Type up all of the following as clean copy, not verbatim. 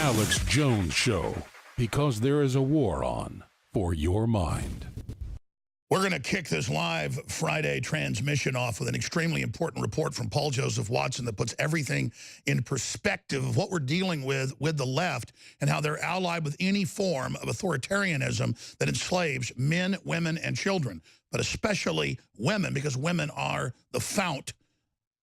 Alex Jones Show, because there is a war on for your mind. We're going to kick this live Friday transmission off with an extremely important report from Paul Joseph Watson that puts everything in perspective of what we're dealing with the left and how they're allied with any form of authoritarianism that enslaves men, women, and children, but especially women, because women are the fount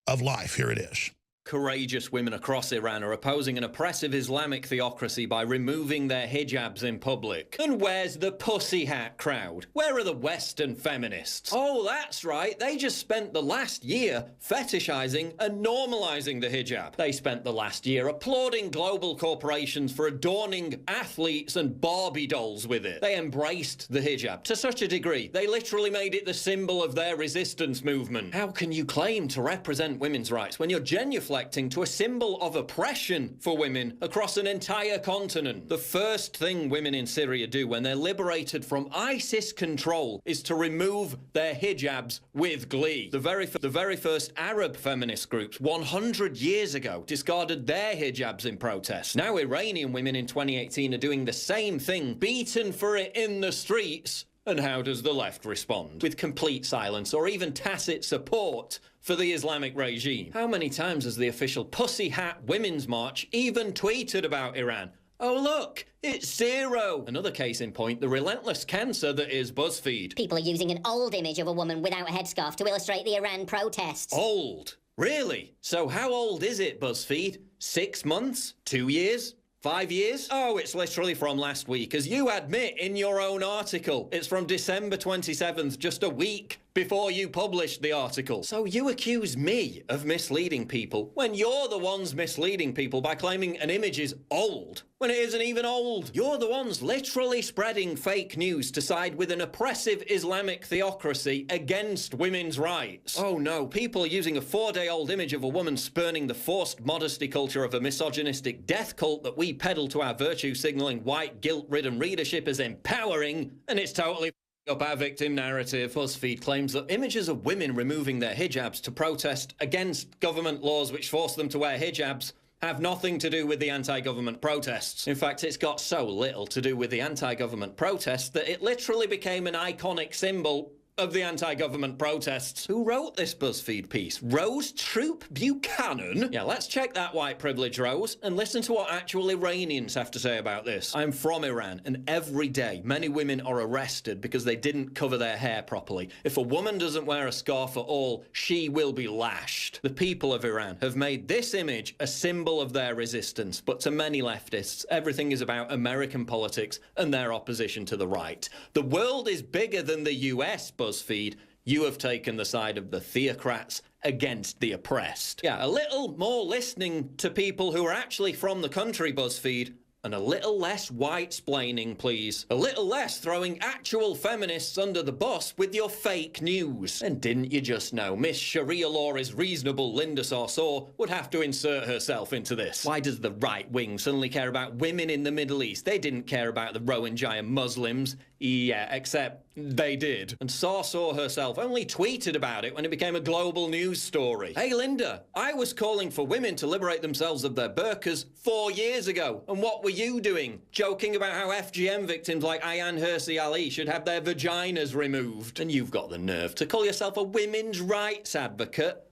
of life. Here it is. Courageous women across Iran are opposing an oppressive Islamic theocracy by removing their hijabs in public. And where's the pussy hat crowd? Where are the Western feminists? Oh, that's right, they just spent the last year fetishizing and normalizing the hijab. They spent the last year applauding global corporations for adorning athletes and Barbie dolls with it. They embraced the hijab to such a degree, they literally made it the symbol of their resistance movement. How can you claim to represent women's rights when you're genuflecting to a symbol of oppression for women across an entire continent? The first thing women in Syria do when they're liberated from ISIS control is to remove their hijabs with glee. The very first Arab feminist groups 100 years ago discarded their hijabs in protest. Now Iranian women in 2018 are doing the same thing, beaten for it in the streets. And how does the left respond? With complete silence or even tacit support for the Islamic regime. How many times has the official Pussy Hat Women's March even tweeted about Iran? Oh look, it's zero. Another case in point, the relentless cancer that is BuzzFeed. People are using an old image of a woman without a headscarf to illustrate the Iran protests. Old? Really? So how old is it, BuzzFeed? 6 months? 2 years? 5 years? Oh, it's literally from last week, as you admit in your own article. It's from December 27th, just a week before you published the article. So you accuse me of misleading people when you're the ones misleading people by claiming an image is old when it isn't even old. You're the ones literally spreading fake news to side with an oppressive Islamic theocracy against women's rights. Oh no, people are using a 4-day-old image of a woman spurning the forced modesty culture of a misogynistic death cult that we peddle to our virtue-signaling white guilt-ridden readership as empowering, and it's totally up our victim narrative. BuzzFeed claims that images of women removing their hijabs to protest against government laws which force them to wear hijabs have nothing to do with the anti-government protests. In fact, it's got so little to do with the anti-government protests that it literally became an iconic symbol of the anti-government protests. Who wrote this BuzzFeed piece? Rose Troop Buchanan? Yeah, let's check that white privilege, Rose, and listen to what actual Iranians have to say about this. I'm from Iran, and every day many women are arrested because they didn't cover their hair properly. If a woman doesn't wear a scarf at all, she will be lashed. The people of Iran have made this image a symbol of their resistance, but to many leftists, everything is about American politics and their opposition to the right. The world is bigger than the US, BuzzFeed. You have taken the side of the theocrats against the oppressed. Yeah, a little more listening to people who are actually from the country, BuzzFeed, and a little less white-splaining, please. A little less throwing actual feminists under the bus with your fake news. And didn't you just know Miss Sharia law is reasonable Linda Sarsour would have to insert herself into this? Why does the right wing suddenly care about women in the Middle East? They didn't care about the Rohingya Muslims. Yeah, except they did. And Sarsour herself only tweeted about it when it became a global news story. Hey Linda, I was calling for women to liberate themselves of their burqas 4 years ago. And what were you doing? Joking about how FGM victims like Ayaan Hirsi Ali should have their vaginas removed. And you've got the nerve to call yourself a women's rights advocate.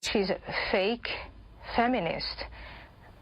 She's a fake feminist.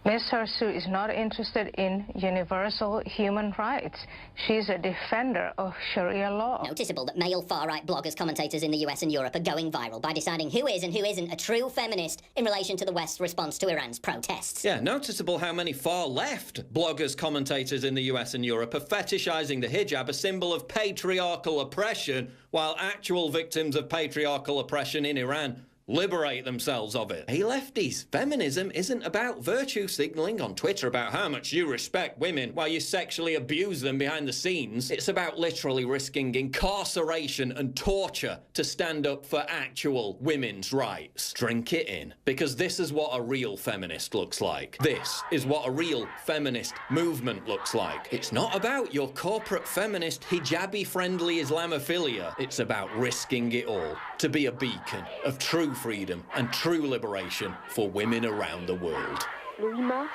Ms. Sarsour is not interested in universal human rights. She's a defender of Sharia law. Noticeable that male far-right bloggers, commentators in the US and Europe are going viral by deciding who is and who isn't a true feminist in relation to the West's response to Iran's protests. Yeah, noticeable how many far-left bloggers, commentators in the US and Europe are fetishizing the hijab, a symbol of patriarchal oppression, while actual victims of patriarchal oppression in Iran liberate themselves of it. Hey lefties, feminism isn't about virtue signaling on Twitter about how much you respect women while you sexually abuse them behind the scenes. It's about literally risking incarceration and torture to stand up for actual women's rights. Drink it in, because this is what a real feminist looks like. This is what a real feminist movement looks like. It's not about your corporate feminist hijabi-friendly Islamophilia. It's about risking it all to be a beacon of true freedom and true liberation for women around the world. Le 8 mars,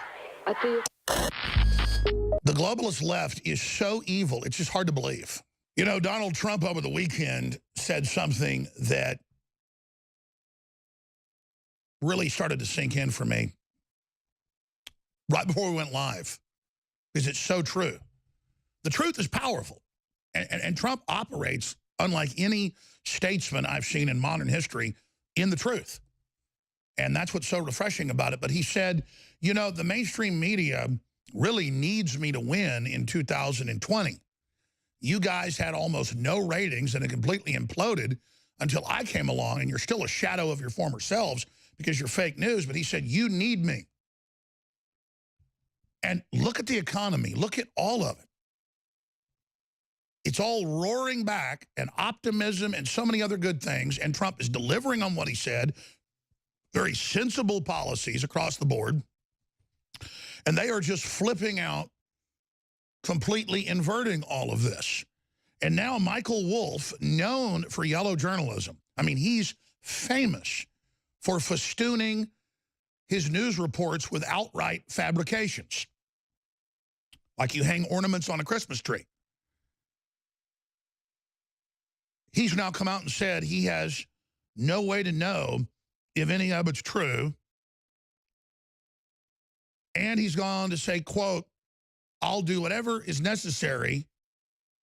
The globalist left is so evil, it's just hard to believe. You know, Donald Trump over the weekend said something that really started to sink in for me right before we went live, because it's so true. The truth is powerful, and Trump operates unlike any statesman I've seen in modern history in the truth. And that's what's so refreshing about it. But he said, you know, the mainstream media really needs me to win in 2020. You guys had almost no ratings and it completely imploded until I came along, and you're still a shadow of your former selves because you're fake news. But he said, you need me. And look at the economy. Look at all of it. It's all roaring back, and optimism and so many other good things. And Trump is delivering on what he said. Very sensible policies across the board. And they are just flipping out, completely inverting all of this. And now Michael Wolff, known for yellow journalism, I mean, he's famous for festooning his news reports with outright fabrications. Like you hang ornaments on a Christmas tree. He's now come out and said he has no way to know if any of it's true. And he's gone on to say, quote, I'll do whatever is necessary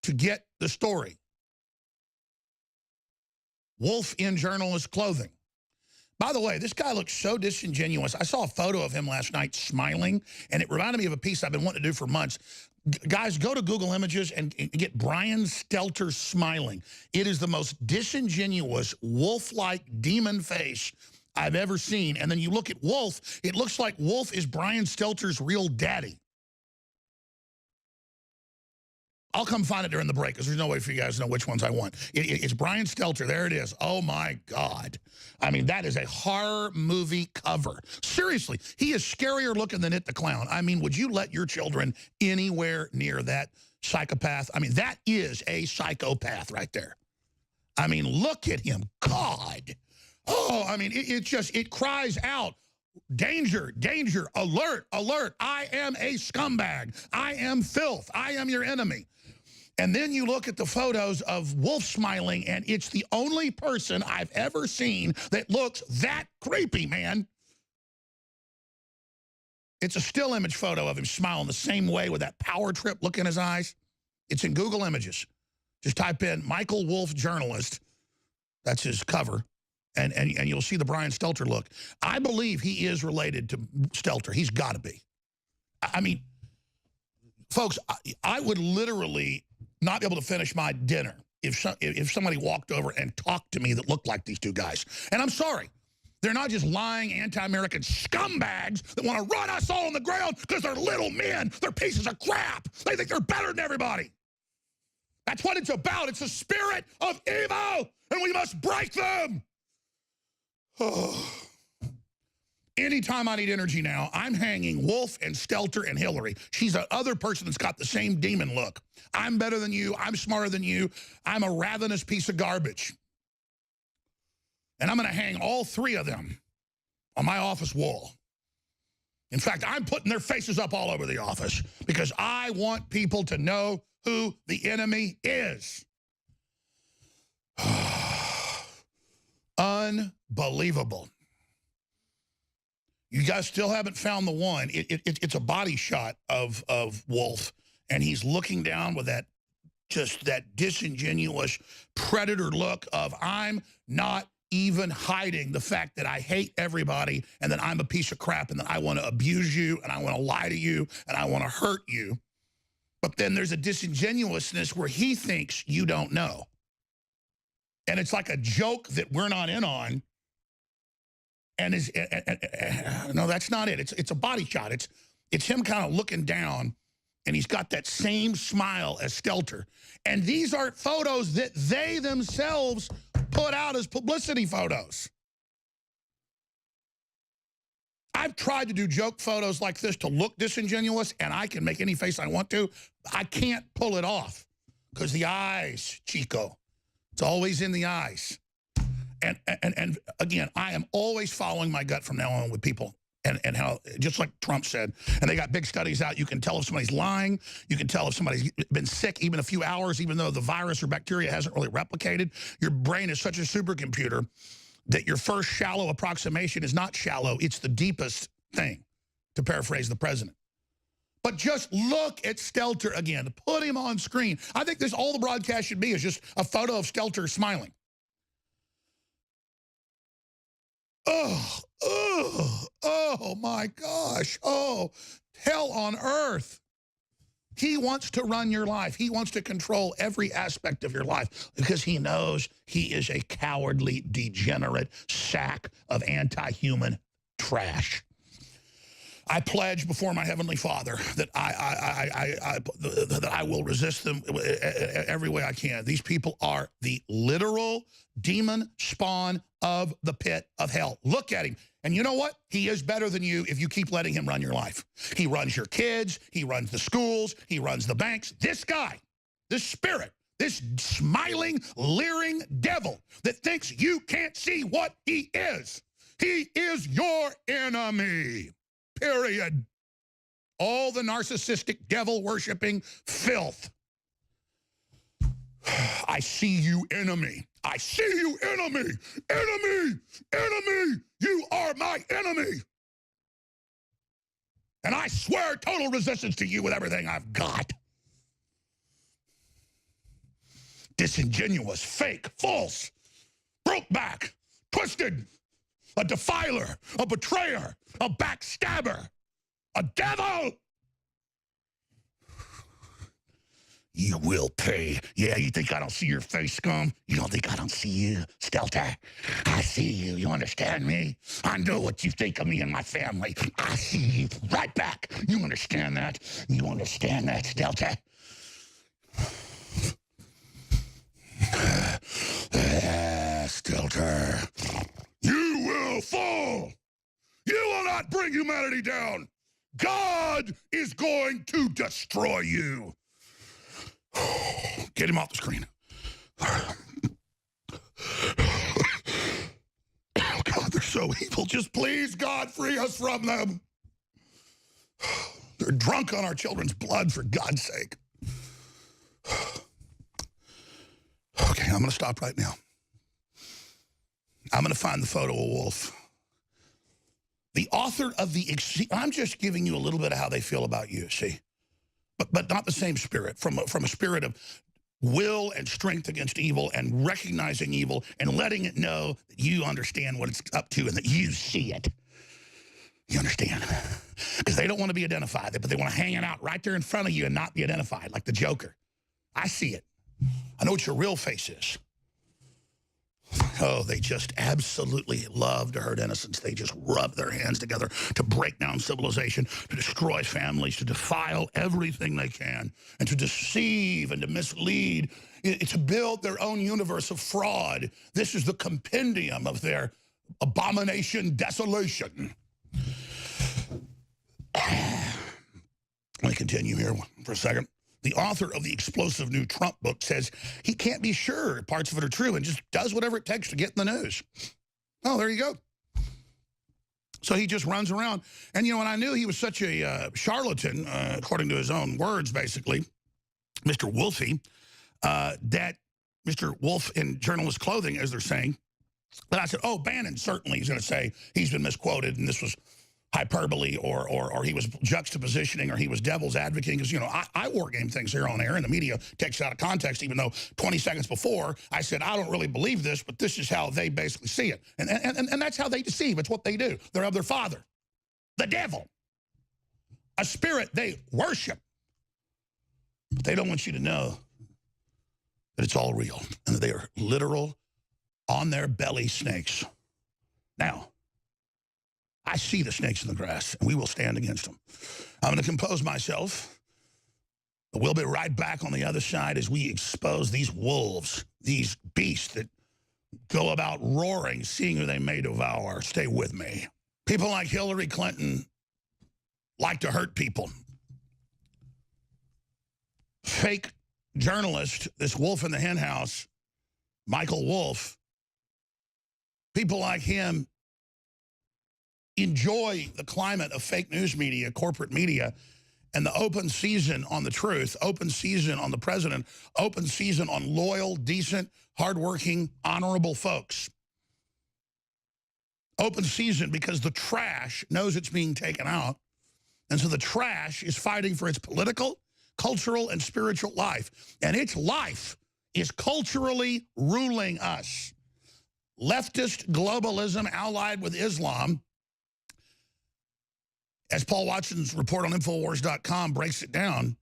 to get the story. Wolff in journalist clothing. By the way, this guy looks so disingenuous. I saw a photo of him last night smiling, and it reminded me of a piece I've been wanting to do for months. Guys, go to Google Images and get Brian Stelter smiling. It is the most disingenuous, Wolff-like demon face I've ever seen. And then you look at Wolff, it looks like Wolff is Brian Stelter's real daddy. I'll come find it during the break because there's no way for you guys to know which ones I want. It's Brian Stelter. There it is. Oh, my God. I mean, that is a horror movie cover. Seriously, he is scarier looking than It the Clown. I mean, would you let your children anywhere near that psychopath? I mean, that is a psychopath right there. I mean, look at him. God. Oh, I mean, it cries out. Danger, danger, alert, alert. I am a scumbag. I am filth. I am your enemy. And then you look at the photos of Wolff smiling, and it's the only person I've ever seen that looks that creepy, man. It's a still image photo of him smiling the same way with that power trip look in his eyes. It's in Google Images. Just type in Michael Wolff journalist. That's his cover. And you'll see the Brian Stelter look. I believe he is related to Stelter. He's got to be. I mean, folks, I would literally not be able to finish my dinner if somebody walked over and talked to me that looked like these two guys. And I'm sorry. They're not just lying anti-American scumbags that want to run us all on the ground because they're little men. They're pieces of crap. They think they're better than everybody. That's what it's about. It's a spirit of evil, and we must break them. Oh. Anytime I need energy now, I'm hanging Wolff and Stelter and Hillary. She's the other person that's got the same demon look. I'm better than you. I'm smarter than you. I'm a ravenous piece of garbage. And I'm going to hang all three of them on my office wall. In fact, I'm putting their faces up all over the office because I want people to know who the enemy is. Unbelievable. You guys still haven't found the one. It's a body shot of Wolff, and he's looking down with that disingenuous predator look of I'm not even hiding the fact that I hate everybody and that I'm a piece of crap and that I want to abuse you and I want to lie to you and I want to hurt you. But then there's a disingenuousness where he thinks you don't know. And it's like a joke that we're not in on. And no, that's not it. It's a body shot. It's him kind of looking down, and he's got that same smile as Stelter. And these are photos that they themselves put out as publicity photos. I've tried to do joke photos like this to look disingenuous, and I can make any face I want to. I can't pull it off because the eyes, Chico. It's always in the eyes. And again, I am always following my gut from now on with people. and how, just like Trump said, and they got big studies out, you can tell if somebody's lying, you can tell if somebody's been sick even a few hours, even though the virus or bacteria hasn't really replicated. Your brain is such a supercomputer that your first shallow approximation is not shallow, it's the deepest thing, to paraphrase the president. But just look at Stelter again. Put him on screen. I think this all the broadcast should be is just a photo of Stelter smiling. Oh my gosh. Oh, hell on earth. He wants to run your life. He wants to control every aspect of your life because he knows he is a cowardly, degenerate sack of anti-human trash. I pledge before my Heavenly Father that I will resist them every way I can. These people are the literal demon spawn of the pit of hell. Look at him. And you know what? He is better than you if you keep letting him run your life. He runs your kids. He runs the schools. He runs the banks. This guy, this spirit, this smiling, leering devil that thinks you can't see what he is your enemy. Period. All the narcissistic, devil-worshipping filth. I see you, enemy. I see you, enemy. Enemy. Enemy. You are my enemy. And I swear total resistance to you with everything I've got. Disingenuous, fake, false, broke back, twisted, a defiler, a betrayer, a backstabber, a devil. You will pay. Yeah, you think I don't see your face, scum? You don't think I don't see you, Stelter? I see you. You understand me? I know what you think of me and my family. I see you right back. You understand that? You understand that, Stelter? Stelter. You will fall. You will not bring humanity down. God is going to destroy you. Get him off the screen. Oh, God, they're so evil. Just please, God, free us from them. They're drunk on our children's blood, for God's sake. Okay, I'm going to stop right now. I'm going to find the photo of Wolf. The author of the... I'm just giving you a little bit of how they feel about you, see? But not the same spirit, from a spirit of will and strength against evil and recognizing evil and letting it know that you understand what it's up to and that you see it. You understand? Because they don't want to be identified, but they want to hang it out right there in front of you and not be identified, like the Joker. I see it. I know what your real face is. Oh, they just absolutely love to hurt innocents. They just rub their hands together to break down civilization, to destroy families, to defile everything they can, and to deceive and to mislead, to build their own universe of fraud. This is the compendium of their abomination desolation. Let me continue here for a second. The author of the explosive new Trump book says he can't be sure parts of it are true and just does whatever it takes to get in the news. Oh, there you go. So he just runs around. And, you know, when I knew he was such a charlatan, according to his own words, basically, Mr. Wolfie, that Mr. Wolf in journalist clothing, as they're saying, but I said, oh, Bannon certainly is going to say he's been misquoted and this was hyperbole or he was juxtapositioning or he was devil's advocating, because, you know, I war game things here on air and the media takes it out of context, even though 20 seconds before I said, I don't really believe this, but this is how they basically see it. And that's how they deceive. It's what they do. They're of their father, the devil, a spirit they worship. But they don't want you to know that it's all real and that they are literal on their belly snakes. Now, I see the snakes in the grass, and we will stand against them. I'm going to compose myself, but we'll be right back on the other side as we expose these wolves, these beasts that go about roaring, seeing who they may devour. Stay with me. People like Hillary Clinton like to hurt people. Fake journalist, this wolf in the hen house, Michael Wolff, people like him enjoy the climate of fake news media, corporate media, and the open season on the truth, open season on the president, open season on loyal, decent, hardworking, honorable folks. Open season because the trash knows it's being taken out. And so the trash is fighting for its political, cultural, and spiritual life. And its life is culturally ruling us. Leftist globalism allied with Islam, as Paul Watson's report on Infowars.com breaks it down,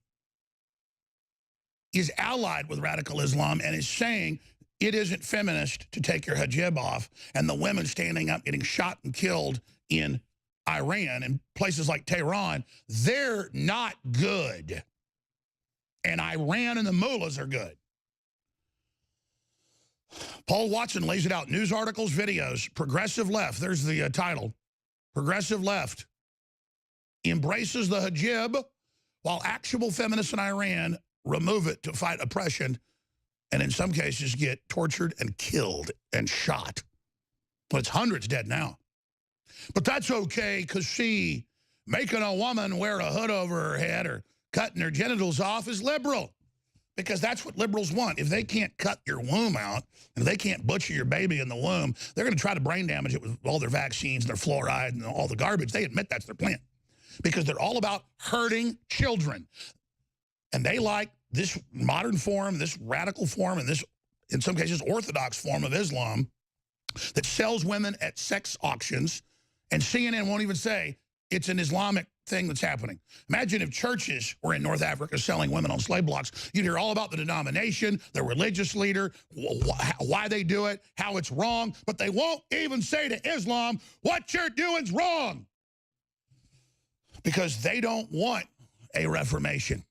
is allied with radical Islam and is saying it isn't feminist to take your hijab off, and the women standing up getting shot and killed in Iran and places like Tehran, they're not good. And Iran and the mullahs are good. Paul Watson lays it out. News articles, videos, progressive left. There's the title. Progressive left embraces the hijab while actual feminists in Iran remove it to fight oppression and in some cases get tortured and killed and shot. Well, it's hundreds dead now. But that's okay because see, making a woman wear a hood over her head or cutting her genitals off is liberal. Because that's what liberals want. If they can't cut your womb out, and if they can't butcher your baby in the womb, they're going to try to brain damage it with all their vaccines and their fluoride and all the garbage. They admit that's their plan. Because they're all about hurting children. And they like this modern form, this radical form, and this, in some cases, orthodox form of Islam that sells women at sex auctions, and CNN won't even say it's an Islamic thing that's happening. Imagine if churches were in North Africa selling women on slave blocks. You'd hear all about the denomination, the religious leader, why they do it, how it's wrong, but they won't even say to Islam, what you're doing's wrong. Because they don't want a reformation.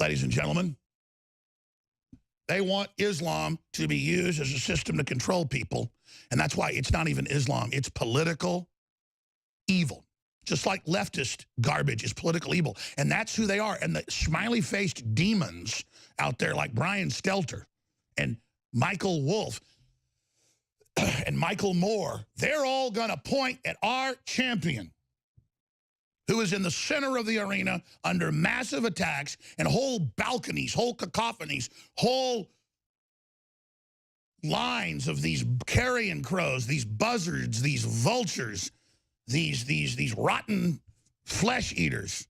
Ladies and gentlemen, they want Islam to be used as a system to control people, and that's why it's not even Islam. It's political evil. Just like leftist garbage is political evil. And that's who they are. And the smiley-faced demons out there like Brian Stelter and Michael Wolff and Michael Moore, they're all going to point at our champion who is in the center of the arena under massive attacks and whole balconies, whole cacophonies, whole lines of these carrion crows, these buzzards, these vultures, these rotten flesh eaters.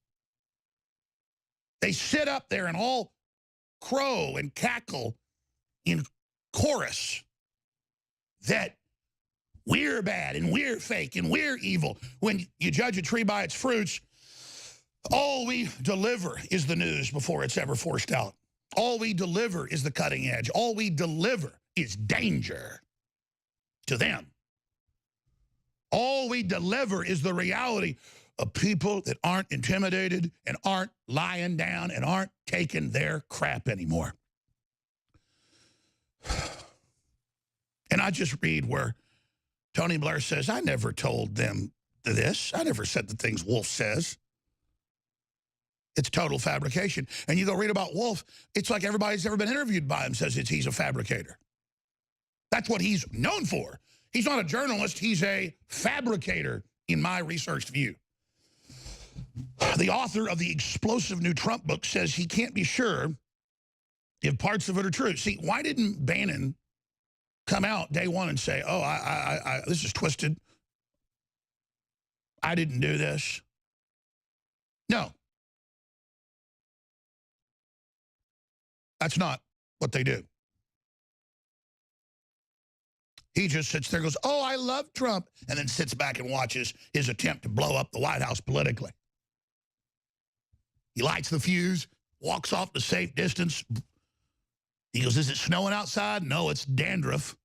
They sit up there and all crow and cackle in chorus that we're bad and we're fake and we're evil. When you judge a tree by its fruits, all we deliver is the news before it's ever forced out. All we deliver is the cutting edge. All we deliver is danger to them. All we deliver is the reality of people that aren't intimidated and aren't lying down and aren't taking their crap anymore. And I just read where Tony Blair says, I never told them this. I never said the things Wolf says. It's total fabrication. And you go read about Wolf, it's like everybody's ever been interviewed by him says he's a fabricator. That's what he's known for. He's not a journalist, he's a fabricator, in my researched view. The author of the explosive new Trump book says he can't be sure if parts of it are true. See, why didn't Bannon come out day one and say, oh, this is twisted. I didn't do this. No. That's not what they do. He just sits there and goes, oh, I love Trump, and then sits back and watches his attempt to blow up the White House politically. He lights the fuse, walks off to safe distance. He goes, is it snowing outside? No, it's dandruff.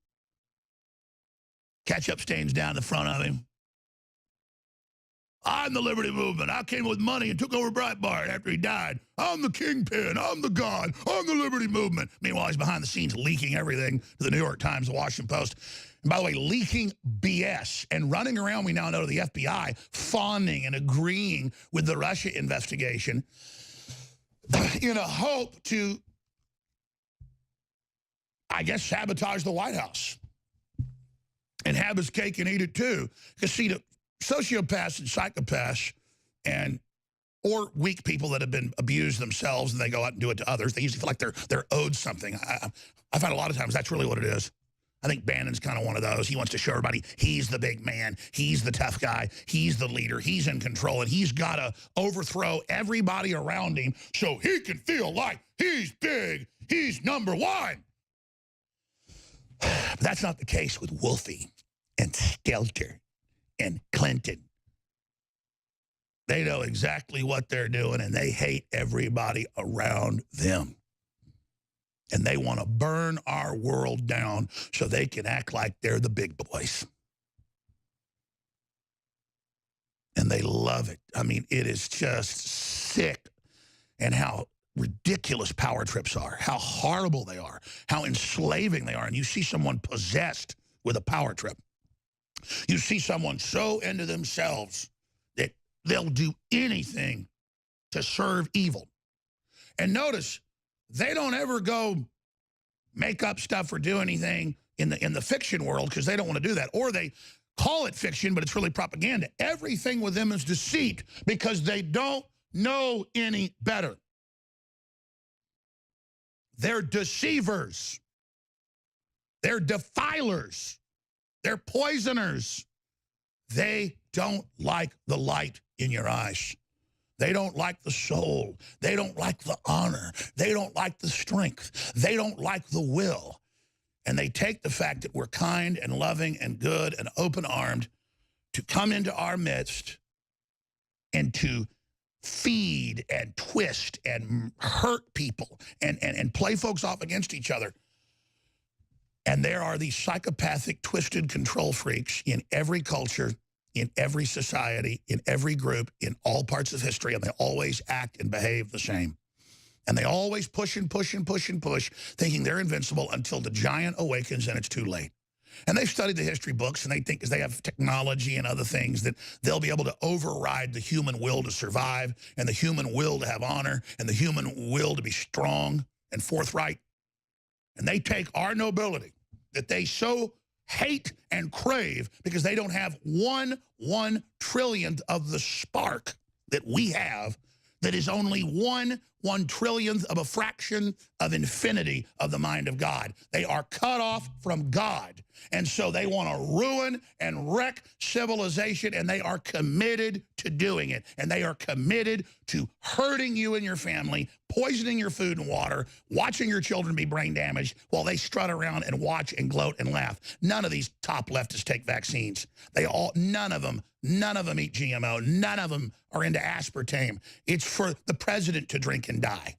Ketchup stains down the front of him. I'm the Liberty Movement. I came with money and took over Breitbart after he died. I'm the kingpin. I'm the god. I'm the Liberty Movement. Meanwhile, he's behind the scenes leaking everything to the New York Times, the Washington Post. And by the way, leaking BS and running around, we now know, to the FBI, fawning and agreeing with the Russia investigation in a hope to, I guess, sabotage the White House and have have his cake and eat it too. Because see, the sociopaths and psychopaths or weak people that have been abused themselves and they go out and do it to others, they usually feel like they're owed something. I find a lot of times that's really what it is. I think Bannon's kind of one of those. He wants to show everybody he's the big man. He's the tough guy. He's the leader. He's in control. And he's got to overthrow everybody around him so he can feel like he's big. He's number one. But that's not the case with Wolfie and Stelter and Clinton. They know exactly what they're doing, and they hate everybody around them. And they want to burn our world down so they can act like they're the big boys. And they love it. I mean, it is just sick. And how ridiculous power trips are, how horrible they are, how enslaving they are. And you see someone possessed with a power trip. You see someone so into themselves that they'll do anything to serve evil. And notice, they don't ever go make up stuff or do anything in the fiction world because they don't want to do that. Or they call it fiction, but it's really propaganda. Everything with them is deceit because they don't know any better. They're deceivers. They're defilers. They're poisoners. They don't like the light in your eyes. They don't like the soul. They don't like the honor. They don't like the strength. They don't like the will. And they take the fact that we're kind and loving and good and open-armed to come into our midst and to feed and twist and hurt people and play folks off against each other. And there are these psychopathic, twisted control freaks in every culture, in every society, in every group, in all parts of history, and they always act and behave the same. And they always push and push and push and push, thinking they're invincible until the giant awakens and it's too late. And they've studied the history books, and they think because they have technology and other things that they'll be able to override the human will to survive and the human will to have honor and the human will to be strong and forthright. And they take our nobility that they so hate and crave because they don't have one trillionth of the spark that we have, that is only one trillionth of a fraction of infinity of the mind of God. They are cut off from God. And so they want to ruin and wreck civilization, and they are committed to doing it. And they are committed to hurting you and your family, poisoning your food and water, watching your children be brain damaged while they strut around and watch and gloat and laugh. None of these top leftists take vaccines. None of them eat GMO. None of them are into aspartame. It's for the president to drink and die.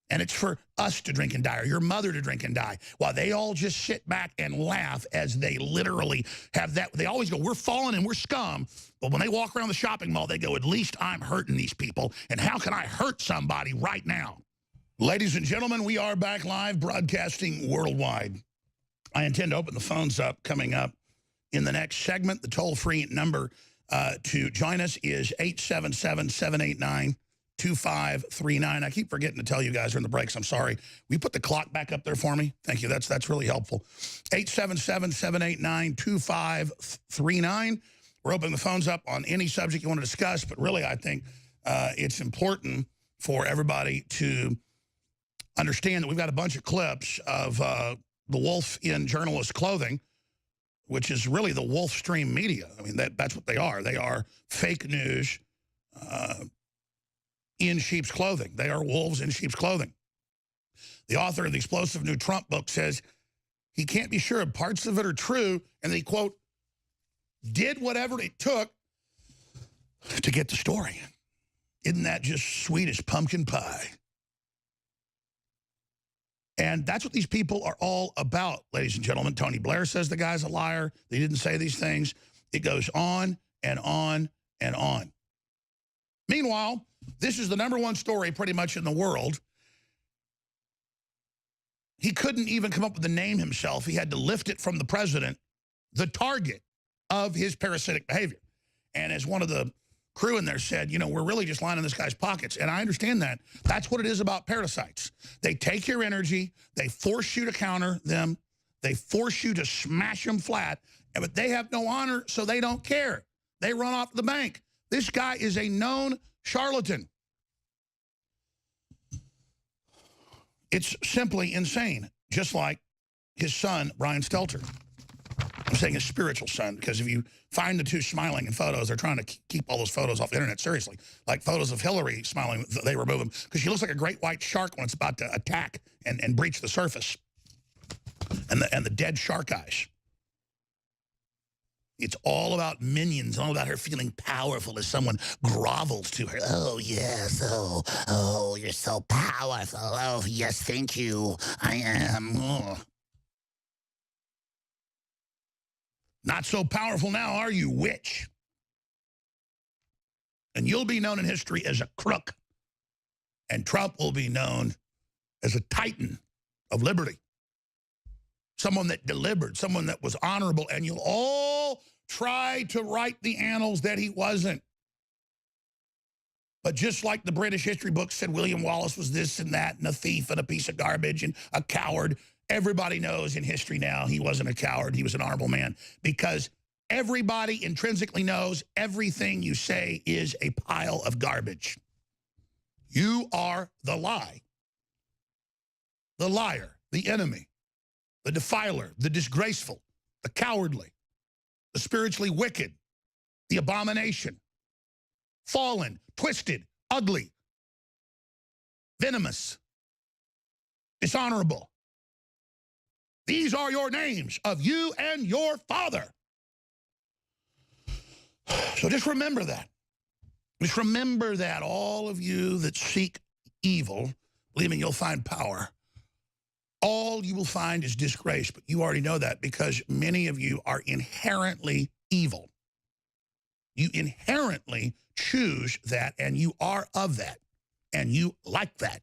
And it's for us to drink and die, or your mother to drink and die, while they all just sit back and laugh as they literally have that. They always go, we're fallen and we're scum. But when they walk around the shopping mall, they go, at least I'm hurting these people. And how can I hurt somebody right now? Ladies and gentlemen, we are back live, broadcasting worldwide. I intend to open the phones up coming up in the next segment. The toll-free number to join us is 877-789-2539. I keep forgetting to tell you guys during the breaks. I'm sorry. Will you put the clock back up there for me? Thank you. That's really helpful. 877-789-2539. We're opening the phones up on any subject you want to discuss, but really I think it's important for everybody to understand that we've got a bunch of clips of the wolf in journalist clothing, which is really the wolf stream media. I mean, that's what they are. They are fake news in sheep's clothing. They are wolves in sheep's clothing. The author of the explosive new Trump book says he can't be sure parts of it are true, and they, quote, did whatever it took to get the story. Isn't that just sweet as pumpkin pie? And that's what these people are all about, ladies and gentlemen. Tony Blair says the guy's a liar. They didn't say these things. It goes on and on and on. Meanwhile, this is the #1 story pretty much in the world. He couldn't even come up with the name himself. He had to lift it from the president, the target of his parasitic behavior. And as one of the crew in there said, you know, we're really just lining this guy's pockets. And I understand that. That's what it is about parasites. They take your energy. They force you to counter them. They force you to smash them flat, but they have no honor, so they don't care. They run off the bank. This guy is a known charlatan. It's simply insane, just like his son, Brian Stelter. I'm saying his spiritual son, because if you find the two smiling in photos, they're trying to keep all those photos off the internet, seriously. Like photos of Hillary smiling, they remove them, because she looks like a great white shark when it's about to attack and breach the surface. And the dead shark eyes. It's all about minions, all about her feeling powerful as someone grovels to her. Oh, yes, oh, you're so powerful. Oh, yes, thank you, I am. Oh. Not so powerful now, are you, witch? And you'll be known in history as a crook. And Trump will be known as a titan of liberty. Someone that delivered, someone that was honorable, and you'll all try to write the annals that he wasn't. But just like the British history books said William Wallace was this and that, and a thief and a piece of garbage and a coward, everybody knows in history now he wasn't a coward, he was an honorable man. Because everybody intrinsically knows everything you say is a pile of garbage. You are the lie. The liar, the enemy. The defiler, the disgraceful, the cowardly, the spiritually wicked, the abomination, fallen, twisted, ugly, venomous, dishonorable. These are your names of you and your father. So just remember that. Just remember that, all of you that seek evil, believing you'll find power. All you will find is disgrace, but you already know that because many of you are inherently evil. You inherently choose that, and you are of that, and you like that.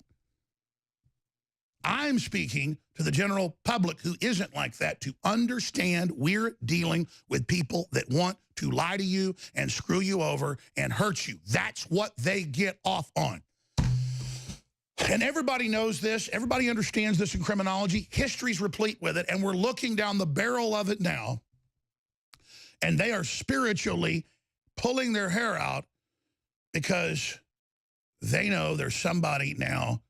I'm speaking to the general public who isn't like that to understand we're dealing with people that want to lie to you and screw you over and hurt you. That's what they get off on. And everybody knows this. Everybody understands this in criminology. History's replete with it, and we're looking down the barrel of it now. And they are spiritually pulling their hair out because they know there's somebody now,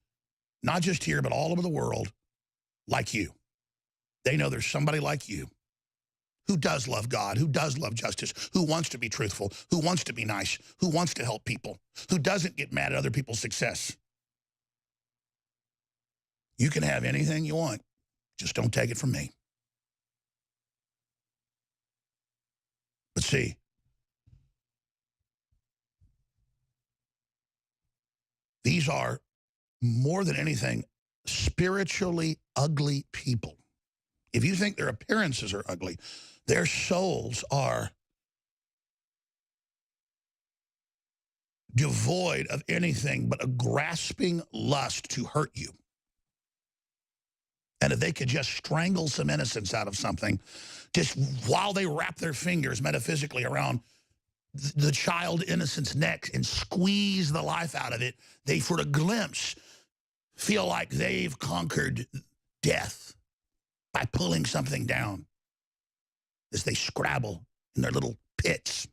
not just here, but all over the world, like you. They know there's somebody like you who does love God, who does love justice, who wants to be truthful, who wants to be nice, who wants to help people, who doesn't get mad at other people's success. You can have anything you want. Just don't take it from me. But see, these are, more than anything, spiritually ugly people. If you think their appearances are ugly, their souls are devoid of anything but a grasping lust to hurt you. And if they could just strangle some innocence out of something, just while they wrap their fingers metaphysically around the child innocent's neck and squeeze the life out of it, they, for a glimpse, feel like they've conquered death by pulling something down as they scrabble in their little pits.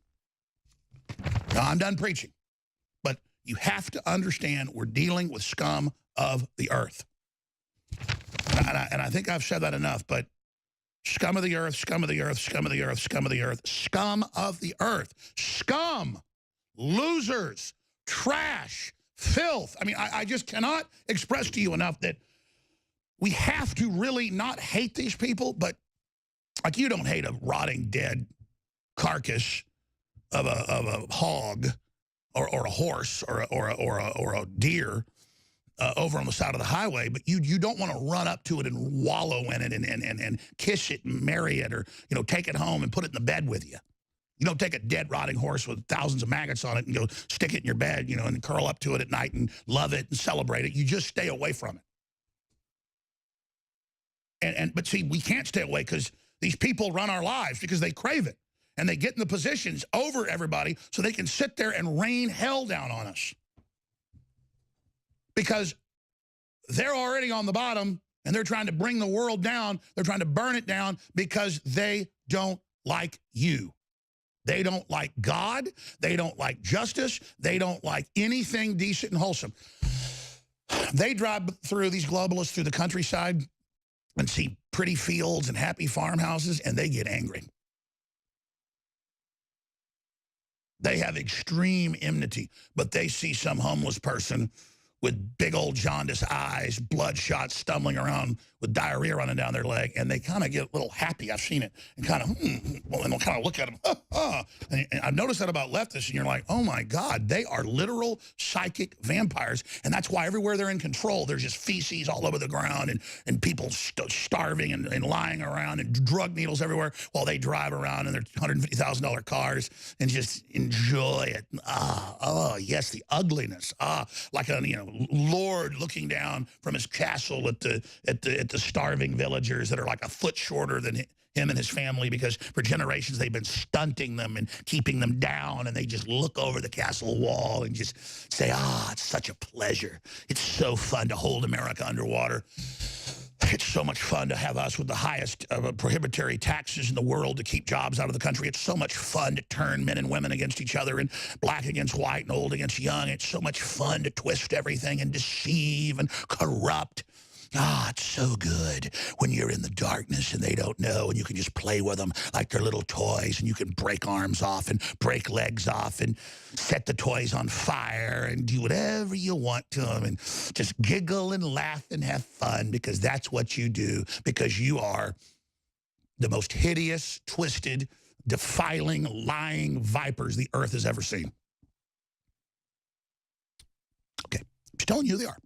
Now, I'm done preaching, but you have to understand we're dealing with scum of the earth. And I think I've said that enough, but scum of the earth, scum of the earth, scum of the earth, scum of the earth, scum of the earth, scum, losers, trash, filth. I mean, I just cannot express to you enough that we have to really not hate these people, but like you don't hate a rotting dead carcass of a hog or a horse or a deer over on the side of the highway, but you don't want to run up to it and wallow in it and kiss it and marry it, or, you know, take it home and put it in the bed with you. You don't take a dead rotting horse with thousands of maggots on it and go stick it in your bed, you know, and curl up to it at night and love it and celebrate it. You just stay away from it. But see, we can't stay away because these people run our lives because they crave it. And they get in the positions over everybody so they can sit there and rain hell down on us. Because they're already on the bottom And they're trying to bring the world down. They're trying to burn it down because they don't like you. They don't like God. They don't like justice. They don't like anything decent and wholesome. They drive through, these globalists, through the countryside and see pretty fields and happy farmhouses, and they get angry. They have extreme enmity, but they see some homeless person with big old jaundiced eyes, bloodshot, stumbling around with diarrhea running down their leg, and they kind of get a little happy. I've seen it, and kind of, well, and they'll kind of look at them, And I've noticed that about leftists, and you're like, oh my God, they are literal psychic vampires, and that's why everywhere they're in control, there's just feces all over the ground, and people starving and lying around, and drug needles everywhere while they drive around in their $150,000 cars and just enjoy it. Oh, yes, the ugliness. Like a, Lord looking down from his castle at the starving villagers that are like a foot shorter than him and his family, because for generations they've been stunting them and keeping them down, and they just look over the castle wall and just say, it's such a pleasure. It's so fun to hold America underwater. It's so much fun to have us with the highest prohibitory taxes in the world to keep jobs out of the country. It's so much fun to turn men and women against each other and black against white and old against young. It's so much fun to twist everything and deceive and corrupt. It's so good when you're in the darkness and they don't know, and you can just play with them like they're little toys, and you can break arms off and break legs off and set the toys on fire and do whatever you want to them and just giggle and laugh and have fun, because that's what you do, because you are the most hideous, twisted, defiling, lying vipers the earth has ever seen. Okay, I'm just telling you who they are.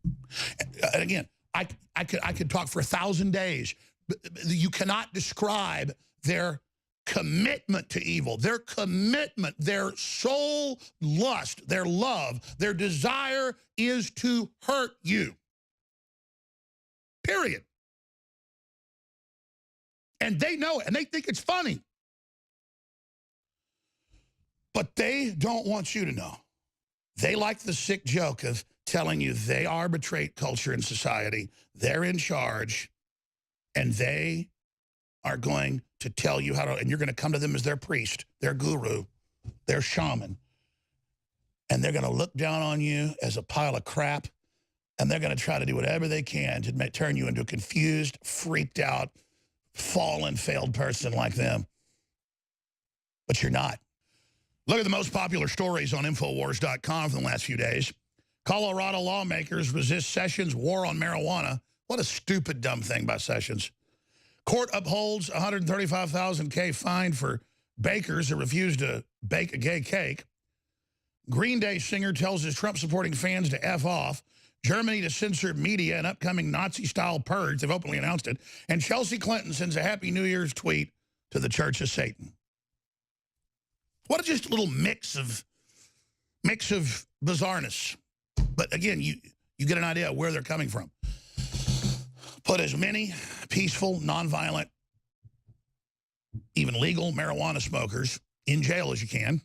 And again, I could talk for 1,000 days. You cannot describe their commitment to evil, their commitment, their soul lust, their love, their desire is to hurt you. Period. And they know it, and they think it's funny. But they don't want you to know. They like the sick joke of telling you they arbitrate culture and society, they're in charge, and they are going to tell you how to, and you're going to come to them as their priest, their guru, their shaman, and they're going to look down on you as a pile of crap, and they're going to try to do whatever they can to turn you into a confused, freaked out, fallen, failed person like them. But you're not. Look at the most popular stories on Infowars.com from the last few days. Colorado lawmakers resist Sessions' war on marijuana. What a stupid, dumb thing by Sessions. Court upholds $135,000 fine for bakers who refused to bake a gay cake. Green Day singer tells his Trump-supporting fans to F off. Germany to censor media and upcoming Nazi-style purge. They've openly announced it. And Chelsea Clinton sends a Happy New Year's tweet to the Church of Satan. What a just little mix of bizarreness. But again, you get an idea of where they're coming from. Put as many peaceful, nonviolent, even legal marijuana smokers in jail as you can,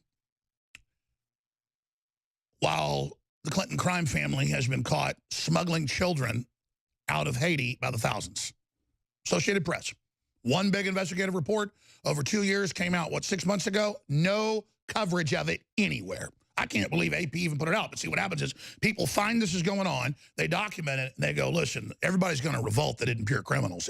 while the Clinton crime family has been caught smuggling children out of Haiti by the thousands. Associated Press. One big investigative report over 2 years came out, 6 months ago? No coverage of it anywhere. I can't believe AP even put it out. But see, what happens is people find this is going on, they document it, and they go, listen, everybody's going to revolt that isn't pure criminals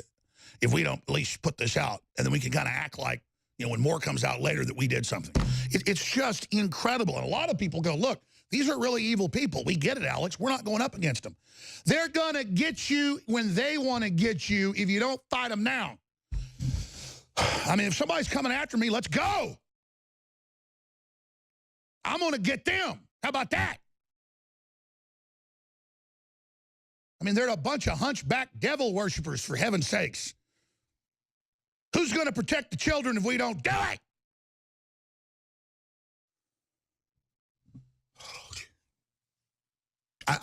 if we don't at least put this out. And then we can kind of act like, when more comes out later, that we did something. It's just incredible. And a lot of people go, look, these are really evil people. We get it, Alex. We're not going up against them. They're going to get you when they want to get you if you don't fight them now. I mean, if somebody's coming after me, let's go. I'm going to get them. How about that? I mean, they're a bunch of hunchback devil worshipers, for heaven's sakes. Who's going to protect the children if we don't do it?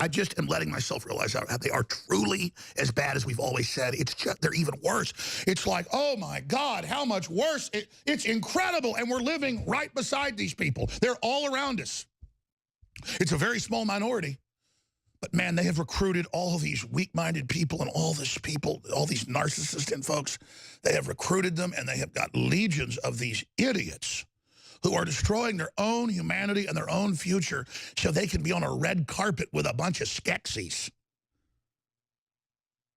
I just am letting myself realize how they are truly as bad as we've always said. It's just, they're even worse. It's like, oh my God, how much worse. It's incredible. And we're living right beside these people. They're all around us. It's a very small minority, But, man, they have recruited all of these weak-minded people and all these narcissists and folks. They have recruited them, and they have got legions of these idiots who are destroying their own humanity and their own future so they can be on a red carpet with a bunch of Skeksis.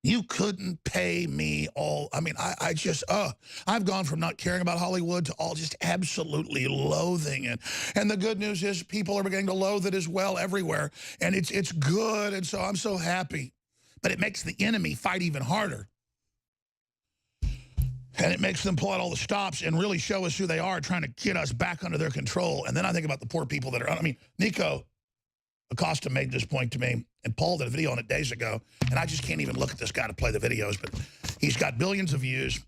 You couldn't pay me all. I mean, I've gone from not caring about Hollywood to all just absolutely loathing it. And the good news is people are beginning to loathe it as well everywhere. And it's good, and so I'm so happy. But it makes the enemy fight even harder. And it makes them pull out all the stops and really show us who they are, trying to get us back under their control. And then I think about the poor people that are, I mean, Nico Acosta made this point to me, and Paul did a video on it days ago, and I just can't even look at this guy to play the videos, but he's got billions of views.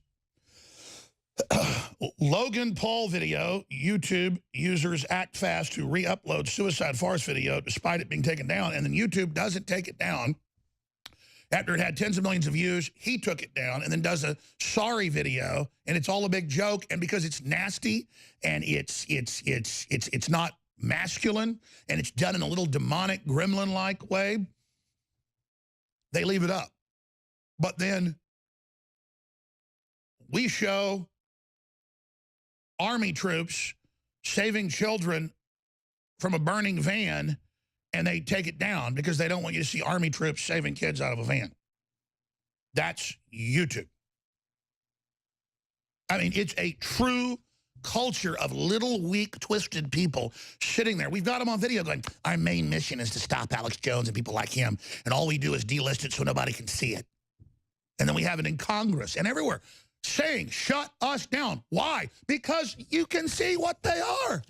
Logan Paul video, YouTube users act fast to re-upload suicide farce video despite it being taken down, and then YouTube doesn't take it down. After it had tens of millions of views, he took it down and then does a sorry video, and it's all a big joke, and because it's nasty and it's not masculine, and it's done in a little demonic, gremlin-like way, they leave it up. But then we show army troops saving children from a burning van, and they take it down because they don't want you to see army troops saving kids out of a van. That's YouTube. I mean, it's a true culture of little, weak, twisted people sitting there. We've got them on video going, our main mission is to stop Alex Jones and people like him, and all we do is delist it so nobody can see it. And then we have it in Congress and everywhere saying, shut us down. Why? Because you can see what they are.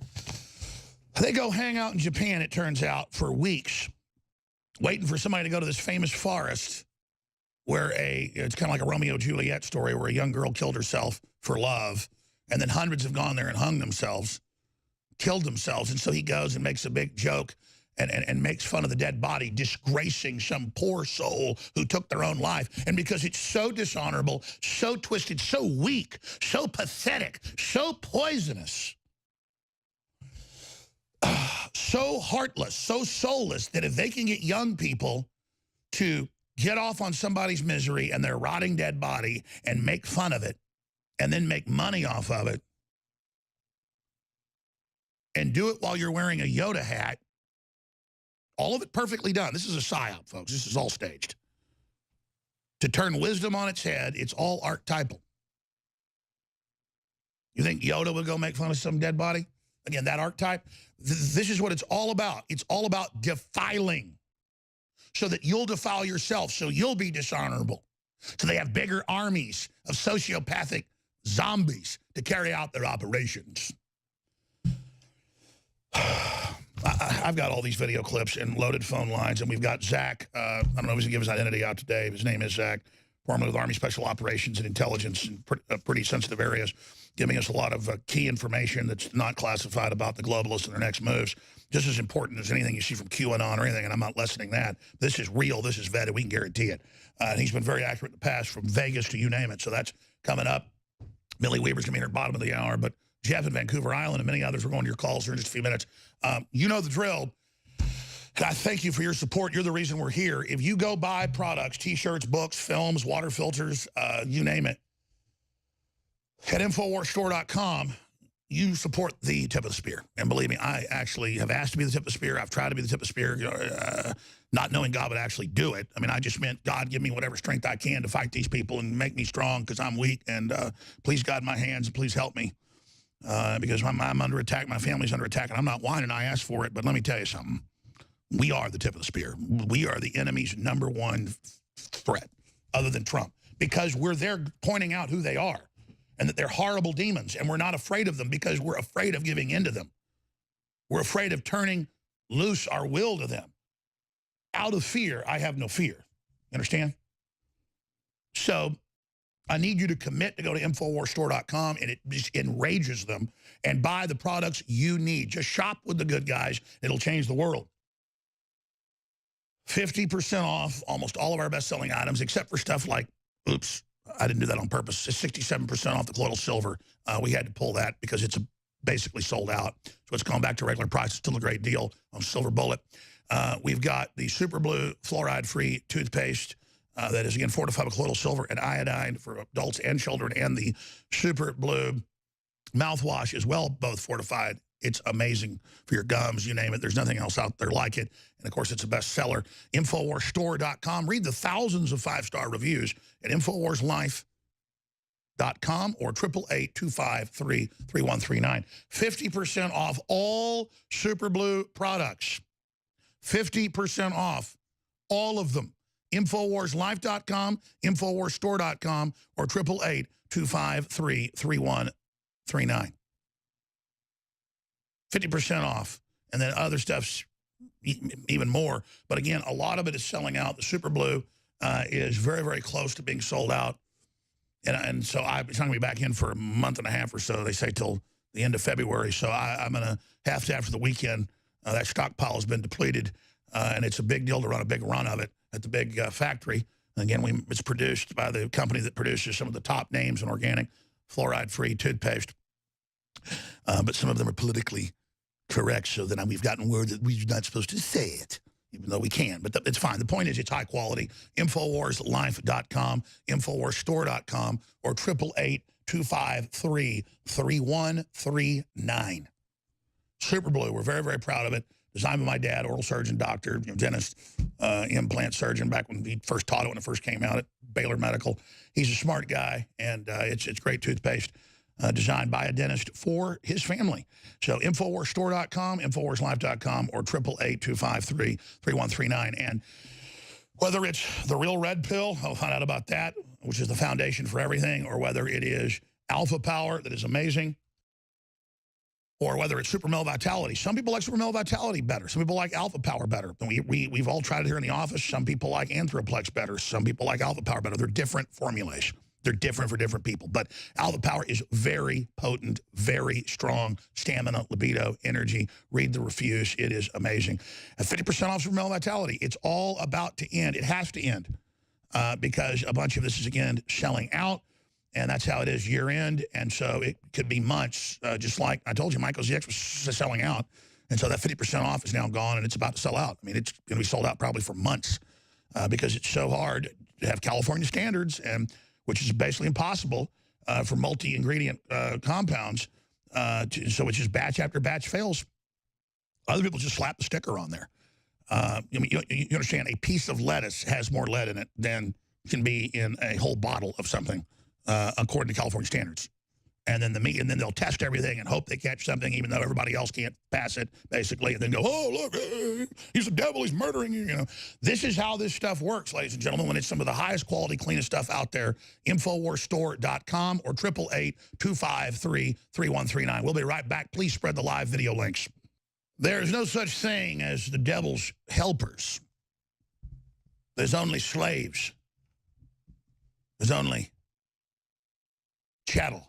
They go hang out in Japan, it turns out, for weeks, waiting for somebody to go to this famous forest where it's kind of like a Romeo and Juliet story where a young girl killed herself for love. And then hundreds have gone there and hung themselves, killed themselves. And so he goes and makes a big joke and makes fun of the dead body, disgracing some poor soul who took their own life. And because it's so dishonorable, so twisted, so weak, so pathetic, so poisonous, so heartless, so soulless, that if they can get young people to get off on somebody's misery and their rotting dead body and make fun of it, and then make money off of it, and do it while you're wearing a Yoda hat, all of it perfectly done. This is a psyop, folks. This is all staged. To turn wisdom on its head, it's all archetypal. You think Yoda would go make fun of some dead body? Again, that archetype, this is what it's all about. It's all about defiling so that you'll defile yourself, so you'll be dishonorable. So they have bigger armies of sociopathic zombies to carry out their operations. I've got all these video clips and loaded phone lines, and we've got Zach. I don't know if he's going to give his identity out today. His name is Zach, formerly with Army Special Operations and Intelligence in pretty sensitive areas, giving us a lot of key information that's not classified about the globalists and their next moves. Just as important as anything you see from QAnon or anything, and I'm not lessening that. This is real. This is vetted. We can guarantee it. And he's been very accurate in the past, from Vegas to you name it. So that's coming up. Millie Weaver's going to be here at the bottom of the hour, but Jeff in Vancouver Island and many others, we're going to your calls here in just a few minutes. You know the drill. And I thank you for your support. You're the reason we're here. If you go buy products, T-shirts, books, films, water filters, you name it, at InfoWarsStore.com, you support the tip of the spear. And believe me, I actually have asked to be the tip of the spear. I've tried to be the tip of the spear, not knowing God would actually do it. I mean, I just meant, God, give me whatever strength I can to fight these people and make me strong because I'm weak. And please guide my hands and please help me because I'm under attack. My family's under attack. And I'm not whining. I asked for it. But let me tell you something. We are the tip of the spear. We are the enemy's #1 threat other than Trump because we're there pointing out who they are. And that they're horrible demons, and we're not afraid of them because we're afraid of giving in to them. We're afraid of turning loose our will to them. Out of fear, I have no fear. You understand? So I need you to commit to go to InfoWarsStore.com, and it just enrages them, and buy the products you need. Just shop with the good guys. It'll change the world. 50% off almost all of our best-selling items, except for stuff like, oops, I didn't do that on purpose. It's 67% off the colloidal silver. We had to pull that because it's basically sold out. So it's gone back to regular price. It's still a great deal on Silver Bullet. We've got the Super Blue fluoride-free toothpaste that is, again, fortified with colloidal silver and iodine for adults and children, and the Super Blue mouthwash as well, both fortified. It's amazing for your gums, you name it. There's nothing else out there like it. And, of course, it's a bestseller. InfoWarsStore.com. Read the thousands of 5-star reviews at InfoWarsLife.com or 888-253-3139. 50% off all Super Blue products. 50% off all of them. InfoWarsLife.com, InfoWarsStore.com, or 888-253-3139. 50% off. And then other stuff's even more. But again, a lot of it is selling out. The Super Blue is very, very close to being sold out. And so it's not going to be back in for a month and a half or so. They say till the end of February. So I'm going to have to, after the weekend, that stockpile has been depleted. And it's a big deal to run a big run of it at the big factory. And again, it's produced by the company that produces some of the top names in organic fluoride-free toothpaste. But some of them are politically correct, so that we've gotten word that we're not supposed to say it, even though we can. But it's fine. The point is it's high quality. InfoWarsLife.com, InfoWarsStore.com, or 888-253-3139. Super Blue. We're very, very proud of it. Designed by my dad, oral surgeon, doctor, dentist, implant surgeon, back when he first taught it when it first came out at Baylor Medical. He's a smart guy, and it's great toothpaste. Designed by a dentist for his family. So InfoWarsStore.com, InfoWarsLife.com, or 888-253-3139. And whether it's the Real Red Pill, I'll find out about that, which is the foundation for everything, or whether it is Alpha Power, that is amazing, or whether it's Super Male Vitality. Some people like Super Male Vitality better. Some people like Alpha Power better. We've all tried it here in the office. Some people like Anthroplex better. Some people like Alpha Power better. They're different formulas. They're different for different people. But Alpha Power is very potent, very strong, stamina, libido, energy. Read the reviews. It is amazing. And 50% off Super Male Vitality. It's all about to end. It has to end because a bunch of this is, again, selling out. And that's how it is year end. And so it could be months, just like I told you, Myco ZX was selling out. And so that 50% off is now gone, and it's about to sell out. I mean, it's going to be sold out probably for months because it's so hard to have California standards, and which is basically impossible for multi-ingredient compounds. So it's just batch after batch fails. Other people just slap the sticker on there. You understand, a piece of lettuce has more lead in it than can be in a whole bottle of something, according to California standards. And then then they'll test everything and hope they catch something, even though everybody else can't pass it, basically, and then go, oh, look, he's the devil, he's murdering you, This is how this stuff works, ladies and gentlemen, when it's some of the highest quality, cleanest stuff out there. InfoWarsStore.com or 888-253-3139. We'll be right back. Please spread the live video links. There's no such thing as the devil's helpers. There's only slaves. There's only chattel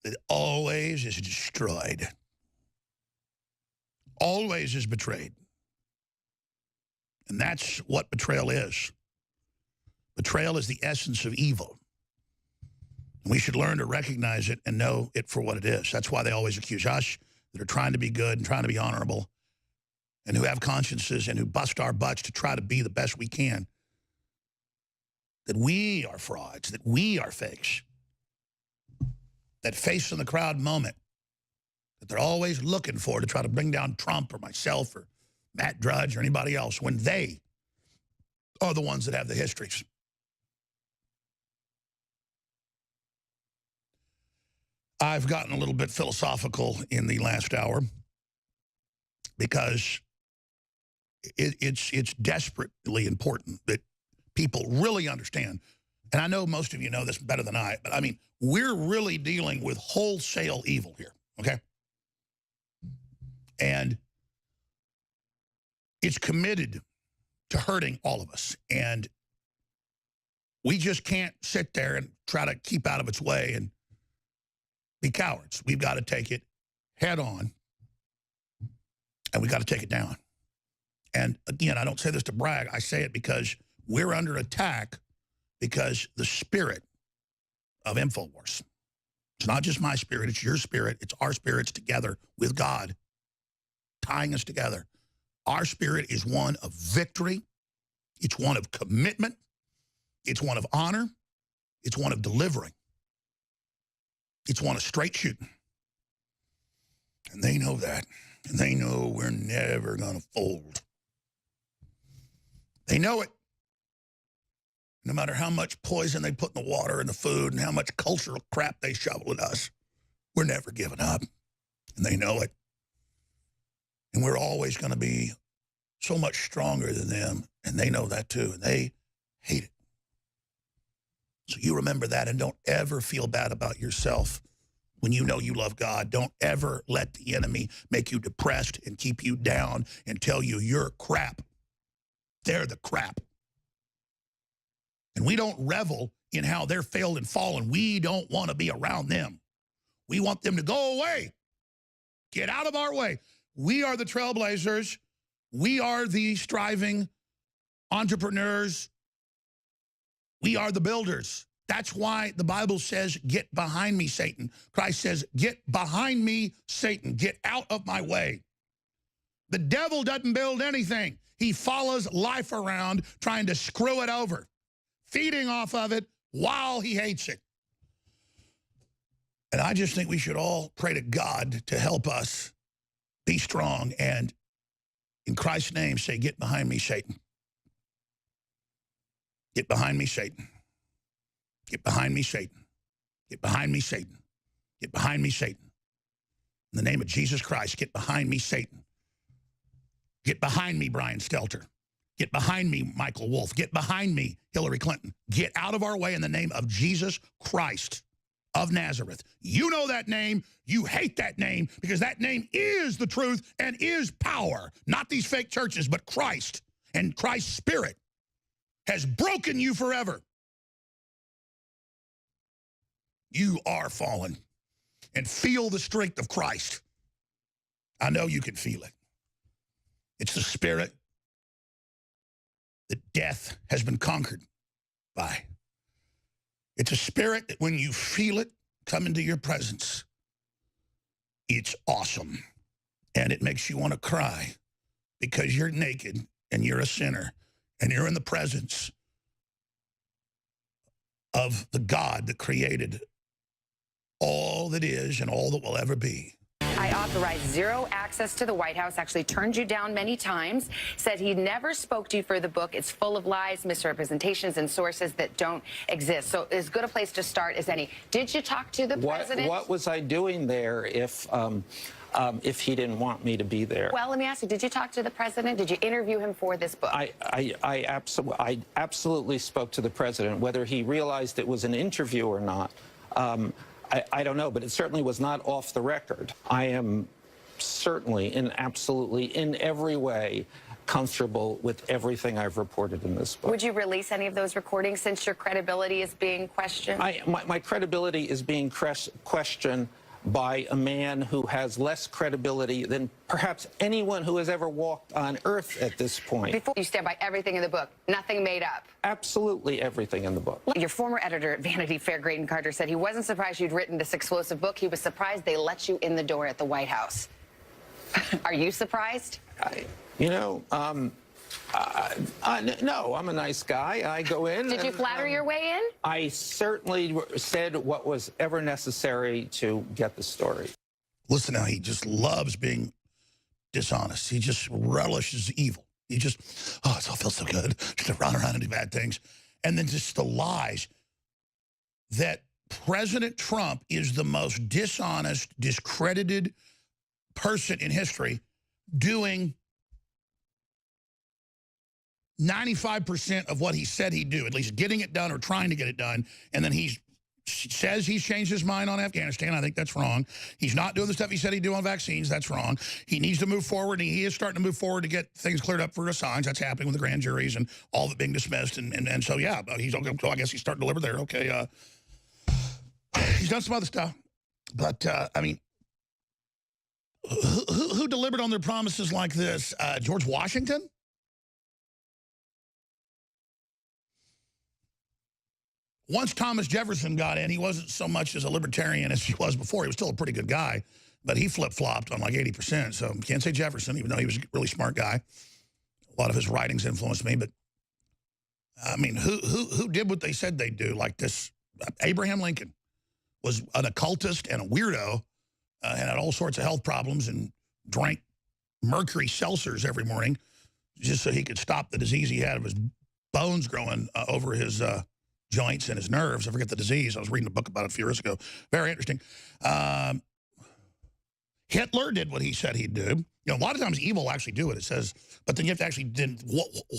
that always is destroyed, always is betrayed. And that's what betrayal is. Betrayal is the essence of evil. And we should learn to recognize it and know it for what it is. That's why they always accuse us that are trying to be good and trying to be honorable and who have consciences and who bust our butts to try to be the best we can, that we are frauds, that we are fakes. That face in the crowd moment that they're always looking for to try to bring down Trump or myself or Matt Drudge or anybody else, when they are the ones that have the histories. I've gotten a little bit philosophical in the last hour because it's desperately important that people really understand. And I know most of you know this better than I, but I mean, we're really dealing with wholesale evil here, okay? And it's committed to hurting all of us. And we just can't sit there and try to keep out of its way and be cowards. We've got to take it head on, and we got to take it down. And again, I don't say this to brag. I say it because we're under attack because the spirit of InfoWars, it's not just my spirit, it's your spirit, it's our spirits together with God, tying us together. Our spirit is one of victory. It's one of commitment. It's one of honor. It's one of delivering. It's one of straight shooting. And they know that. And they know we're never going to fold. They know it. No matter how much poison they put in the water and the food and how much cultural crap they shovel at us, we're never giving up. And they know it. And we're always going to be so much stronger than them. And they know that too. And they hate it. So you remember that, and don't ever feel bad about yourself when you know you love God. Don't ever let the enemy make you depressed and keep you down and tell you you're crap. They're the crap. And we don't revel in how they're failed and fallen. We don't want to be around them. We want them to go away. Get out of our way. We are the trailblazers. We are the striving entrepreneurs. We are the builders. That's why the Bible says, get behind me, Satan. Christ says, get behind me, Satan. Get out of my way. The devil doesn't build anything. He follows life around trying to screw it over, feeding off of it while he hates it. And I just think we should all pray to God to help us be strong and, in Christ's name, say, get behind me, Satan. Get behind me, Satan. Get behind me, Satan. Get behind me, Satan. Get behind me, Satan. In the name of Jesus Christ, get behind me, Satan. Get behind me, Brian Stelter. Get behind me, Michael Wolff. Get behind me, Hillary Clinton. Get out of our way in the name of Jesus Christ of Nazareth. You know that name. You hate that name because that name is the truth and is power. Not these fake churches, but Christ and Christ's Spirit has broken you forever. You are fallen, and feel the strength of Christ. I know you can feel it. It's the Spirit that death has been conquered by. It's a spirit that when you feel it come into your presence, it's awesome. And it makes you want to cry because you're naked and you're a sinner and you're in the presence of the God that created all that is and all that will ever be. I authorized zero access to the White House, actually turned you down many times, said he never spoke to you for the book. It's full of lies, misrepresentations, and sources that don't exist. So as good a place to start as any. Did you talk to the president? What was I doing there if he didn't want me to be there? Well, let me ask you, did you talk to the president? Did you interview him for this book? I absolutely spoke to the president. Whether he realized it was an interview or not, I don't know, but it certainly was not off the record. I am certainly and absolutely in every way comfortable with everything I've reported in this book. Would you release any of those recordings since your credibility is being questioned? My credibility is being questioned by a man who has less credibility than perhaps anyone who has ever walked on Earth at this point. Before you stand by everything in the book, nothing made up. Absolutely everything in the book. Your former editor at Vanity Fair, Graydon Carter, said he wasn't surprised you'd written this explosive book. He was surprised they let you in the door at the White House. Are you surprised? No, I'm a nice guy. I go in. Did you flatter your way in? I certainly said what was ever necessary to get the story. Listen now, he just loves being dishonest. He just relishes evil. He just, oh, it all feels so good just to run around and do bad things. And then just the lies that President Trump is the most dishonest, discredited person in history doing 95% of what he said he'd do, at least getting it done or trying to get it done. And then he says he's changed his mind on Afghanistan. I think that's wrong. He's not doing the stuff he said he'd do on vaccines. That's wrong. He needs to move forward, and he is starting to move forward to get things cleared up for Assange. That's happening with the grand juries and all of it being dismissed. And so, yeah, he's okay. So I guess he's starting to deliver there. Okay. He's done some other stuff. But, I mean, who delivered on their promises like this? George Washington? Once Thomas Jefferson got in, he wasn't so much as a libertarian as he was before. He was still a pretty good guy. but he flip-flopped on like 80%. So can't say Jefferson, even though he was a really smart guy. A lot of his writings influenced me, but I mean, who did what they said they'd do? Like this, Abraham Lincoln was an occultist and a weirdo, and had all sorts of health problems, and drank mercury seltzers every morning just so he could stop the disease he had of his bones growing over his joints and his nerves. I forget the disease. I was reading a book about it a few years ago. Very interesting. Hitler did what he said he'd do. You know, a lot of times evil will actually do it. It says, but then you have to actually,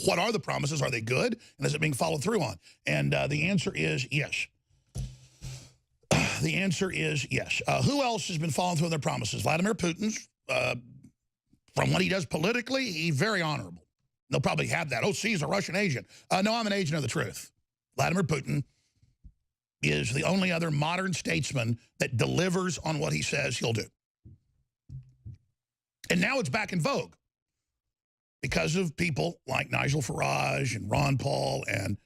what are the promises? Are they good? And is it being followed through on? And the answer is yes. The answer is yes. Who else has been following through on their promises? Vladimir Putin's, from what he does politically, he's very honorable. They'll probably have that. Oh, see, he's a Russian agent. No, I'm an agent of the truth. Vladimir Putin is the only other modern statesman that delivers on what he says he'll do. And now it's back in vogue because of people like Nigel Farage and Ron Paul and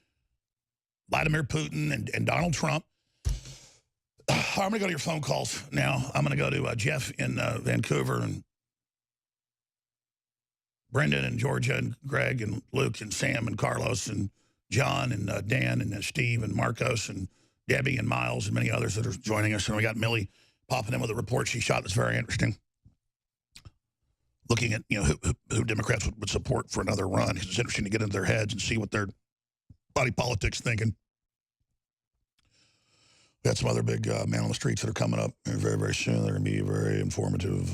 Vladimir Putin and Donald Trump. I'm going to go to your phone calls now. I'm going to go to Jeff in Vancouver, and Brendan and Georgia and Greg and Luke and Sam and Carlos and John and Dan and Steve and Marcos and Debbie and Miles and many others that are joining us. And we got Millie popping in with a report she shot that's very interesting. Looking at, you know, who Democrats would support for another run, because it's interesting to get into their heads and see what their body politics thinking. We got some other big man on the streets that are coming up very, very soon. They're going to be very informative.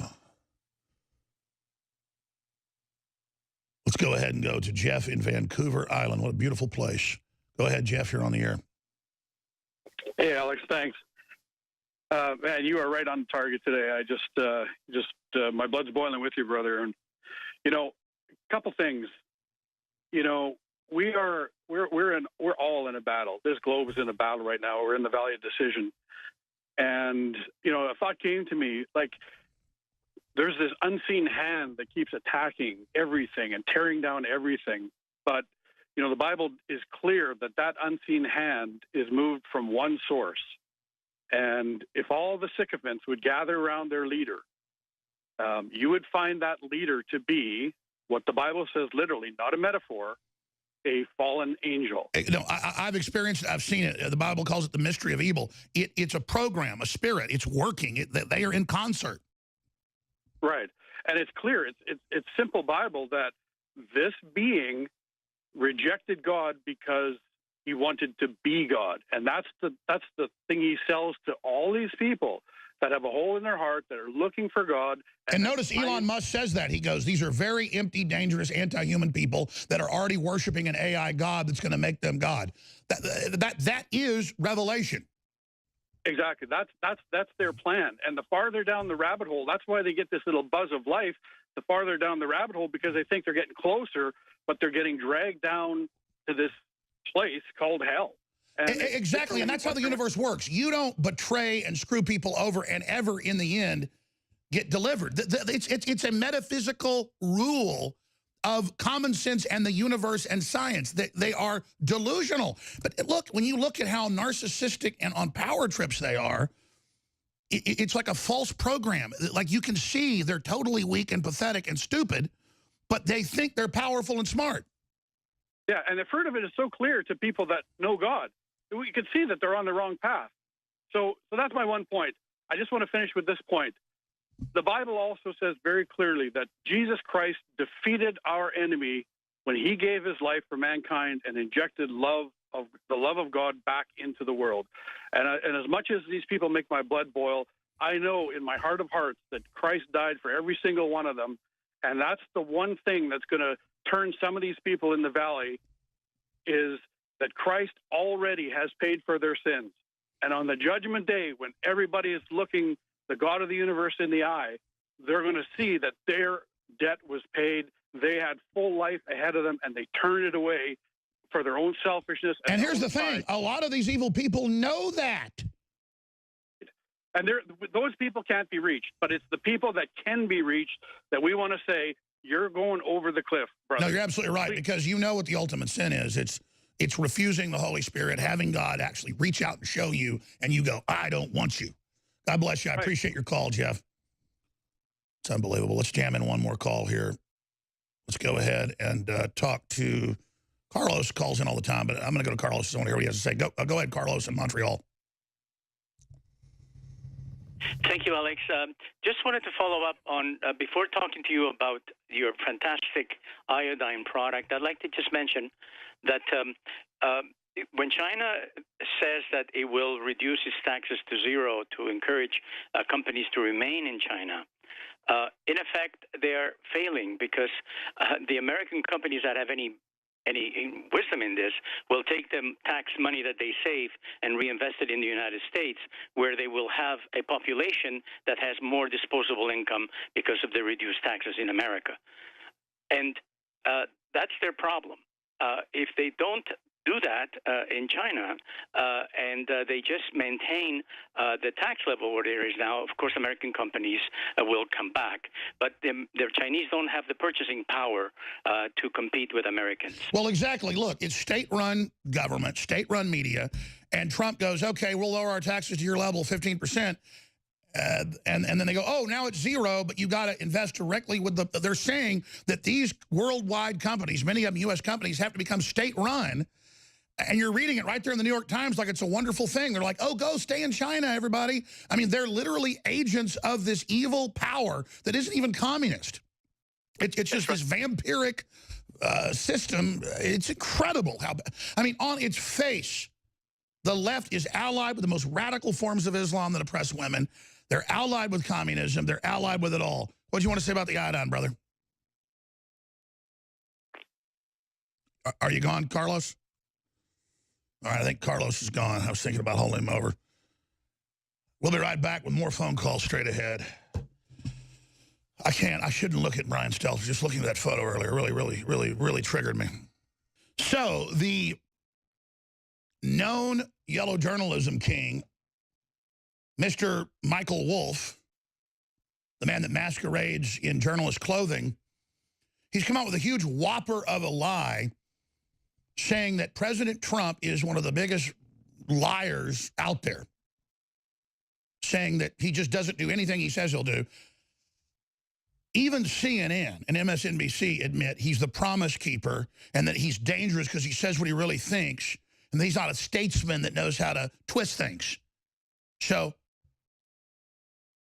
Let's go ahead and go to Jeff in Vancouver Island. What a beautiful place. Go ahead, Jeff. You're on the air. Hey, Alex. Thanks. Man, you are right on target today. I just my blood's boiling with you, brother. And you know, a couple things. You know, we're all in a battle. This globe is in a battle right now. We're in the valley of decision. And you know, a thought came to me, like, there's this unseen hand that keeps attacking everything and tearing down everything. But you know, the Bible is clear that that unseen hand is moved from one source. And if all the sycophants would gather around their leader, you would find that leader to be what the Bible says, literally, not a metaphor, a fallen angel. No, I've experienced it. I've seen it. The Bible calls it the mystery of evil. It's a program, a spirit. It's working. They are in concert. Right. And it's clear. It's simple Bible that this being rejected God because he wanted to be God. And that's the thing he sells to all these people that have a hole in their heart, that are looking for God. And notice Elon Musk says that. He goes, these are very empty, dangerous, anti-human people that are already worshiping an AI God that's going to make them God. That is revelation. Exactly. That's their plan. And the farther down the rabbit hole, that's why they get this little buzz of life, the farther down the rabbit hole, because they think they're getting closer, but they're getting dragged down to this place called hell. And exactly, and that's how the universe works. You don't betray and screw people over and ever, in the end, get delivered. It's a metaphysical rule of common sense and the universe and science. They are delusional. But look, when you look at how narcissistic and on power trips they are, it's like a false program. Like, you can see they're totally weak and pathetic and stupid, but they think they're powerful and smart. Yeah, and the fruit of it is so clear to people that know God. We can see that they're on the wrong path. So that's my one point. I just want to finish with this point. The Bible also says very clearly that Jesus Christ defeated our enemy when he gave his life for mankind and injected the love of God back into the world. And as much as these people make my blood boil, I know in my heart of hearts that Christ died for every single one of them. And that's the one thing that's going to turn some of these people in the valley, is that Christ already has paid for their sins. And on the judgment day, when everybody is looking the God of the universe in the eye, they're going to see that their debt was paid. They had full life ahead of them, and they turned it away for their own selfishness. And here's the thing. A lot of these evil people know that. And those people can't be reached. But it's the people that can be reached that we want to say, you're going over the cliff, brother. No, you're absolutely right, because you know what the ultimate sin is. It's refusing the Holy Spirit, having God actually reach out and show you, and you go, I don't want you. God bless you. I appreciate your call, Jeff. It's unbelievable. Let's jam in one more call here. Let's go ahead and talk to Carlos. Calls in all the time, but I'm going to go to Carlos. I want to hear what he has to say. Go ahead, Carlos in Montreal. Thank you, Alex. Just wanted to follow up on, before talking to you about your fantastic iodine product, I'd like to just mention that when China says that it will reduce its taxes to zero to encourage companies to remain in China, in effect, they're failing because the American companies that have any wisdom in this will take the tax money that they save and reinvest it in the United States, where they will have a population that has more disposable income because of the reduced taxes in America. And that's their problem. If they don't do that in China and they just maintain the tax level where there is now, of course, American companies will come back. But the Chinese don't have the purchasing power to compete with Americans. Well, exactly. Look, it's state-run government, state-run media, and Trump goes, okay, we'll lower our taxes to your level 15%. And then they go, oh, now it's zero, but you got to invest directly with the... They're saying that these worldwide companies, many of them U.S. companies, have to become state-run. And you're reading it right there in the New York Times like it's a wonderful thing. They're like, oh, go stay in China, everybody. I mean, they're literally agents of this evil power that isn't even communist. It's just this vampiric system. It's incredible how... I mean, on its face, the left is allied with the most radical forms of Islam that oppress women. They're allied with communism. They're allied with it all. What do you want to say about the iodine, brother? Are you gone, Carlos? All right, I think Carlos is gone. I was thinking about holding him over. We'll be right back with more phone calls straight ahead. I shouldn't look at Brian Stelter. Just looking at that photo earlier really triggered me. So the known yellow journalism king, Mr. Michael Wolff, the man that masquerades in journalist clothing, he's come out with a huge whopper of a lie saying that President Trump is one of the biggest liars out there, saying that he just doesn't do anything he says he'll do. Even CNN and MSNBC admit he's the promise keeper and that he's dangerous because he says what he really thinks, and that he's not a statesman that knows how to twist things. So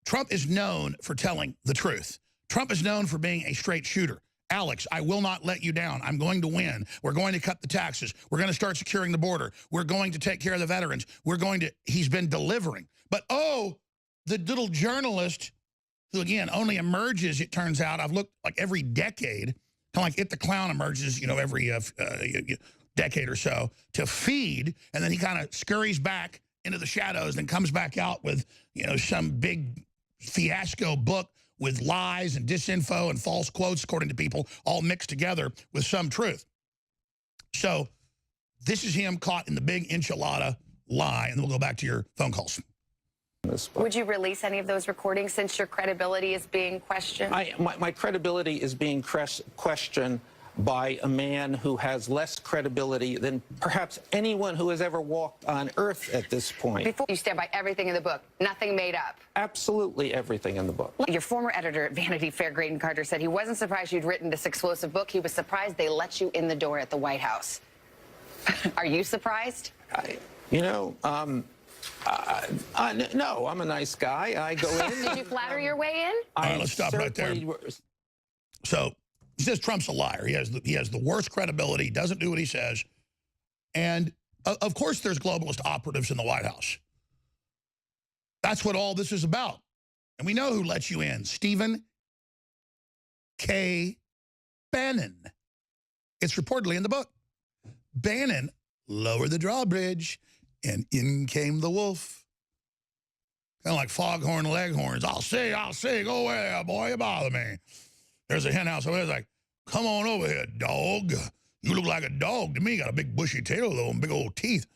Trump is known for telling the truth. Trump is known for being a straight shooter. Alex, I will not let you down. I'm going to win. We're going to cut the taxes. We're going to start securing the border. We're going to take care of the veterans. He's been delivering. But, oh, the little journalist who, again, only emerges, it turns out, I've looked like every decade, kind of like It the Clown emerges, every decade or so, to feed, and then he kind of scurries back into the shadows and comes back out with, some big fiasco book with lies and disinfo and false quotes, according to people, all mixed together with some truth. So this is him caught in the big enchilada lie, and then we'll go back to your phone calls. Would you release any of those recordings since your credibility is being questioned? My credibility is being questioned by a man who has less credibility than perhaps anyone who has ever walked on Earth at this point. Before you stand by everything in the book, nothing made up. Absolutely everything in the book. Your former editor at Vanity Fair, Graydon Carter, said he wasn't surprised you'd written this explosive book. He was surprised they let you in the door at the White House. Are you surprised? No, I'm a nice guy. I go in. Did you flatter your way in? All right, let's stop right there. So he says Trump's a liar. He has the worst credibility. He doesn't do what he says. And, of course, there's globalist operatives in the White House. That's what all this is about. And we know who let you in. Stephen K. Bannon. It's reportedly in the book. Bannon lowered the drawbridge, and in came the wolf. Kind of like foghorn leghorns. I'll see, go away, boy, you bother me. There's a hen house over there. It's like, come on over here, dog. You look like a dog to me. Got a big bushy tail, though, and big old teeth.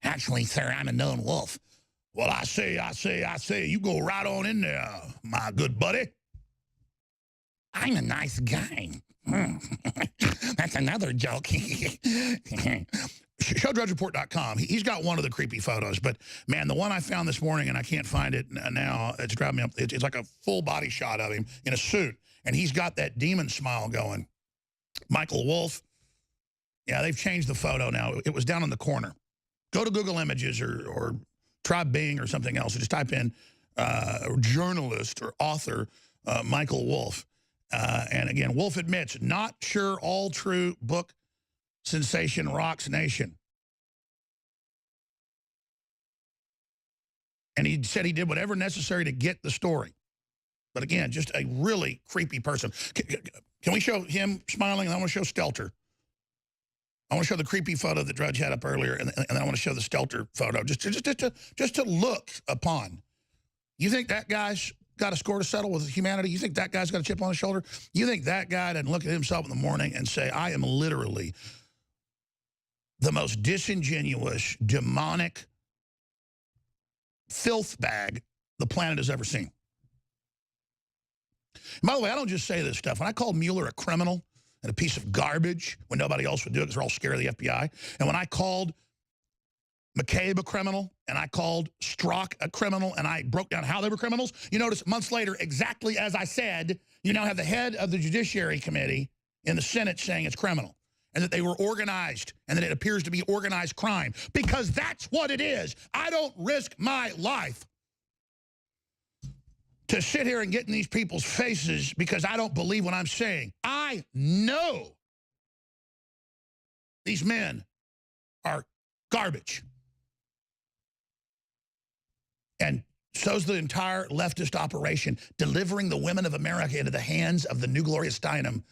Actually, sir, I'm a known wolf. Well, I say, you go right on in there, my good buddy. I'm a nice guy. That's another joke. ShowDrudgeReport.com. He's got one of the creepy photos, but man, the one I found this morning, and I can't find it now, it's driving me up. It's like a full body shot of him in a suit, and he's got that demon smile going. Michael Wolff. Yeah, they've changed the photo now. It was down in the corner. Go to Google Images or try Bing or something else. Just type in journalist or author Michael Wolff. And again, Wolff admits, not sure all true book sensation rocks nation. And he said he did whatever necessary to get the story. But again, just a really creepy person. Can we show him smiling? I want to show Stelter. I want to show the creepy photo that Drudge had up earlier, and then I want to show the Stelter photo, just to look upon. You think that guy's got a score to settle with humanity? You think that guy's got a chip on his shoulder? You think that guy doesn't look at himself in the morning and say, I am literally the most disingenuous, demonic filth bag the planet has ever seen? And by the way, I don't just say this stuff. When I called Mueller a criminal and a piece of garbage when nobody else would do it because they're all scared of the FBI, and when I called McCabe a criminal, and I called Strzok a criminal, and I broke down how they were criminals, you notice months later, exactly as I said, you now have the head of the Judiciary Committee in the Senate saying it's criminal, and that they were organized, and that it appears to be organized crime, because that's what it is. I don't risk my life to sit here and get in these people's faces because I don't believe what I'm saying. I know these men are garbage. And so's the entire leftist operation, delivering the women of America into the hands of the new Gloria Steinem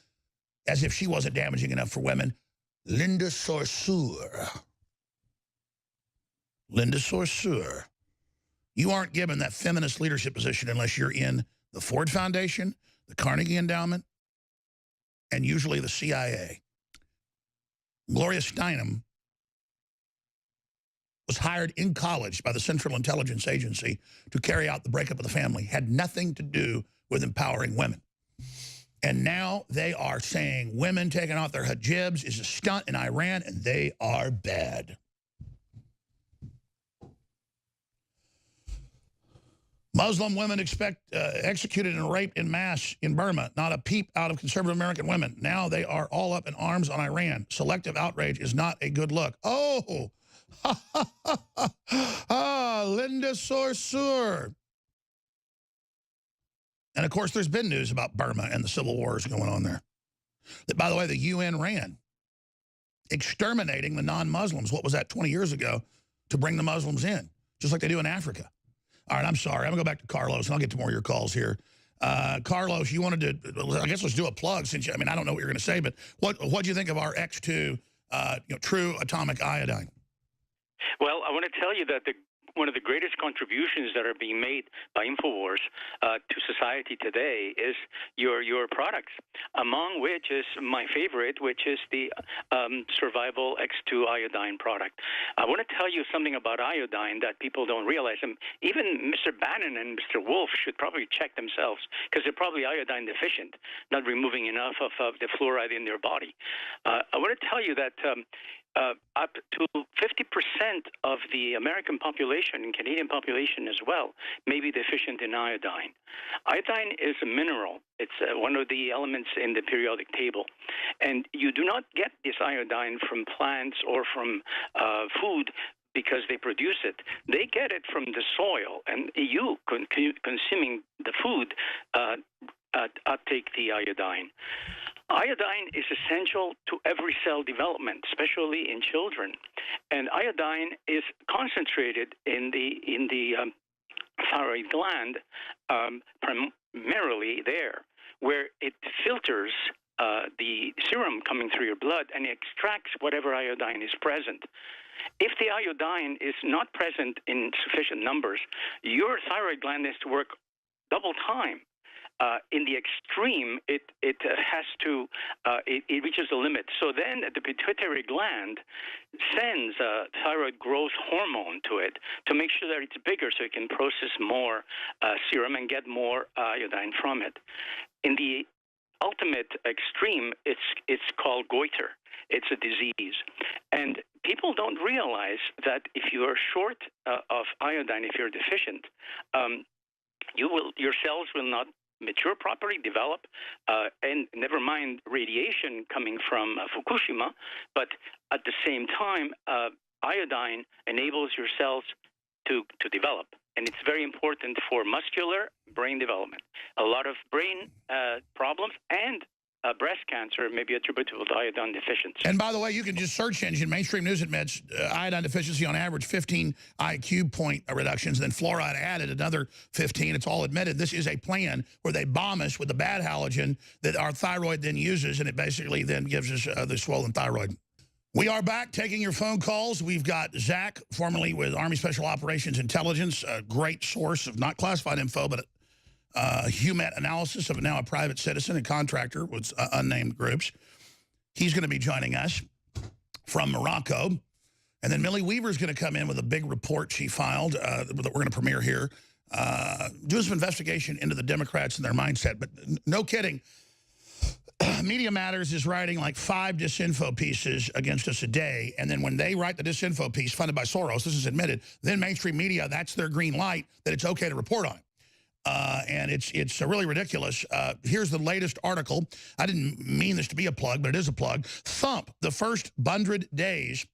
as if she wasn't damaging enough for women. Linda Sarsour. Linda Sarsour. You aren't given that feminist leadership position unless you're in the Ford Foundation, the Carnegie Endowment, and usually the CIA. Gloria Steinem was hired in college by the Central Intelligence Agency to carry out the breakup of the family. Had nothing to do with empowering women. And now they are saying women taking off their hijabs is a stunt in Iran, and they are bad. Muslim women executed and raped in mass in Burma. Not a peep out of conservative American women. Now they are all up in arms on Iran. Selective outrage is not a good look. Oh, Linda Sarsour. And, of course, there's been news about Burma and the civil wars going on there. That, by the way, the UN ran, exterminating the non-Muslims. What was that, 20 years ago, to bring the Muslims in, just like they do in Africa. All right, I'm sorry. I'm going to go back to Carlos, and I'll get to more of your calls here. Carlos, you wanted to, I guess let's do a plug, since you, I mean, I don't know what you're going to say, but what do you think of our X2 true atomic iodine? Well, I want to tell you that one of the greatest contributions that are being made by InfoWars to society today is your products, among which is my favorite, which is the Survival X2 iodine product. I want to tell you something about iodine that people don't realize. And even Mr. Bannon and Mr. Wolff should probably check themselves, because they're probably iodine deficient, not removing enough of the fluoride in their body. I want to tell you that up to 50% of the American population and Canadian population as well may be deficient in iodine. Iodine is a mineral. It's one of the elements in the periodic table. And you do not get this iodine from plants or from food because they produce it. They get it from the soil, and you, consuming the food, uptake the iodine. Iodine is essential to every cell development, especially in children. And iodine is concentrated in the thyroid gland, primarily there, where it filters the serum coming through your blood and extracts whatever iodine is present. If the iodine is not present in sufficient numbers, your thyroid gland has to work double time. In the extreme, it reaches a limit. So then the pituitary gland sends a thyroid growth hormone to it to make sure that it's bigger so it can process more serum and get more iodine from it. In the ultimate extreme, it's called goiter. It's a disease. And people don't realize that if you are short of iodine, if you're deficient, your cells will not mature properly, develop, and never mind radiation coming from Fukushima. But at the same time, iodine enables your cells to develop. And it's very important for muscular brain development. A lot of brain problems and breast cancer may be attributable to iodine deficiency. And by the way, you can just search engine, mainstream news admits iodine deficiency on average 15 IQ point reductions, then fluoride added another 15. It's all admitted. This is a plan where they bomb us with the bad halogen that our thyroid then uses, and it basically then gives us the swollen thyroid. We are back taking your phone calls. We've got Zach, formerly with Army Special Operations Intelligence, a great source of not classified info, but HUMET analysis of now a private citizen and contractor with unnamed groups. He's going to be joining us from Morocco. And then Millie Weaver's going to come in with a big report she filed that we're going to premiere here, doing some investigation into the Democrats and their mindset. But no kidding. Media Matters is writing like 5 disinfo pieces against us a day. And then when they write the disinfo piece funded by Soros, this is admitted, then mainstream media, that's their green light that it's okay to report on. And it's really ridiculous. Here's the latest article. I didn't mean this to be a plug, but it is a plug. Thump, the first 100 days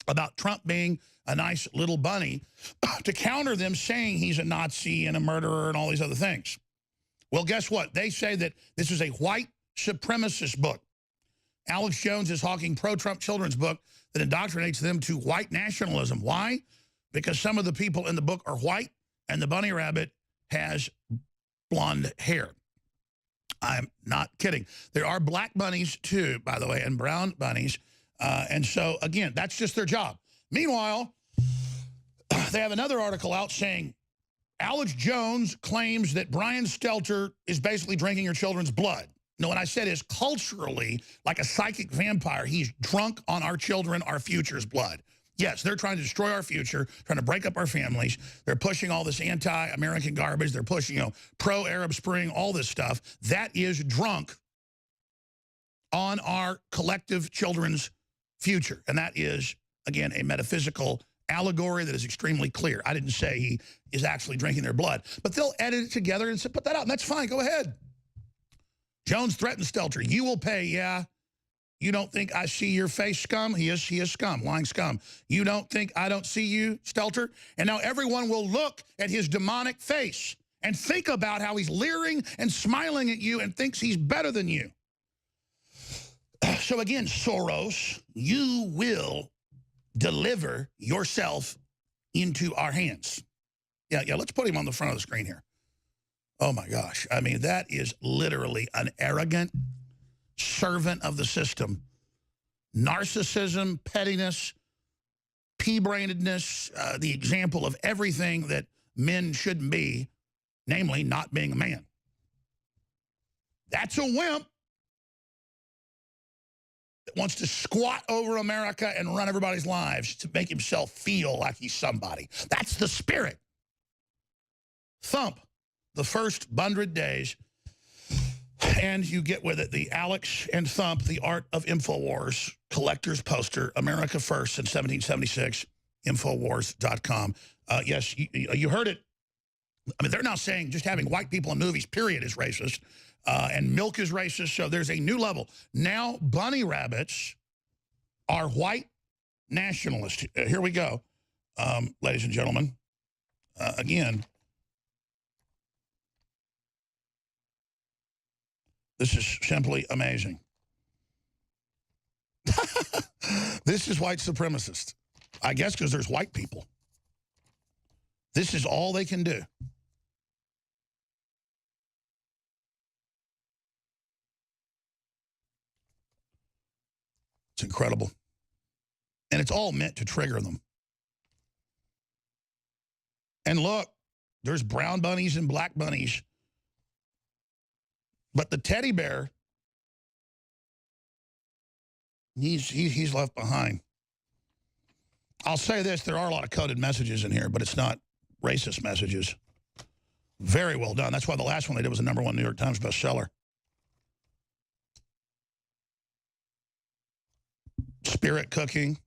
about Trump being a nice little bunny to counter them saying he's a Nazi and a murderer and all these other things. Well, guess what? They say that this is a white supremacist book. Alex Jones is hawking pro-Trump children's book that indoctrinates them to white nationalism. Why? Because some of the people in the book are white and the bunny rabbit has blonde hair. I'm not kidding. There are black bunnies too, by the way, and brown bunnies. And so, again, that's just their job. Meanwhile, they have another article out saying Alex Jones claims that Brian Stelter is basically drinking your children's blood. No, what I said is culturally, like a psychic vampire, he's drunk on our children, our future's blood. Yes, they're trying to destroy our future, trying to break up our families. They're pushing all this anti-American garbage. They're pushing, pro-Arab Spring, all this stuff. That is drunk on our collective children's future. And that is, again, a metaphysical allegory that is extremely clear. I didn't say he is actually drinking their blood. But they'll edit it together and put that out, and that's fine. Go ahead. Jones threatens Stelter. You will pay, yeah. You don't think I see your face, scum? He is scum, lying scum. You don't think I don't see you, Stelter? And now everyone will look at his demonic face and think about how he's leering and smiling at you and thinks he's better than you. So again, Soros, you will deliver yourself into our hands. Yeah, let's put him on the front of the screen here. Oh, my gosh. I mean, that is literally an arrogant servant of the system. Narcissism, pettiness, pea-brainedness, the example of everything that men shouldn't be, namely not being a man. That's a wimp that wants to squat over America and run everybody's lives to make himself feel like he's somebody. That's the spirit. Thump. The first 100 days, and you get with it the Alex and Thump, The Art of InfoWars, collector's poster, America First in 1776, Infowars.com. Yes, you heard it. I mean, they're now saying just having white people in movies, period, is racist, and milk is racist, so there's a new level. Now bunny rabbits are white nationalists. Here we go, ladies and gentlemen. Again, this is simply amazing. This is white supremacist. I guess because there's white people. This is all they can do. It's incredible. And it's all meant to trigger them. And look, there's brown bunnies and black bunnies. But the teddy bear, he's left behind. I'll say this, there are a lot of coded messages in here, but it's not racist messages. Very well done. That's why the last one they did was a #1 New York Times bestseller. Spirit cooking.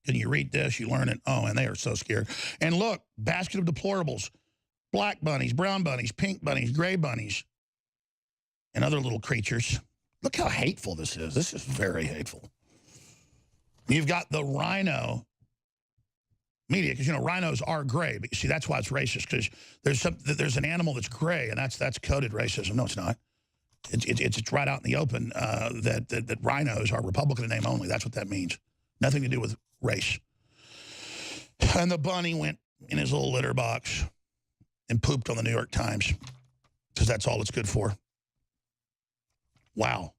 Can you read this? You learn it. Oh, and they are so scared. And look, basket of deplorables. Black bunnies, brown bunnies, pink bunnies, gray bunnies, and other little creatures. Look how hateful this is. This is very hateful. You've got the rhino media, because, you know, rhinos are gray. But you see, that's why it's racist, because there's an animal that's gray, and that's coded racism. No, it's not. It's right out in the open that rhinos are Republican in name only. That's what that means. Nothing to do with race. And the bunny went in his little litter box and pooped on the New York Times, because that's all it's good for. Wow.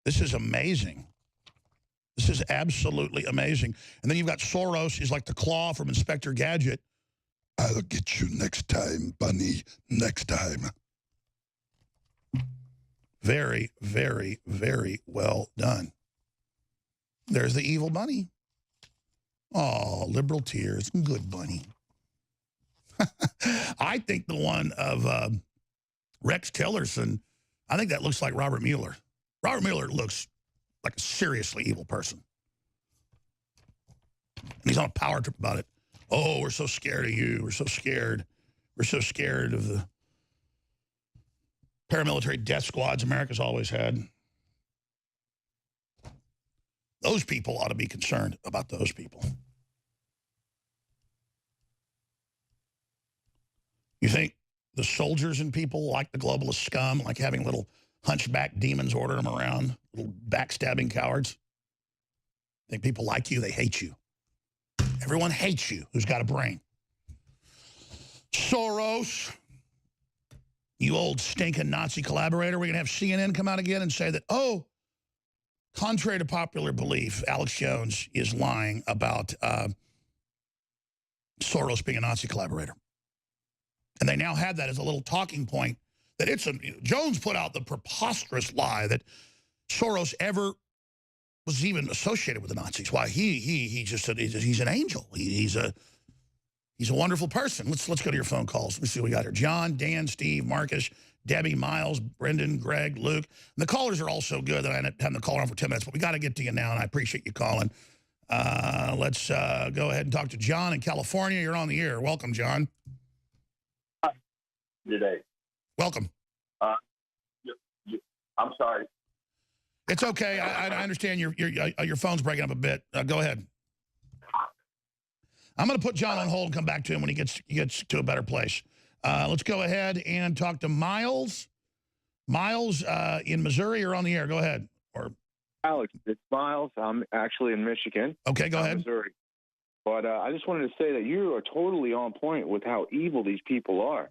This is amazing. This is absolutely amazing. And then you've got Soros. He's like the claw from Inspector Gadget. I'll get you next time, bunny, next time. Very, very, very well done. There's the evil bunny. Oh, liberal tears. Good bunny. I think the one of Rex Tillerson, I think that looks like Robert Mueller. Robert Mueller looks like a seriously evil person. And he's on a power trip about it. Oh, we're so scared of you. We're so scared. We're so scared of the paramilitary death squads America's always had. Those people ought to be concerned about those people. You think the soldiers and people like the globalist scum, like having little hunchback demons order them around, little backstabbing cowards? Think people like you? They hate you. Everyone hates you who's got a brain. Soros, you old stinking Nazi collaborator. We're going to have CNN come out again and say that, oh, contrary to popular belief, Alex Jones is lying about Soros being a Nazi collaborator. And they now have that as a little talking point, that Jones put out the preposterous lie that Soros ever was even associated with the Nazis. Why, he's an angel. He's a wonderful person. Let's go to your phone calls. Let's see what we got here. John, Dan, Steve, Marcus, Debbie, Miles, Brendan, Greg, Luke. And the callers are all so good that I ended up having the caller on for 10 minutes, but we got to get to you now, and I appreciate you calling. Let's go ahead and talk to John in California. You're on the air. Welcome, John. Today. Welcome. I'm sorry. It's okay. I understand your phone's breaking up a bit. Go ahead. I'm going to put John on hold and come back to him when he gets to a better place. Let's go ahead and talk to Miles. Miles in Missouri, you're on the air. Go ahead. Or Alex, it's Miles. I'm actually in Michigan. Okay, go ahead. Missouri. But I just wanted to say that you are totally on point with how evil these people are.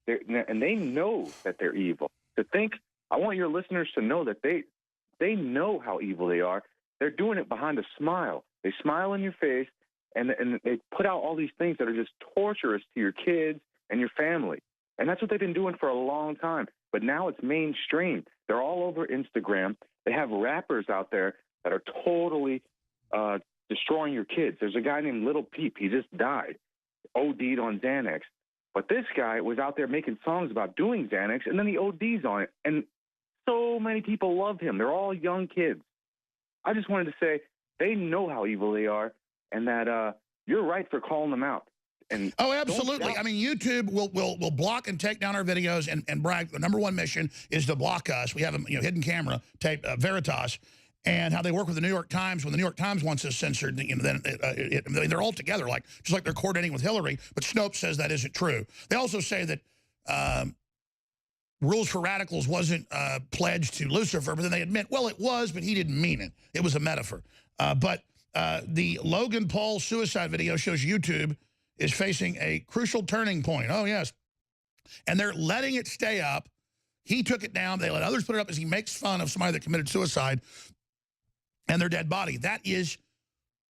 And they know that they're evil. I want your listeners to know that they know how evil they are. They're doing it behind a smile. They smile in your face, and they put out all these things that are just torturous to your kids and your family. And that's what they've been doing for a long time. But now it's mainstream. They're all over Instagram. They have rappers out there that are totally destroying your kids. There's a guy named Little Peep. He just died, OD'd on Xanax. But this guy was out there making songs about doing Xanax, and then he ODs on it. And so many people love him. They're all young kids. I just wanted to say they know how evil they are, and that you're right for calling them out. And oh, absolutely. I mean, YouTube will block and take down our videos and brag. The number one mission is to block us. We have a hidden camera tape, Veritas, and how they work with the New York Times. When the New York Times wants us censored, then they're all together, just like they're coordinating with Hillary. But Snopes says that isn't true. They also say that Rules for Radicals wasn't pledged to Lucifer, but then they admit, well, it was, but he didn't mean it. It was a metaphor. But the Logan Paul suicide video shows YouTube is facing a crucial turning point. Oh, yes. And they're letting it stay up. He took it down. They let others put it up as he makes fun of somebody that committed suicide and their dead body. That is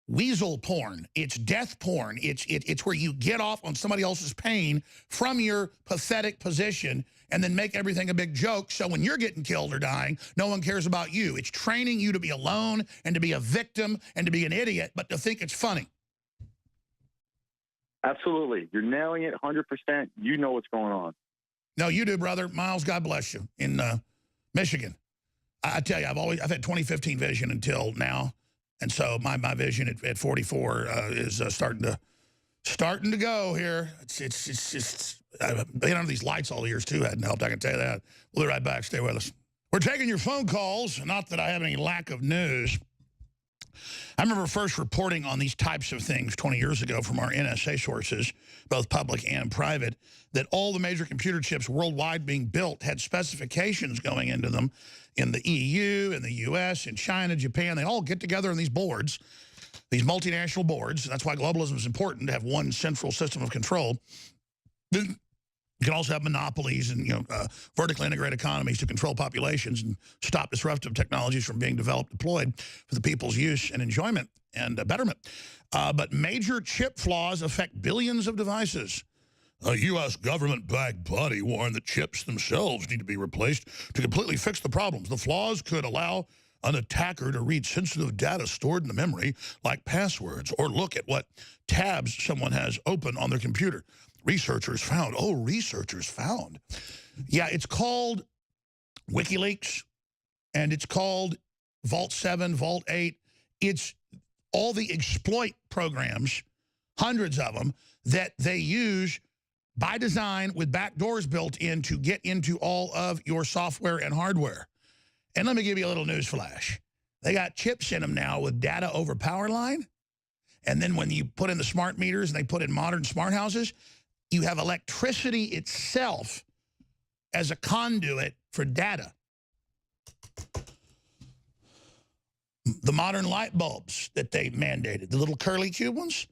weasel porn. It's death porn. It's where you get off on somebody else's pain from your pathetic position and then make everything a big joke, so when you're getting killed or dying, no one cares about you. It's training you to be alone and to be a victim and to be an idiot, but to think it's funny. Absolutely. You're nailing it 100%. You know what's going on. No, you do, brother. Miles, God bless you, in Michigan. I tell you, I've had 2015 vision until now, and so my vision at 44 is starting to go here. It's just I've been under these lights all the years too hadn't helped. I can tell you that. We'll be right back. Stay with us. We're taking your phone calls. Not that I have any lack of news. I remember first reporting on these types of things 20 years ago from our NSA sources, both public and private, that all the major computer chips worldwide being built had specifications going into them in the EU, in the US, in China, Japan. They all get together on these boards, these multinational boards. And that's why globalism is important, to have one central system of control. You can also have monopolies and vertically integrated economies to control populations and stop disruptive technologies from being developed, deployed for the people's use and enjoyment and betterment. But major chip flaws affect billions of devices. A U.S. government-backed body warned that chips themselves need to be replaced to completely fix the problems. The flaws could allow an attacker to read sensitive data stored in the memory, like passwords, or look at what tabs someone has open on their computer. Researchers found. Oh, researchers found. Yeah, it's called WikiLeaks, and it's called Vault 7, Vault 8. It's all the exploit programs, hundreds of them, that they use by design with backdoors built in to get into all of your software and hardware. And let me give you a little news flash. They got chips in them now with data over power line. And then when you put in the smart meters and they put in modern smart houses, you have electricity itself as a conduit for data. The modern light bulbs that they mandated, the little curly cube ones,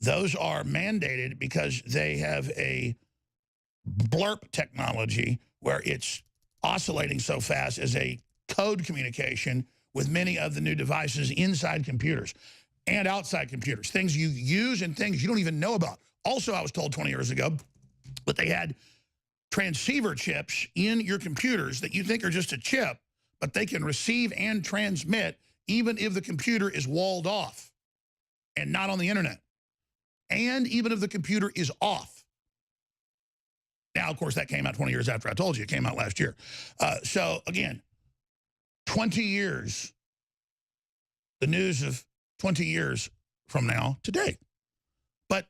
those are mandated because they have a blurp technology where it's oscillating so fast as a code communication with many of the new devices inside computers and outside computers, things you use and things you don't even know about. Also, I was told 20 years ago that they had transceiver chips in your computers that you think are just a chip, but they can receive and transmit even if the computer is walled off and not on the internet, and even if the computer is off. Now, of course, that came out 20 years after I told you. It came out last year. So, again, 20 years, the news of 20 years from now today. But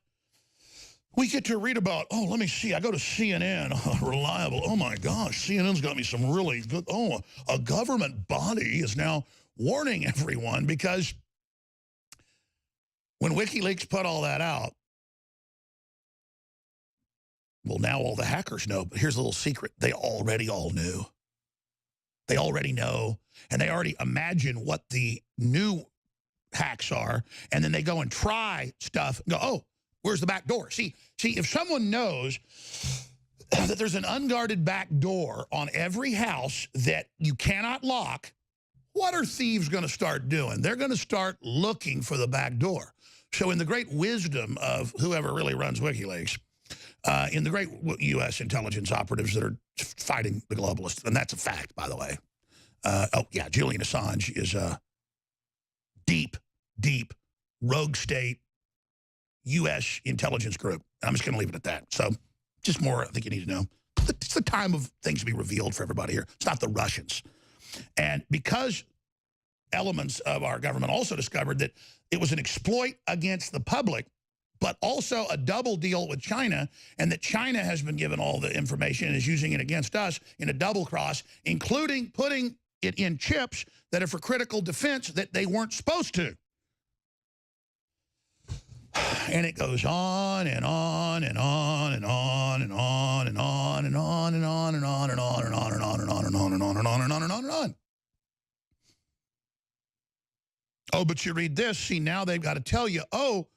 we get to read about, oh, let me see. I go to CNN, reliable. Oh, my gosh, CNN's got me some really good. Oh, a government body is now warning everyone because when WikiLeaks put all that out, well, now all the hackers know. But here's a little secret. They already all knew. They already know. And they already imagine what the new hacks are. And then they go and try stuff and go, oh, where's the back door? See, if someone knows that there's an unguarded back door on every house that you cannot lock, what are thieves going to start doing? They're going to start looking for the back door. So in the great wisdom of whoever really runs WikiLeaks, in the great U.S. intelligence operatives that are fighting the globalists, and that's a fact, by the way. Oh, yeah, Julian Assange is a deep, deep rogue state U.S. intelligence group. I'm just going to leave it at that. So just more I think you need to know. It's the time of things to be revealed for everybody here. It's not the Russians. And because elements of our government also discovered that it was an exploit against the public, but also a double deal with China, and that China has been given all the information and is using it against us in a double cross, including putting it in chips that are for critical defense that they weren't supposed to. And it goes on and on and on and on and on and on and on and on and on and on and on and on and on and on and on and on and on and on and on. Oh, but you read this, see, now they've got to tell you, oh,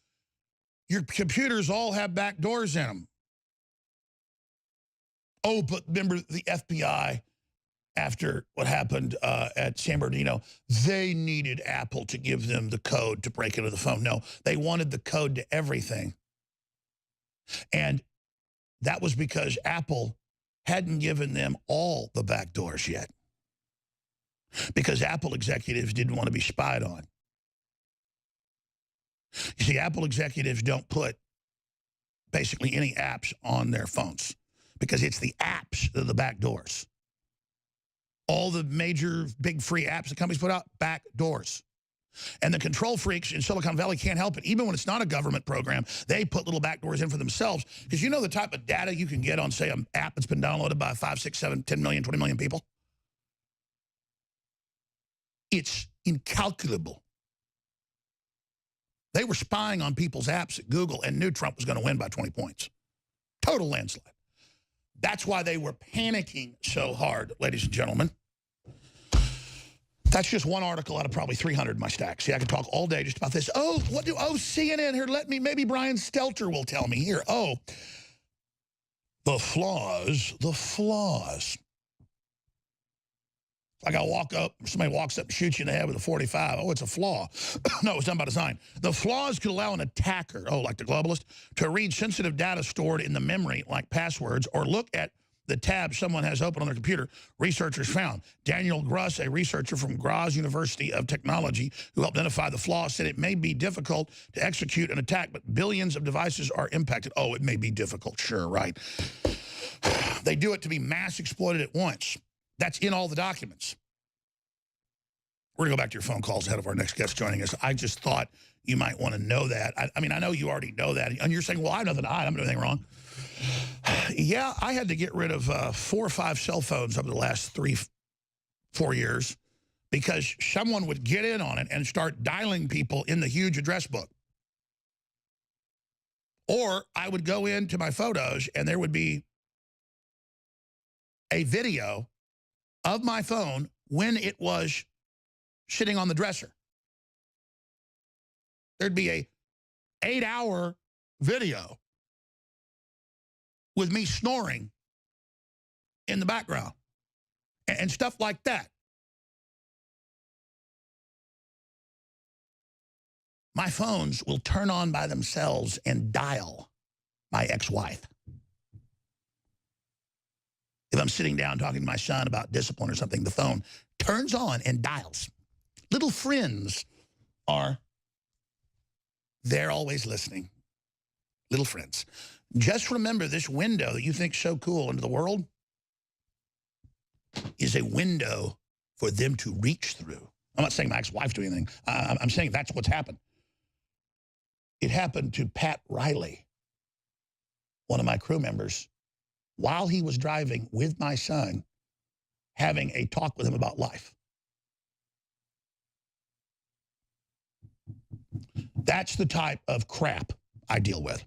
your computers all have back doors in them. Oh, but remember the FBI, after what happened at San Bernardino, they needed Apple to give them the code to break into the phone. No, they wanted the code to everything. And that was because Apple hadn't given them all the back doors yet. Because Apple executives didn't want to be spied on. You see, Apple executives don't put basically any apps on their phones because it's the apps that are the back doors. All the major big free apps the companies put out, back doors. And the control freaks in Silicon Valley can't help it. Even when it's not a government program, they put little back doors in for themselves. Because you know the type of data you can get on, say, an app that's been downloaded by 5, 6, 7, 10 million, 20 million people? It's incalculable. They were spying on people's apps at Google and knew Trump was going to win by 20 points. Total landslide. That's why they were panicking so hard, ladies and gentlemen. That's just one article out of probably 300 in my stack. See, I could talk all day just about this. Oh, CNN here, maybe Brian Stelter will tell me here. Oh, the flaws. Like I walk up, somebody walks up and shoots you in the head with a .45. Oh, it's a flaw. No, it's done by design. The flaws could allow an attacker, like the globalist, to read sensitive data stored in the memory, like passwords, or look at the tab someone has open on their computer, researchers found. Daniel Gruss, a researcher from Graz University of Technology, who helped identify the flaw, said it may be difficult to execute an attack, but billions of devices are impacted. Oh, it may be difficult. Sure, right. They do it to be mass exploited at once. That's in all the documents. We're going to go back to your phone calls ahead of our next guest joining us. I just thought you might want to know that. I mean, I know you already know that. And you're saying, well, I have nothing to hide. I'm doing anything wrong. Yeah, I had to get rid of 4 or 5 cell phones over the last 3-4 years because someone would get in on it and start dialing people in the huge address book. Or I would go into my photos and there would be a video of my phone when it was sitting on the dresser. There'd be a 8-hour video with me snoring in the background and stuff like that. My phones will turn on by themselves and dial my ex-wife. If I'm sitting down talking to my son about discipline or something, the phone turns on and dials. Little friends they're always listening. Little friends. Just remember this window that you think so cool into the world is a window for them to reach through. I'm not saying my ex-wife do anything. I'm saying that's what's happened. It happened to Pat Riley, one of my crew members, while he was driving with my son, having a talk with him about life. That's the type of crap I deal with.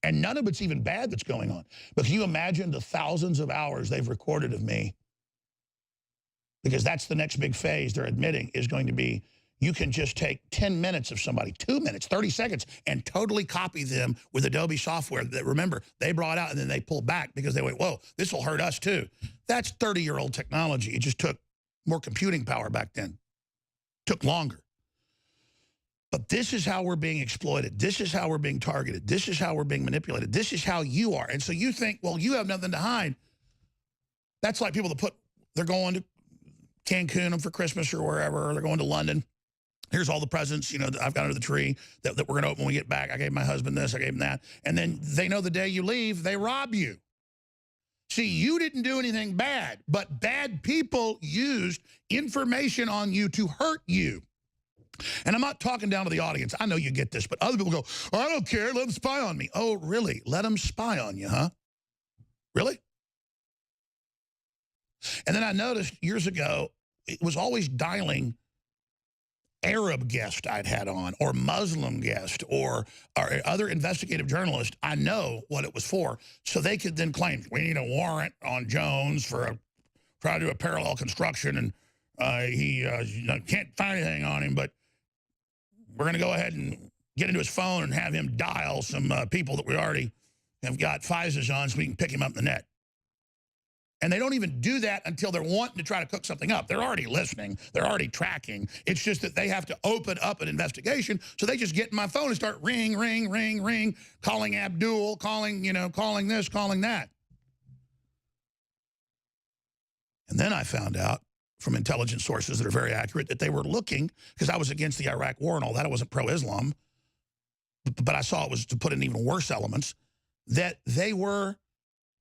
And none of it's even bad that's going on. But can you imagine the thousands of hours they've recorded of me? Because that's the next big phase they're admitting is going to be, you can just take 10 minutes of somebody, 2 minutes, 30 seconds, and totally copy them with Adobe software that, remember, they brought out and then they pulled back because they went, whoa, this will hurt us too. That's 30-year-old technology. It just took more computing power back then. Took longer. But this is how we're being exploited. This is how we're being targeted. This is how we're being manipulated. This is how you are. And so you think, well, you have nothing to hide. That's like people that they're going to Cancun for Christmas or wherever, or they're going to London. Here's all the presents, that I've got under the tree that we're going to open when we get back. I gave my husband this, I gave him that. And then they know the day you leave, they rob you. See, you didn't do anything bad, but bad people used information on you to hurt you. And I'm not talking down to the audience. I know you get this, but other people go, I don't care, let them spy on me. Oh, really? Let them spy on you, huh? Really? And then I noticed years ago, it was always dialing Arab guest I'd had on, or Muslim guest, or other investigative journalist. I know what it was for. So they could then claim, we need a warrant on Jones for trying to do a parallel construction, and he can't find anything on him, but we're going to go ahead and get into his phone and have him dial some people that we already have got FISAs on so we can pick him up in the net. And they don't even do that until they're wanting to try to cook something up. They're already listening. They're already tracking. It's just that they have to open up an investigation, so they just get in my phone and start ring, ring, ring, ring, calling Abdul, calling this, calling that. And then I found out from intelligence sources that are very accurate that they were looking, because I was against the Iraq war and all that. I wasn't pro-Islam. But I saw it was to put in even worse elements, that they were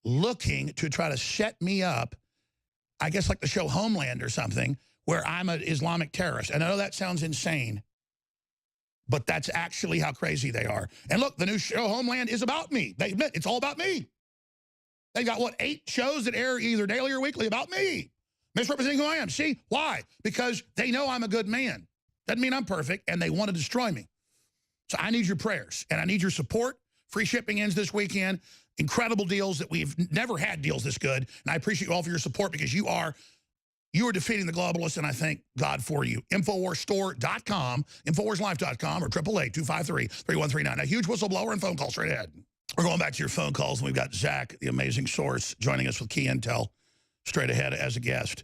looking to try to set me up. I guess like the show Homeland or something, where I'm an Islamic terrorist. And I know that sounds insane, but that's actually how crazy they are. And look, the new show Homeland is about me. They admit it's all about me. They got, what, 8 shows that air either daily or weekly about me, misrepresenting who I am. See, why? Because they know I'm a good man. Doesn't mean I'm perfect, and they want to destroy me. So I need your prayers, and I need your support. Free shipping ends this weekend. Incredible deals that we've never had deals this good. And I appreciate you all for your support, because you are defeating the globalists, and I thank God for you. InfoWarsStore.com, InfoWarsLife.com, or 888-253-3139. A huge whistleblower and phone call straight ahead. We're going back to your phone calls, and we've got Zach, the amazing source, joining us with key intel straight ahead as a guest.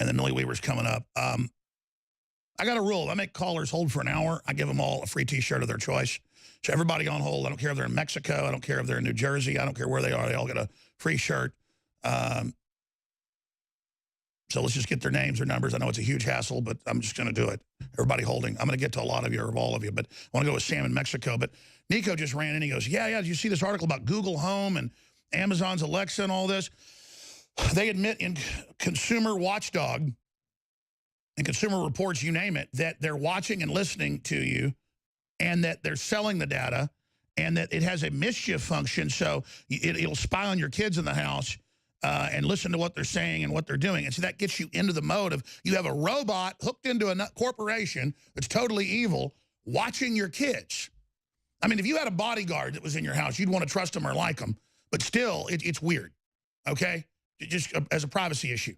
And then Millie Weaver's coming up. I got a rule. I make callers hold for an hour. I give them all a free T-shirt of their choice. So everybody on hold, I don't care if they're in Mexico, I don't care if they're in New Jersey, I don't care where they are, they all get a free shirt. So let's just get their names or numbers. I know it's a huge hassle, but I'm just going to do it. Everybody holding. I'm going to get to a lot of you or all of you, but I want to go with Sam in Mexico. But Nico just ran in. He goes, yeah, did you see this article about Google Home and Amazon's Alexa and all this? They admit in Consumer Watchdog and Consumer Reports, you name it, that they're watching and listening to you, and that they're selling the data, and that it has a mischief function, so it'll spy on your kids in the house and listen to what they're saying and what they're doing. And so that gets you into the mode of you have a robot hooked into a corporation that's totally evil watching your kids. I mean, if you had a bodyguard that was in your house, you'd want to trust them or like them, but still, it's weird, okay? Just as a privacy issue.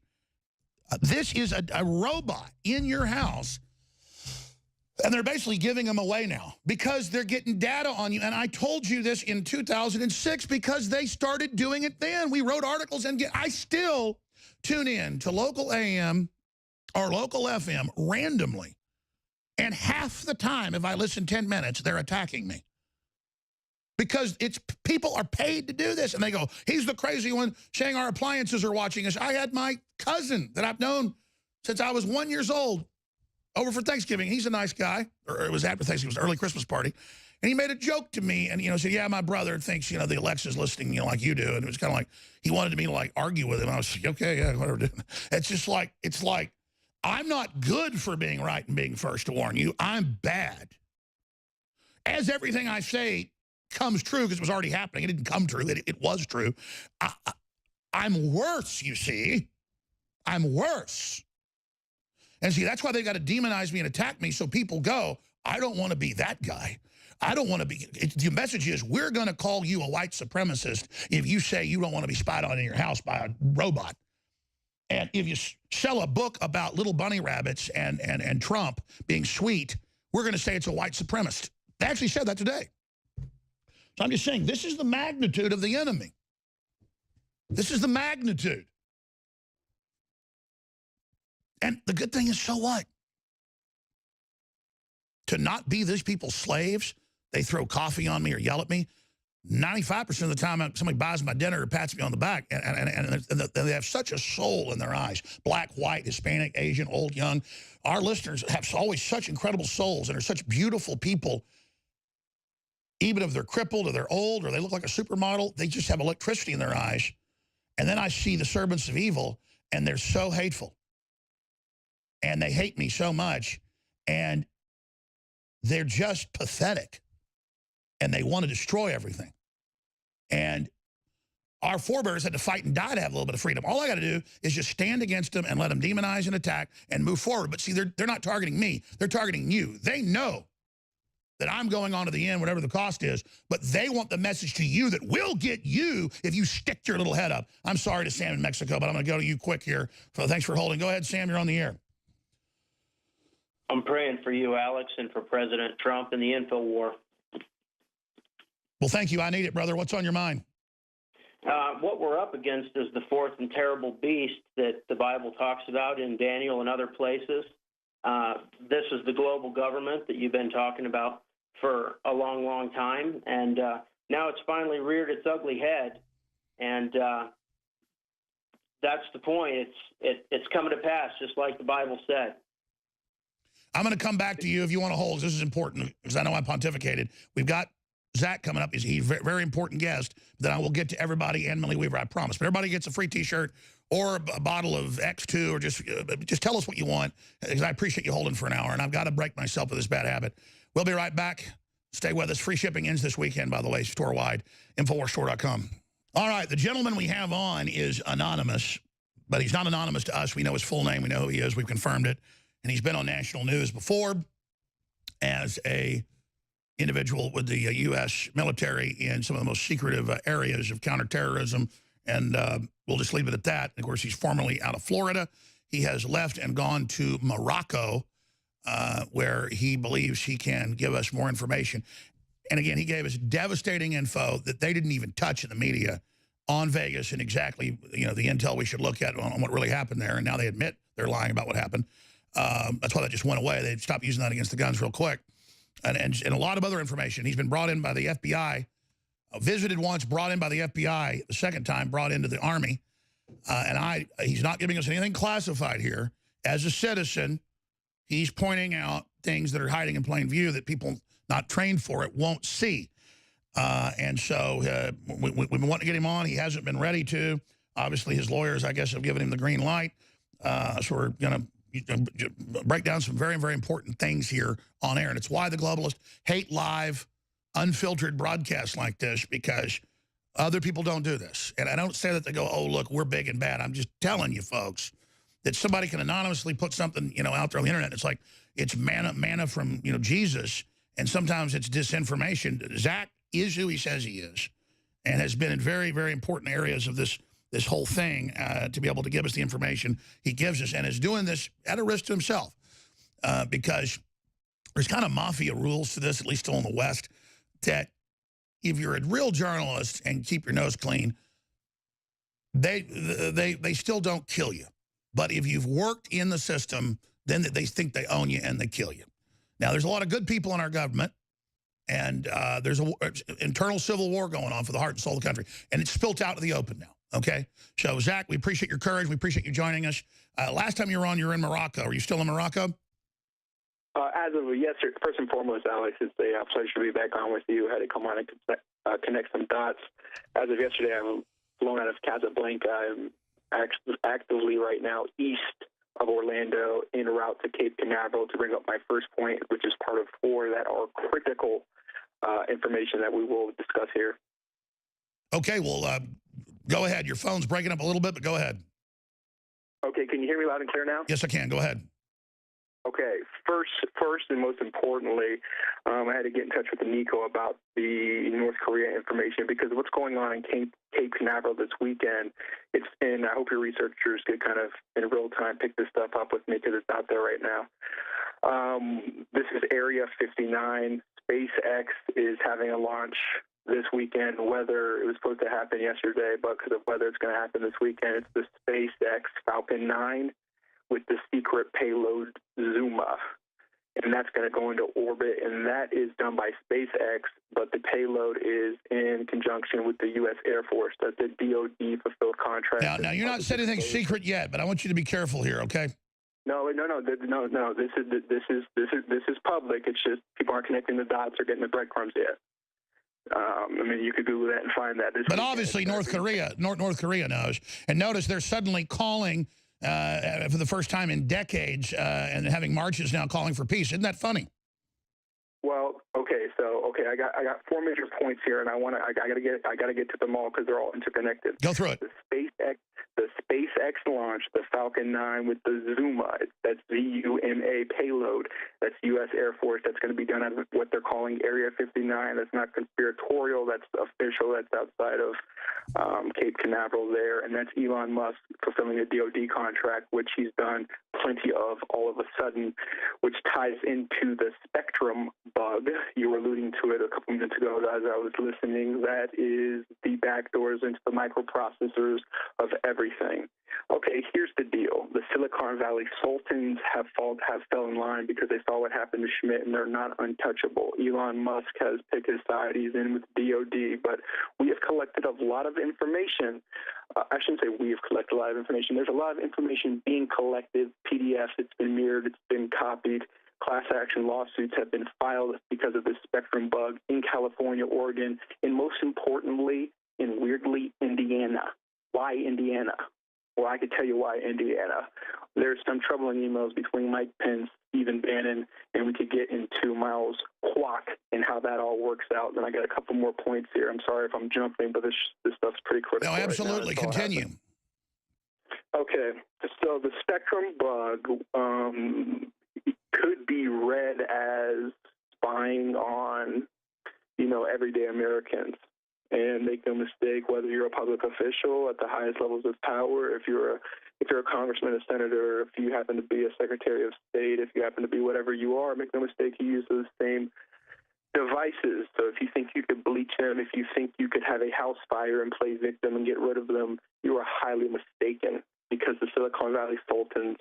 This is a robot in your house, and they're basically giving them away now because they're getting data on you. And I told you this in 2006 because they started doing it then. We wrote articles, and I still tune in to local AM or local FM randomly. And half the time, if I listen 10 minutes, they're attacking me. Because people are paid to do this. And they go, he's the crazy one saying our appliances are watching us. I had my cousin that I've known since I was 1 year old over for Thanksgiving. He's a nice guy. Or it was after Thanksgiving. It was an early Christmas party. And he made a joke to me and, said, yeah, my brother thinks, the Alexa's listening, like you do. And it was kind of like, he wanted me to, argue with him. I was like, okay, yeah, whatever. It's just like, I'm not good for being right and being first to warn you. I'm bad. As everything I say comes true, because it was already happening. It didn't come true. It was true. I'm worse, you see. I'm worse. And see, that's why they got to demonize me and attack me, so people go, I don't want to be that guy. I don't want to be. The message is, we're going to call you a white supremacist if you say you don't want to be spied on in your house by a robot. And if you sell a book about little bunny rabbits and Trump being sweet, we're going to say it's a white supremacist. They actually said that today. So I'm just saying, this is the magnitude of the enemy. This is the magnitude. And the good thing is, so what? To not be these people's slaves, they throw coffee on me or yell at me. 95% of the time, somebody buys my dinner or pats me on the back, and they have such a soul in their eyes. Black, white, Hispanic, Asian, old, young. Our listeners have always such incredible souls and are such beautiful people. Even if they're crippled or they're old or they look like a supermodel, they just have electricity in their eyes. And then I see the servants of evil, and they're so hateful. And they hate me so much. And they're just pathetic. And they want to destroy everything. And our forebears had to fight and die to have a little bit of freedom. All I got to do is just stand against them and let them demonize and attack and move forward. But see, they're not targeting me. They're targeting you. They know that I'm going on to the end, whatever the cost is, but they want the message to you that will get you if you stick your little head up. I'm sorry to Sam in Mexico, but I'm going to go to you quick here. So thanks for holding. Go ahead, Sam, you're on the air. I'm praying for you, Alex, and for President Trump and the info war. Well, thank you. I need it, brother. What's on your mind? What we're up against is the fourth and terrible beast that the Bible talks about in Daniel and other places. This is the global government that you've been talking about for a long, long time, and now it's finally reared its ugly head, and that's the point. It's coming to pass, just like the Bible said. I'm going to come back to you if you want to hold. This is important because I know I pontificated. We've got Zach coming up. He's a very important guest. Then I will get to everybody and Millie Weaver, I promise. But everybody gets a free T-shirt or a bottle of X2, or just tell us what you want, because I appreciate you holding for an hour, and I've got to break myself of this bad habit. We'll be right back. Stay with us. Free shipping ends this weekend, by the way, store-wide, InfoWarsStore.com. All right, the gentleman we have on is anonymous, but he's not anonymous to us. We know his full name. We know who he is. We've confirmed it. And he's been on national news before as a individual with the U.S. military in some of the most secretive areas of counterterrorism. And we'll just leave it at that. Of course, he's formerly out of Florida. He has left and gone to Morocco, where he believes he can give us more information. And again, he gave us devastating info that they didn't even touch in the media on Vegas and exactly, the intel we should look at on what really happened there. And now they admit they're lying about what happened. That's why that just went away. They stopped using that against the guns real quick. And a lot of other information. He's been brought in by the FBI, visited once, brought in by the FBI, the second time brought into the Army. He's not giving us anything classified here. As a citizen, he's pointing out things that are hiding in plain view that people not trained for it won't see. And so we've been wanting to get him on. He hasn't been ready to. Obviously, his lawyers, I guess, have given him the green light. So we're going to break down some very, very important things here on air. And it's why the globalists hate live, unfiltered broadcasts like this, because other people don't do this. And I don't say that they go, oh, look, we're big and bad. I'm just telling you, folks, that somebody can anonymously put something, out there on the internet. It's like it's manna from, Jesus. And sometimes it's disinformation. Zach is who he says he is and has been in very, very important areas of this whole thing to be able to give us the information he gives us, and is doing this at a risk to himself because there's kind of mafia rules to this, at least still in the West, that if you're a real journalist and keep your nose clean, they still don't kill you. But if you've worked in the system, then they think they own you and they kill you. Now, there's a lot of good people in our government, and there's an internal civil war going on for the heart and soul of the country, and it's spilt out to the open now. Okay, so Zach, we appreciate your courage. We appreciate you joining us. Last time you were on, you were in Morocco. Are you still in Morocco? As of yesterday, first and foremost, Alex, it's a pleasure to be back on with you. I had to come on and connect some dots. As of yesterday, I'm flown out of Casablanca. I'm actively right now east of Orlando en route to Cape Canaveral to bring up my first point, which is part of 4 that are critical information that we will discuss here. Okay, well, go ahead. Your phone's breaking up a little bit, but go ahead. Okay, can you hear me loud and clear now? Yes, I can. Go ahead. Okay, first and most importantly, I had to get in touch with Nico about the North Korea information, because what's going on in Cape Canaveral this weekend, and I hope your researchers could kind of in real time pick this stuff up with me, because it's out there right now. This is Area 59. SpaceX is having a launch this weekend. Weather, it was supposed to happen yesterday, but because of weather, it's going to happen this weekend. It's the SpaceX Falcon 9 with the secret payload Zuma, and that's going to go into orbit, and that is done by SpaceX, but the payload is in conjunction with the U.S. Air Force. That's a DoD fulfilled contract. Now you're not saying anything secret yet, but I want you to be careful here, okay? No. This is public. It's just people aren't connecting the dots or getting the breadcrumbs yet. You could Google that and find that. But obviously, North Korea knows. And notice they're suddenly calling for the first time in decades and having marches now calling for peace. Isn't that funny? Well, I got 4 major points here, and I gotta get to them all because they're all interconnected. Go through it. The SpaceX launch, the Falcon 9 with the Zuma, that's ZUMA payload, that's U.S. Air Force, that's going to be done at what they're calling Area 59. That's not conspiratorial, that's official, that's outside of Cape Canaveral there, and that's Elon Musk fulfilling a DoD contract, which he's done plenty of all of a sudden, which ties into the Spectrum bug. You were alluding to it a couple minutes ago as I was listening. That is the backdoors into the microprocessors of everything. Okay, here's the deal. The Silicon Valley sultans have fell in line because they saw what happened to Schmidt, and they're not untouchable. Elon Musk has picked his side. He's in with DoD, but we have collected a lot of information. I shouldn't say we have collected a lot of information. There's a lot of information being collected, PDFs, it's been mirrored, it's been copied, class action lawsuits have been filed because of this spectrum bug in California, Oregon, and most importantly, in weirdly, Indiana. Why Indiana? Well, I could tell you why Indiana. There's some troubling emails between Mike Pence, Stephen Bannon, and we could get into Miles Kwok and how that all works out. And I got a couple more points here. I'm sorry if I'm jumping, but this stuff's pretty critical. No, absolutely. Right now. Continue. Okay, so the spectrum bug could be read as spying on, everyday Americans. And make no mistake, whether you're a public official at the highest levels of power, if you're a congressman, a senator, if you happen to be a secretary of state, if you happen to be whatever you are, make no mistake, you use those same devices. So if you think you could bleach them, if you think you could have a house fire and play victim and get rid of them, you are highly mistaken, because the Silicon Valley Sultans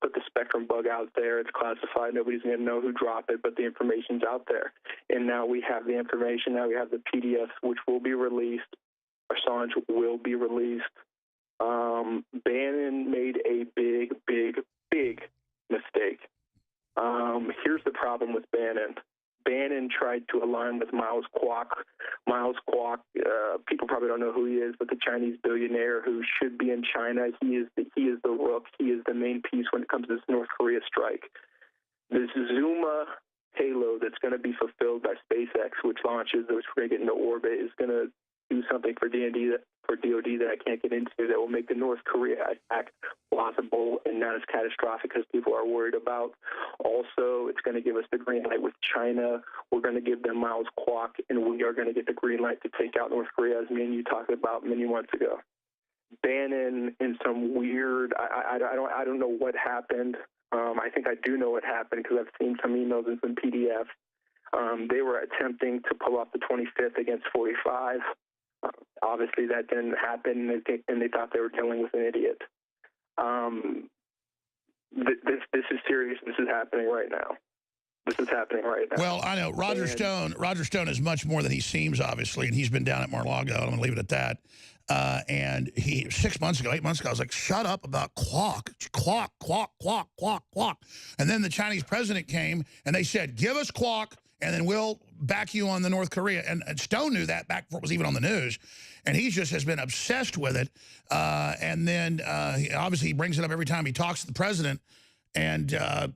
put the spectrum bug out there. It's classified. Nobody's going to know who dropped it, but the information's out there. And now we have the information. Now we have the PDFs, which will be released. Assange will be released. Bannon made a big, big, big mistake. Here's the problem with Bannon. Bannon tried to align with Miles Kwok. Miles Kwok, people probably don't know who he is, but the Chinese billionaire who should be in China. He is the rook. He is the main piece when it comes to this North Korea strike. This Zuma payload that's going to be fulfilled by SpaceX, which launches, which we're going to get into orbit, is going to do something for DoD that I can't get into, that will make the North Korea attack plausible and not as catastrophic as people are worried about. Also, it's going to give us the green light with China. We're going to give them Miles Kwok, and we are going to get the green light to take out North Korea, as me and you talked about many months ago. Bannon, in some weird, I don't know what happened. I think I do know what happened because I've seen some emails and some PDFs. They were attempting to pull off the 25th against 45. Obviously, that didn't happen, and they thought they were dealing with an idiot. This is serious. This is happening right now. This is happening right now. Well, I know Roger Stone is much more than he seems, obviously, and he's been down at Mar-a-Lago. I'm going to leave it at that. And he 6 months ago, 8 months ago, I was like, shut up about Kwok, Kwok, Kwok, Kwok, Kwok, Kwok. And then the Chinese president came, and they said, give us Kwok, and then we'll back you on the North Korea. And Stone knew that back before it was even on the news. And he just has been obsessed with it. And then obviously he brings it up every time he talks to the president. And the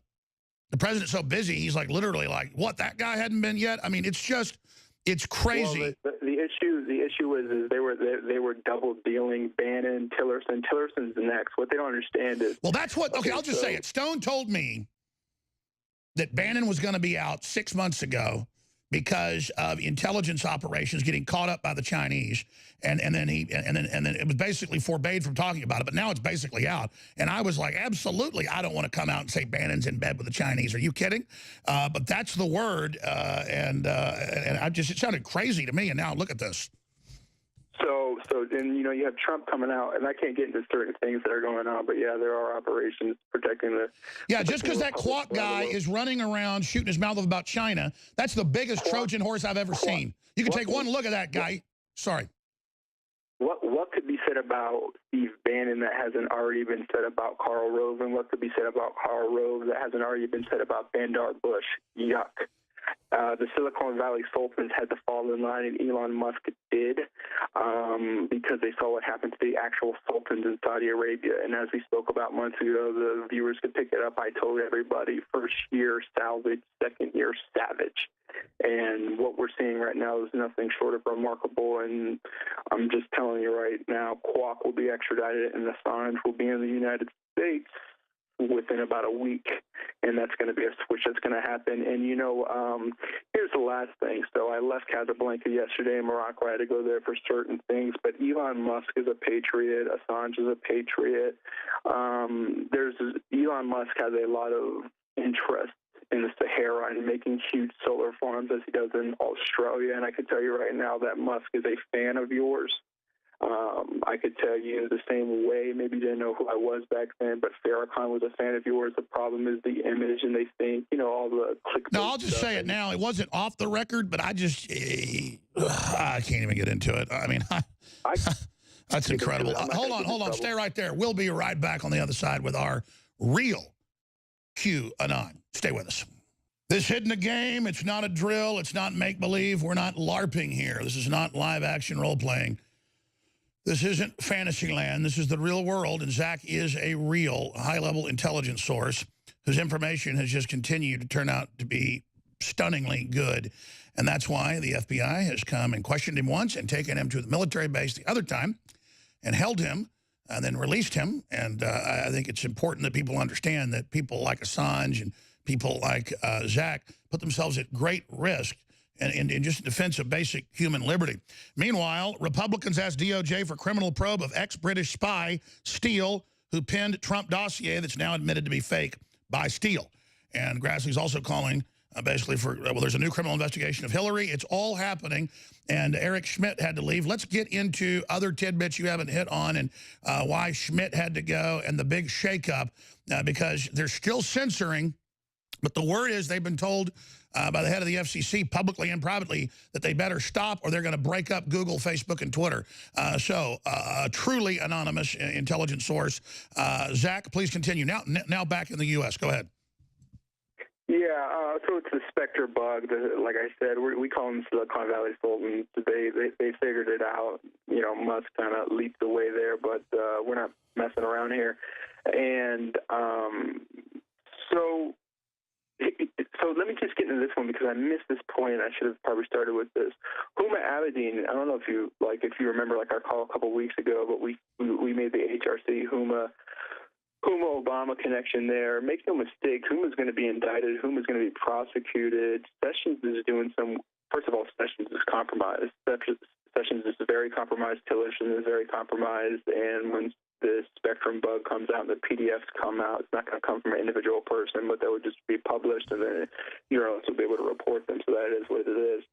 president's so busy, he's like literally like, what, that guy hadn't been yet? I mean, it's just, it's crazy. Well, the issue is they were double dealing Bannon, Tillerson. Tillerson's next. What they don't understand is... Well, that's what... Okay, I'll just say it. Stone told me that Bannon was going to be out 6 months ago because of intelligence operations getting caught up by the Chinese, and then it was basically forbade from talking about it. But now it's basically out, and I was like, absolutely, I don't want to come out and say Bannon's in bed with the Chinese. Are you kidding? But that's the word, and it sounded crazy to me. And now look at this. So then, you have Trump coming out, and I can't get into certain things that are going on, but yeah, there are operations protecting the... Yeah, just because that Kwok guy is running around shooting his mouth off about China, that's the biggest Trojan horse I've ever seen. You can take one look at that guy. Sorry. What could be said about Steve Bannon that hasn't already been said about Karl Rove, and what could be said about Karl Rove that hasn't already been said about Bandar Bush? Yuck. The Silicon Valley Sultans had to fall in line, and Elon Musk did, because they saw what happened to the actual sultans in Saudi Arabia. And as we spoke about months ago, the viewers could pick it up. I told everybody, first year salvage, second year savage. And what we're seeing right now is nothing short of remarkable. And I'm just telling you right now, Kwok will be extradited, and Assange will be in the United States within about a week, and that's going to be a switch that's going to happen. And here's the last thing. So I left Casablanca yesterday in Morocco. I had to go there for certain things, but Elon Musk is a patriot. Assange is a patriot. Elon Musk has a lot of interest in the Sahara and making huge solar farms as he does in Australia. And I can tell you right now that Musk is a fan of yours. I could tell you the same way, maybe you didn't know who I was back then, but Farrakhan was a fan of yours. The problem is the image, and they think, all the clickbait. No, I'll just say it now. It wasn't off the record, but I can't even get into it. I mean, that's incredible. Hold on. Stay right there. We'll be right back on the other side with our real QAnon. Stay with us. This isn't a game. It's not a drill. It's not make-believe. We're not LARPing here. This is not live-action role-playing. This isn't Fantasyland. This is the real world, and Zach is a real high-level intelligence source whose information has just continued to turn out to be stunningly good. And that's why the FBI has come and questioned him once and taken him to the military base the other time and held him and then released him. And I think it's important that people understand that people like Assange and people like Zach put themselves at great risk in just defense of basic human liberty. Meanwhile, Republicans asked DOJ for criminal probe of ex-British spy Steele, who penned Trump dossier that's now admitted to be fake by Steele. And Grassley's also calling basically for, well, there's a new criminal investigation of Hillary. It's all happening. And Eric Schmidt had to leave. Let's get into other tidbits you haven't hit on and why Schmidt had to go and the big shakeup because they're still censoring. But the word is they've been told by the head of the FCC publicly and privately that they better stop or they're going to break up Google, Facebook, and Twitter. So a truly anonymous intelligence source. Zach, please continue. Now back in the U.S. Go ahead. Yeah, so it's the Spectre bug. Like I said, we call them Silicon Valley Sultans. They figured it out. You know, Musk kind of leaped away there, but we're not messing around here. And so let me just get into this one because I missed this point. I should have probably started with this. Huma Abedin. I don't know if you remember our call a couple of weeks ago, but we made the HRC Huma Obama connection there. Make no mistake, Huma's going to be indicted. Huma's going to be prosecuted. Sessions is doing some. First of all, Sessions is compromised. Sessions is very compromised. Tillerson is very compromised. And when the Spectrum bug comes out and the PDFs come out, it's not going to come from an individual person, but they would just be published, and then journalists will be able to report them. So that is what it is.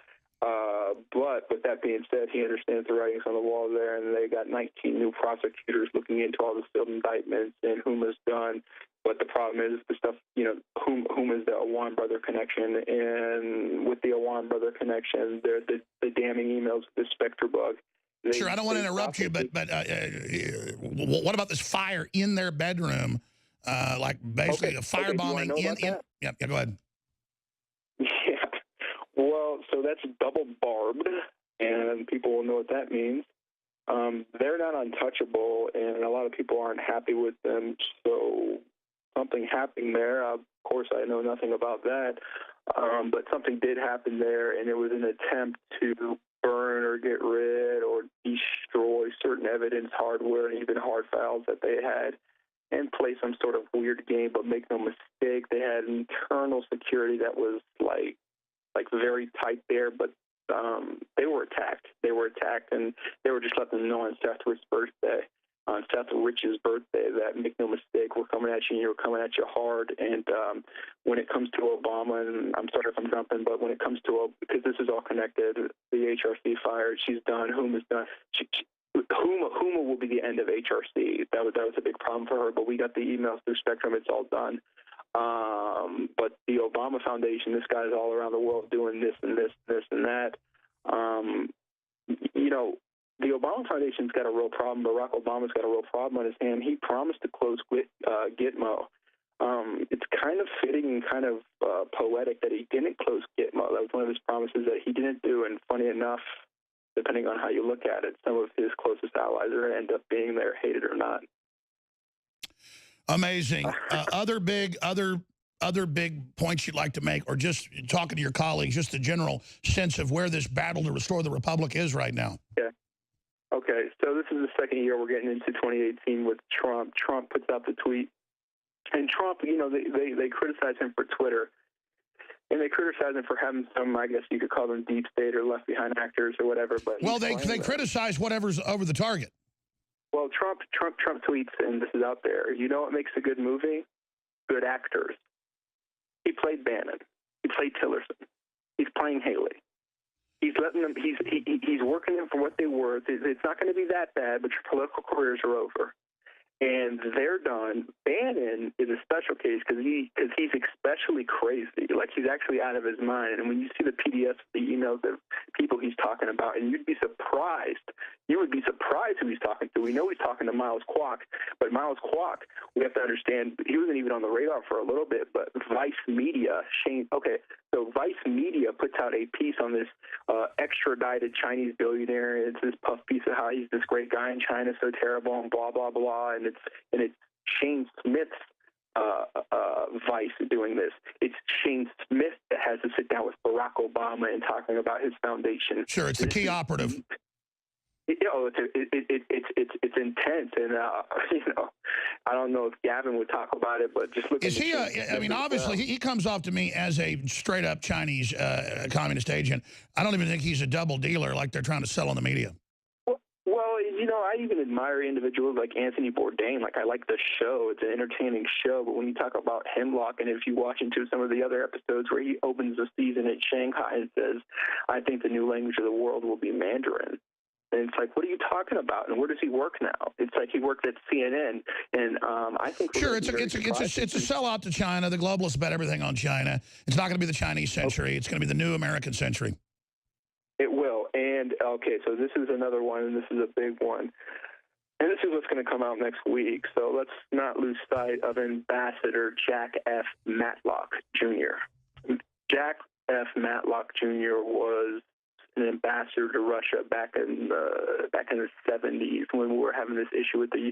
But with that being said, he understands the writings on the wall there, and they got 19 new prosecutors looking into all the sealed indictments, and Huma's done. But the problem is the stuff, Huma's the Awan brother connection, and with the Awan brother connection, there's the damning emails with the Spectre bug. Sure, I don't want to interrupt you, but what about this fire in their bedroom? Like basically a firebombing in. Yeah, go ahead. Yeah. Well, so that's double barbed, and people will know what that means. They're not untouchable, and a lot of people aren't happy with them. So something happened there. Of course, I know nothing about that, but something did happen there, and it was an attempt to burn or get rid or destroy certain evidence, hardware, and even hard files that they had, and play some sort of weird game. But make no mistake, they had internal security that was like very tight there, but they were attacked. And they were just letting them know on Seth Rich's birthday, that make no mistake, we're coming at you, and you're coming at you hard. And when it comes to Obama, and I'm sorry if I'm jumping, but when it comes to, because this is all connected, the HRC fired, she's done, Huma's done. Huma will be the end of HRC. That was a big problem for her, but we got the emails through Spectrum. It's all done. But the Obama Foundation, this guy's all around the world doing this and this, this and that. The Obama Foundation's got a real problem. Barack Obama's got a real problem on his hand. He promised to close Gitmo. It's kind of fitting and kind of poetic that he didn't close Gitmo. That was one of his promises that he didn't do. And funny enough, depending on how you look at it, some of his closest allies are going to end up being there, hated or not. Amazing. Other big points you'd like to make, or just talking to your colleagues, just the general sense of where this battle to restore the republic is right now. Yeah. Okay, so this is the second year we're getting into 2018 with Trump. Trump puts out the tweet, and Trump, they criticize him for Twitter, and they criticize him for having some, I guess you could call them deep state or left behind actors or whatever. But they criticize whatever's over the target. Well, Trump tweets, and this is out there. You know what makes a good movie? Good actors. He played Bannon. He played Tillerson. He's playing Haley. He's letting them. He's working them for what they were. It's not going to be that bad, but your political careers are over, and they're done. Bannon is a special case because he's especially crazy. Like, he's actually out of his mind. And when you see the PDFs, the emails that people he's talking about, and you'd be surprised. You would be surprised who he's talking to. We know he's talking to Miles Kwok, but Miles Kwok, we have to understand, he wasn't even on the radar for a little bit, but Vice Media, so Vice Media puts out a piece on this extradited Chinese billionaire. It's this puff piece of how he's this great guy in China, so terrible, and blah, blah, blah, and it's Shane Smith's Vice doing this. It's Shane Smith that has to sit down with Barack Obama and talking about his foundation. Sure, it's the key operative. It's intense, and I don't know if Gavin would talk about it, but just look. Is he? I mean, obviously, he comes off to me as a straight up Chinese communist agent. I don't even think he's a double dealer like they're trying to sell on the media. Well, I even admire individuals like Anthony Bourdain. Like, I like the show; it's an entertaining show. But when you talk about Hemlock, and if you watch into some of the other episodes where he opens the season at Shanghai and says, "I think the new language of the world will be Mandarin." And it's like, what are you talking about? And where does he work now? It's like he worked at CNN, and I think sure, it's a sellout to China. The globalists bet everything on China. It's not going to be the Chinese century. It's going to be the new American century. It will. And okay, so this is another one, and this is a big one. And this is what's going to come out next week. So let's not lose sight of Ambassador Jack F. Matlock Jr. Jack F. Matlock Jr. was an ambassador to Russia back in the 70s when we were having this issue with the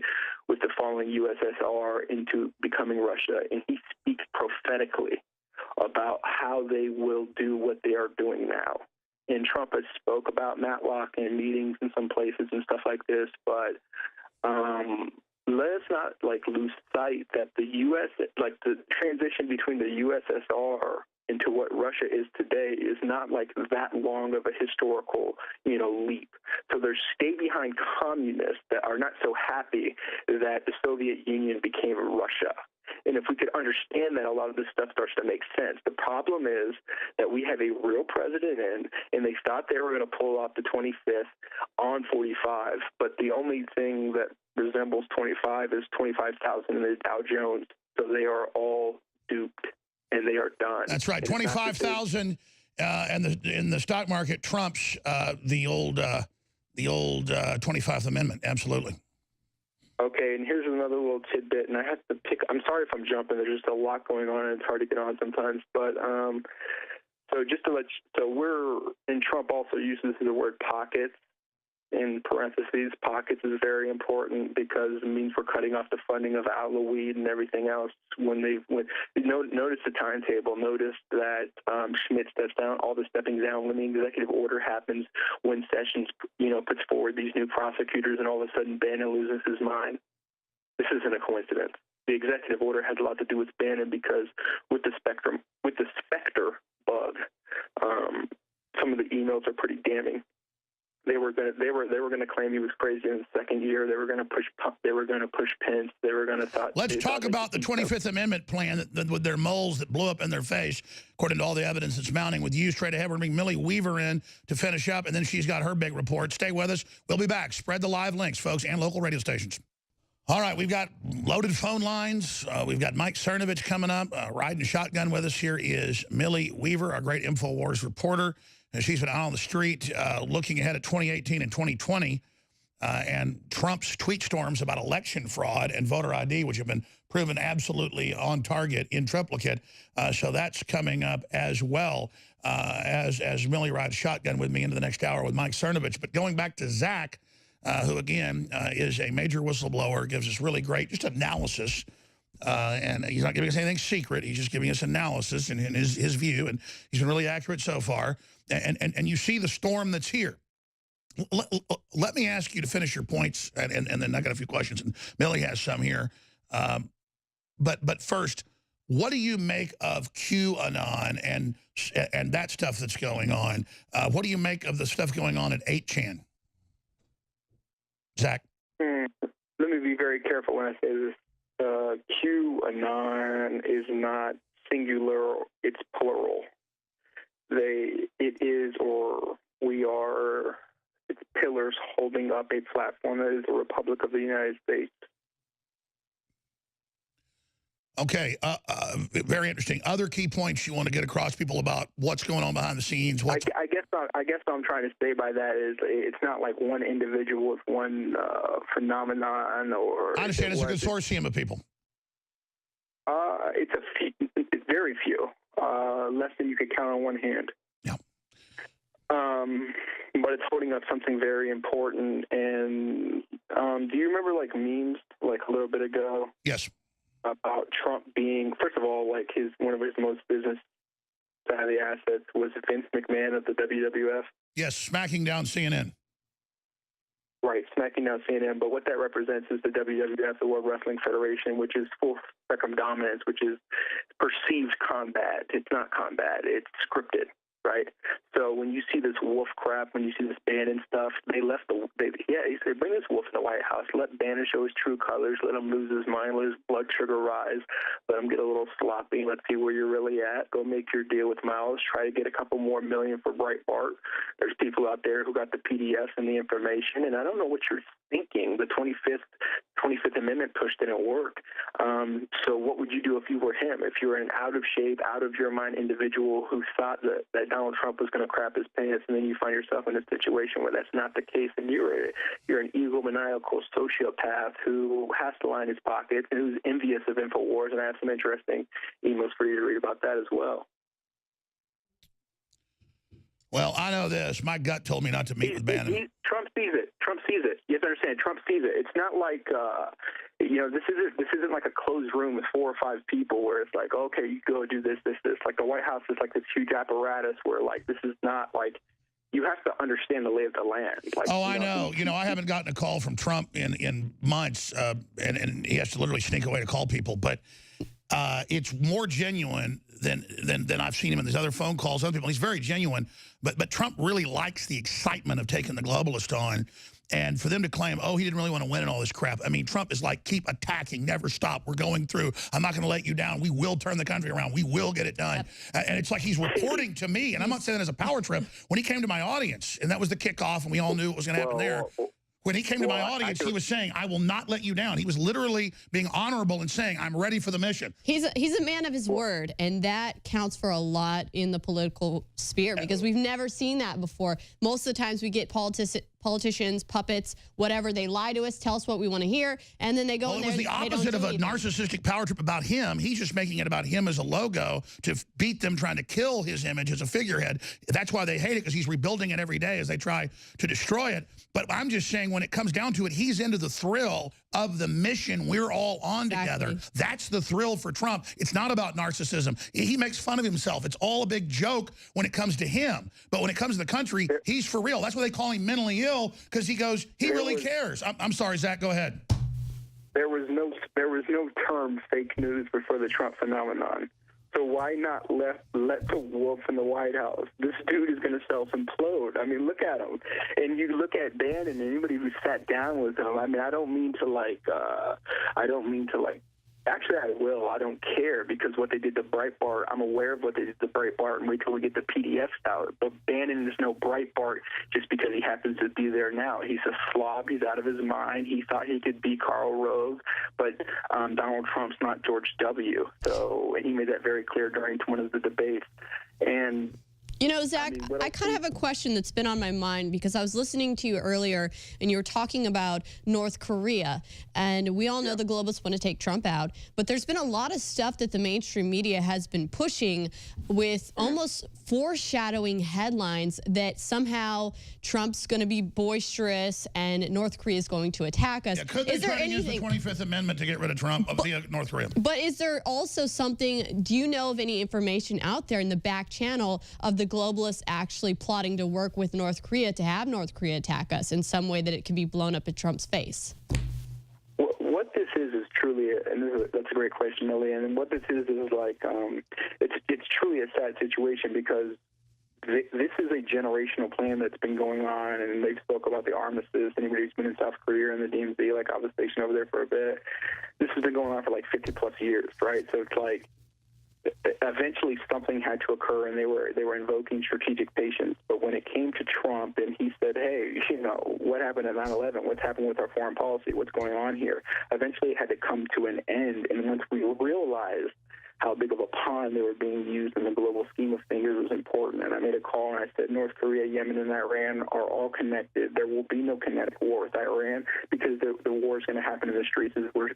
falling USSR into becoming Russia, and he speaks prophetically about how they will do what they are doing now. And Trump has spoke about Matlock in meetings in some places and stuff like this, but let's not lose sight that the U.S. the transition between the USSR into what Russia is today is not that long of a historical, leap. So there's stay-behind communists that are not so happy that the Soviet Union became Russia. And if we could understand that, a lot of this stuff starts to make sense. The problem is that we have a real president and they thought they were going to pull off the 25th on 45, but the only thing that resembles 25 is 25,000 in the Dow Jones. So they are all duped. And they are done. That's right. 25,000, and in the stock market trumps the old 25th Amendment. Absolutely. Okay, and here's another little tidbit, and I have to pick. I'm sorry if I'm jumping. There's just a lot going on, and it's hard to get on sometimes. But so just to we're and Trump also uses the word pockets. In parentheses, pockets is very important because it means we're cutting off the funding of Outlaw Weed and everything else. Notice the timetable. Notice that Schmidt steps down, all the stepping down when the executive order happens, when Sessions, puts forward these new prosecutors, and all of a sudden Bannon loses his mind. This isn't a coincidence. The executive order has a lot to do with Bannon because with the Spectre bug, some of the emails are pretty damning. They were going to claim he was crazy in the second year. They were going to push Pence. They were going to Let's talk about the 25th Amendment plan with their moles that blew up in their face, according to all the evidence that's mounting. With you straight ahead, we're bringing Millie Weaver in to finish up, and then she's got her big report. Stay with us. We'll be back. Spread the live links, folks, and local radio stations. All right, we've got loaded phone lines. We've got Mike Cernovich coming up. Riding shotgun with us here is Millie Weaver, our great InfoWars reporter. And she's been out on the street looking ahead at 2018 and 2020 and Trump's tweet storms about election fraud and voter ID, which have been proven absolutely on target in triplicate. So that's coming up as well as Millie rides shotgun with me into the next hour with Mike Cernovich. But going back to Zach, who, again, is a major whistleblower, gives us really great just analysis. And he's not giving us anything secret. He's just giving us analysis and his view. And he's been really accurate so far. And you see the storm that's here. Let me ask you to finish your points, and then I got a few questions, and Millie has some here. But first, what do you make of QAnon and that stuff that's going on? What do you make of the stuff going on at 8chan? Zach? Let me be very careful when I say this. QAnon is not singular, it's plural. It is, or we are, it's pillars holding up a platform that is the Republic of the United States. Okay, very interesting. Other key points you want to get across people about what's going on behind the scenes? I guess what I'm trying to say by that is it's not like one individual with one phenomenon or. I understand it's a consortium of people. It's very few, less than you could count on one hand. Yeah. But it's holding up something very important. And do you remember like memes like a little bit ago? Yes. About Trump being, first of all, like one of his most business savvy assets was Vince McMahon of the WWF. Yes, smacking down CNN. Right, smacking down CNN. But what that represents is the WWF, the World Wrestling Federation, which is full spectrum dominance, which is perceived combat. It's not combat. It's scripted. Right, so when you see this wolf crap, when you see this Bannon stuff, he said bring this wolf in the White House, let Bannon show his true colors, let him lose his mind, let his blood sugar rise, let him get a little sloppy, let's see where you're really at, go make your deal with Miles, try to get a couple more million for Breitbart. There's people out there who got the PDFs and the information, and I don't know what you're thinking. The 25th Amendment push didn't work. So what would you do if you were him? If you were an out of shape, out of your mind individual who thought that Donald Trump was going to crap his pants, and then you find yourself in a situation where that's not the case, and you're an egomaniacal sociopath who has to line his pockets and who's envious of InfoWars, and I have some interesting emails for you to read about that as well. Well, I know this. My gut told me not to meet with Bannon. Trump sees it. Trump sees it. You have to understand. Trump sees it. It's not like this isn't like a closed room with 4 or 5 people where it's like, okay, you go do this. Like the White House is like this huge apparatus where like this is not like. You have to understand the lay of the land. Like, I know. I haven't gotten a call from Trump in months, and he has to literally sneak away to call people. But it's more genuine than I've seen him in these other phone calls. Other people, he's very genuine. But Trump really likes the excitement of taking the globalist on. And for them to claim, oh, he didn't really want to win and all this crap. I mean, Trump is like, keep attacking, never stop. We're going through. I'm not going to let you down. We will turn the country around. We will get it done. Yep. And it's like he's reporting to me, and I'm not saying that as a power trip, when he came to my audience, and that was the kickoff, and we all knew what was going to happen there. When he came to my audience, he was saying, I will not let you down. He was literally being honorable and saying, I'm ready for the mission. He's a man of his word, and that counts for a lot in the political sphere because we've never seen that before. Most of the times we get politicians, puppets, whatever. They lie to us, tell us what we want to hear, and then they go in there. It was the opposite of a narcissistic power trip about him. He's just making it about him as a logo to beat them, trying to kill his image as a figurehead. That's why they hate it, because he's rebuilding it every day as they try to destroy it. But I'm just saying, when it comes down to it, he's into the thrill of the mission we're all on together. That's the thrill for Trump. It's not about narcissism. He makes fun of himself. It's all a big joke when it comes to him. But when it comes to the country, he's for real. That's why they call him mentally ill, because he goes, he really cares. I'm sorry, Zach, go ahead. There was no term fake news before the Trump phenomenon. So why not let the wolf in the White House? This dude is going to self-implode. I mean, look at him. And you look at Bannon and anybody who sat down with him. I mean, I don't mean to actually, I will. I don't care, because what they did to Breitbart, I'm aware of what they did to Breitbart, and wait till we get the PDFs out. But Bannon is no Breitbart just because he happens to be there now. He's a slob. He's out of his mind. He thought he could be Karl Rove, but Donald Trump's not George W. So he made that very clear during one of the debates. And Zach, I kind of have a question that's been on my mind, because I was listening to you earlier and you were talking about North Korea, and we all know the globalists want to take Trump out, but there's been a lot of stuff that the mainstream media has been pushing with almost foreshadowing headlines that somehow Trump's going to be boisterous and North Korea is going to attack us. Yeah, could they try to use the 25th Amendment to get rid of Trump, via North Korea? But is there also something, do you know of any information out there in the back channel of the globalists actually plotting to work with North Korea to have North Korea attack us in some way that it can be blown up in Trump's face? What this is truly, that's a great question, Ellie. And what this is like, it's truly a sad situation, because this is a generational plan that's been going on, and they spoke about the armistice. Anybody who's been in South Korea and the DMZ, like I was stationed over there for a bit, this has been going on for like 50 plus years, right? So it's like, eventually something had to occur, and they were invoking strategic patience. But when it came to Trump and he said, hey, what happened at 9/11? What's happened with our foreign policy? What's going on here? Eventually it had to come to an end. And once we realized realized how big of a pawn they were being used in the global scheme of things was important. And I made a call and I said, North Korea, Yemen, and Iran are all connected. There will be no kinetic war with Iran because the war is going to happen in the streets as we're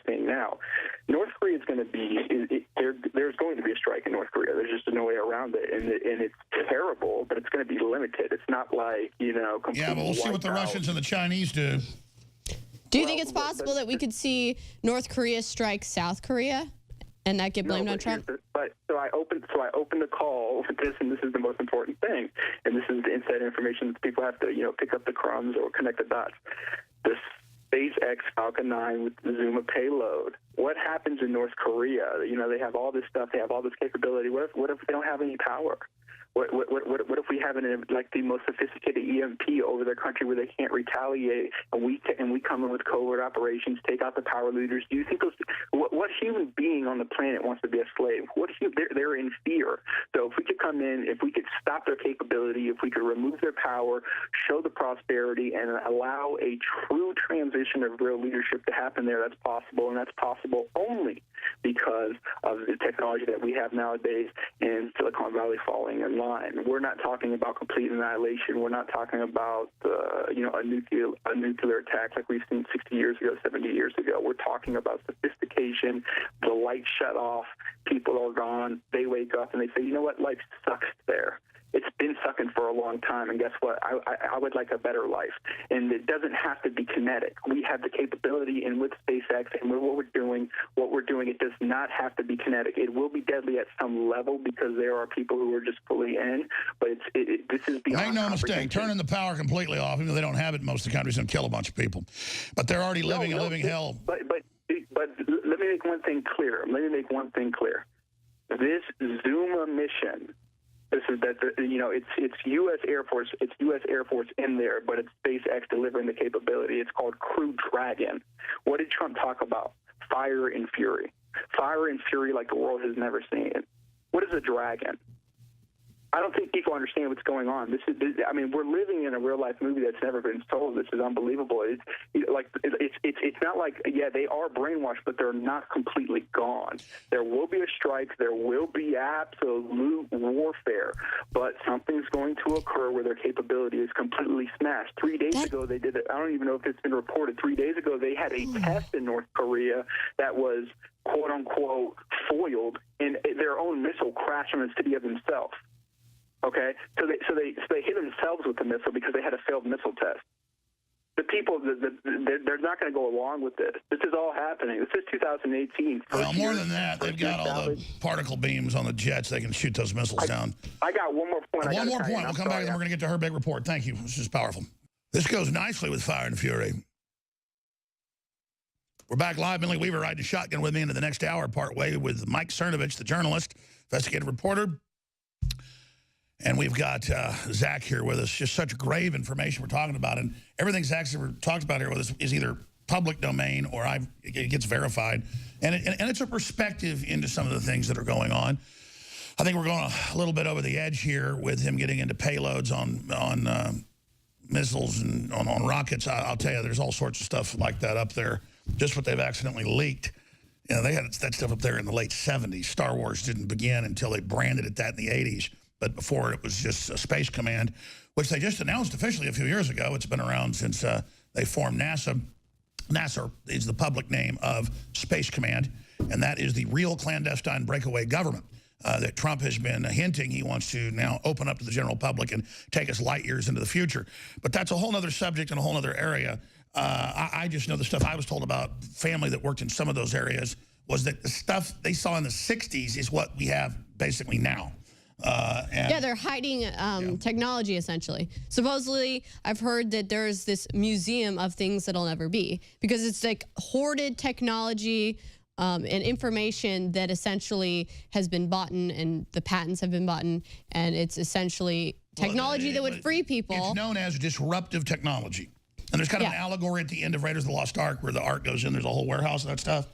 seeing now. North Korea is going to be, there's going to be a strike in North Korea. There's just no way around it. And it's terrible, but it's going to be limited. It's not like, completely yeah, but we'll see what the Russians and the Chinese do. Do you think it's possible that we could see North Korea strike South Korea? And that get blamed on Trump? So I opened the call with this, and this is the most important thing. And this is the inside information that people have to, pick up the crumbs or connect the dots. The SpaceX Falcon 9 with the Zuma payload. What happens in North Korea? They have all this stuff. They have all this capability. What if they don't have any power? What if we have the most sophisticated EMP over their country where they can't retaliate, and we come in with covert operations, take out the power leaders? Do you think what human being on the planet wants to be a slave? They're in fear. So if we could come in, if we could stop their capability, if we could remove their power, show the prosperity, and allow a true transition of real leadership to happen there, that's possible, and that's possible only because of the technology that we have nowadays and Silicon Valley falling in line. We're not talking about complete annihilation. We're not talking about a nuclear attack like we've seen 60 years ago, 70 years ago. We're talking about sophistication. The lights shut off. People are gone. They wake up and they say, you know what? Life sucks there. It's been sucking for a long time, and guess what? I would like a better life, and it doesn't have to be kinetic. We have the capability, and with SpaceX and with what we're doing, it does not have to be kinetic. It will be deadly at some level because there are people who are just fully in, but this is beyond. Make no mistake, turning the power completely off, even though they don't have it in most of the countries, and kill a bunch of people. But they're already living a living hell. But let me make one thing clear. This Zuma mission. This is that it's U.S. Air Force. It's U.S. Air Force in there, but it's SpaceX delivering the capability. It's called Crew Dragon. What did Trump talk about? Fire and fury. Fire and fury like the world has never seen. What is a dragon? I don't think people understand what's going on. We're living in a real life movie that's never been told. This is unbelievable. It's not like, yeah, they are brainwashed, but they're not completely gone. There will be a strike. There will be absolute warfare, but something's going to occur where their capability is completely smashed. 3 days ago, they did it. I don't even know if it's been reported. 3 days ago, they had a test in North Korea that was quote unquote foiled, and their own missile crashed on the city of themselves. Okay, so they hit themselves with the missile because they had a failed missile test. The people, they're not going to go along with this. This is all happening. This is 2018. Well, more than that, they've got all the particle beams on the jets. They can shoot those missiles down. I got one more point. One more point. We'll come back and we're going to get to her big report. Thank you. This is powerful. This goes nicely with Fire and Fury. We're back live. Millie Weaver riding shotgun with me into the next hour, part way with Mike Cernovich, the journalist, investigative reporter. And we've got Zach here with us. Just such grave information we're talking about. And everything Zach's ever talked about here with us is either public domain or it gets verified. And it's a perspective into some of the things that are going on. I think we're going a little bit over the edge here with him getting into payloads on missiles and on rockets. I'll tell you, there's all sorts of stuff like that up there. Just what they've accidentally leaked. They had that stuff up there in the late 70s. Star Wars didn't begin until they branded it that in the 80s. But before it was just a Space Command, which they just announced officially a few years ago. It's been around since they formed NASA. NASA is the public name of Space Command, and that is the real clandestine breakaway government that Trump has been hinting he wants to now open up to the general public and take us light years into the future. But that's a whole other subject and a whole other area. I just know the stuff I was told about family that worked in some of those areas was that the stuff they saw in the 60s is what we have basically now. Yeah, they're hiding technology, essentially. Supposedly, I've heard that there's this museum of things that'll never be because it's like hoarded technology and information that essentially has been bought and the patents have been bought, and it's essentially technology that would free people. It's known as disruptive technology. And there's kind of an allegory at the end of Raiders of the Lost Ark where the Ark goes in, there's a whole warehouse of that stuff.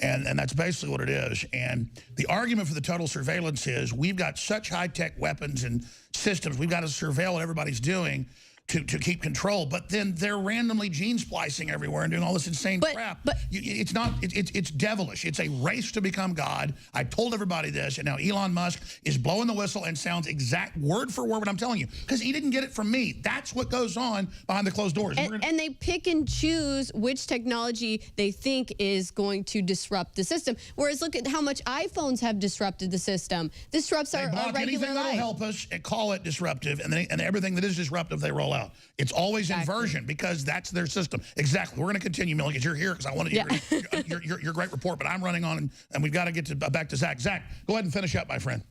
And that's basically what it is. And the argument for the total surveillance is we've got such high-tech weapons and systems. We've got to surveil what everybody's doing to keep control, but then they're randomly gene splicing everywhere and doing all this insane crap. But it's not, it's devilish. It's a race to become God. I told everybody this, and now Elon Musk is blowing the whistle and sounds exact word for word what I'm telling you, because he didn't get it from me. That's what goes on behind the closed doors. And they pick and choose which technology they think is going to disrupt the system. Whereas look at how much iPhones have disrupted the system. Disrupts our regular anything that'll life. help us and call it disruptive, and everything that is disruptive they roll out. It's always inversion because that's their system. Exactly. We're going to continue, Millie, because you're here because I wanted your great report, but I'm running on, and we've got to get back to Zach. Zach, go ahead and finish up, my friend.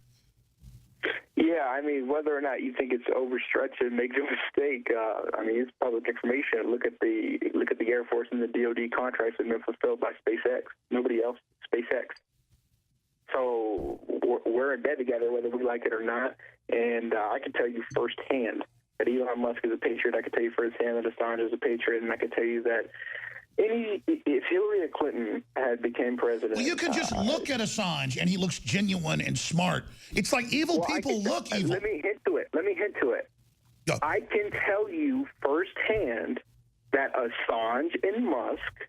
Yeah, I mean, whether or not you think it's overstretched and make a mistake, I mean, it's public information. Look at the Air Force and the DoD contracts that have been fulfilled by SpaceX. Nobody else, SpaceX. So we're in bed together, whether we like it or not. And I can tell you firsthand that Elon Musk is a patriot. I can tell you firsthand that Assange is a patriot, and I can tell you that if Hillary Clinton had became president... Well, you can just look at Assange, and he looks genuine and smart. It's like evil people look evil. Let me hint to it. Go. I can tell you firsthand that Assange and Musk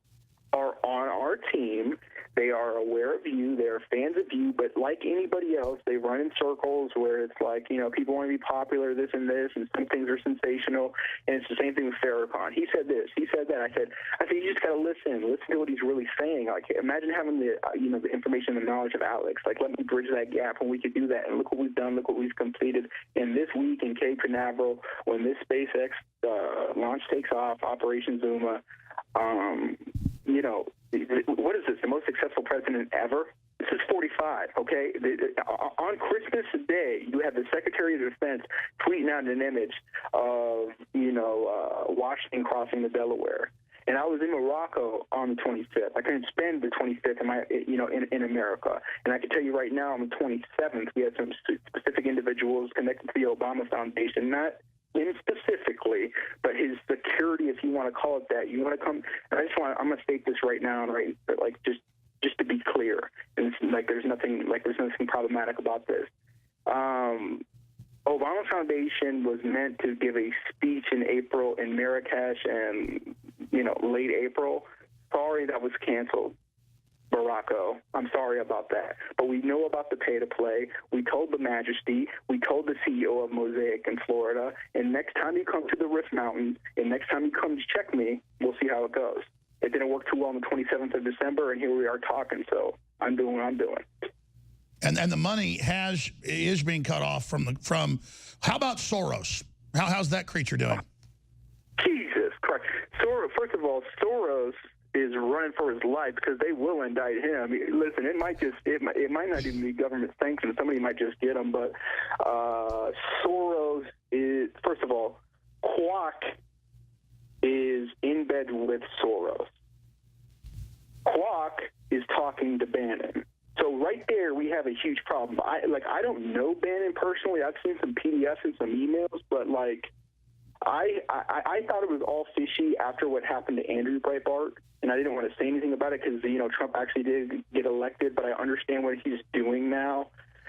are on our team. They are aware of you. They are fans of you. But like anybody else, they run in circles where it's like, people want to be popular, this and this, and some things are sensational. And it's the same thing with Farrakhan. He said this. He said that. I said, you just got to listen to what he's really saying. Like, imagine having the, the information and knowledge of Alex. Like, let me bridge that gap when we could do that. And look what we've done. Look what we've completed. And this week in Cape Canaveral, when this SpaceX launch takes off, Operation Zuma, what is this, the most successful president ever? This is 45, okay? On Christmas Day, you have the Secretary of Defense tweeting out an image of, Washington crossing the Delaware. And I was in Morocco on the 25th. I couldn't spend the 25th in America. And I can tell you right now, on the 27th, we had some specific individuals connected to the Obama Foundation, not him specifically, but his security, if you want to call it that. You want to come, and I'm going to state this right now, and just to be clear, and it's there's nothing problematic about this. Obama Foundation was meant to give a speech in April in Marrakesh and late April. Sorry, that was canceled. Morocco. I'm sorry about that. But we know about the pay-to-play. We told the Majesty. We told the CEO of Mosaic in Florida. And next time you come to the Rift Mountains, and next time you come to check me, we'll see how it goes. It didn't work too well on the 27th of December, and here we are talking. So I'm doing what I'm doing. And the money is being cut off from how about Soros? How's that creature doing? Jesus Christ. First of all, Soros is running for his life because they will indict him. Listen, it might not even be government sanctioned. Somebody might just get him. But Soros is, first of all, Kwok is in bed with Soros. Kwok is talking to Bannon. So right there, we have a huge problem. I don't know Bannon personally. I've seen some PDFs and some emails, but I thought it was all fishy after what happened to Andrew Breitbart, and I didn't want to say anything about it because Trump actually did get elected. But I understand what he's doing now.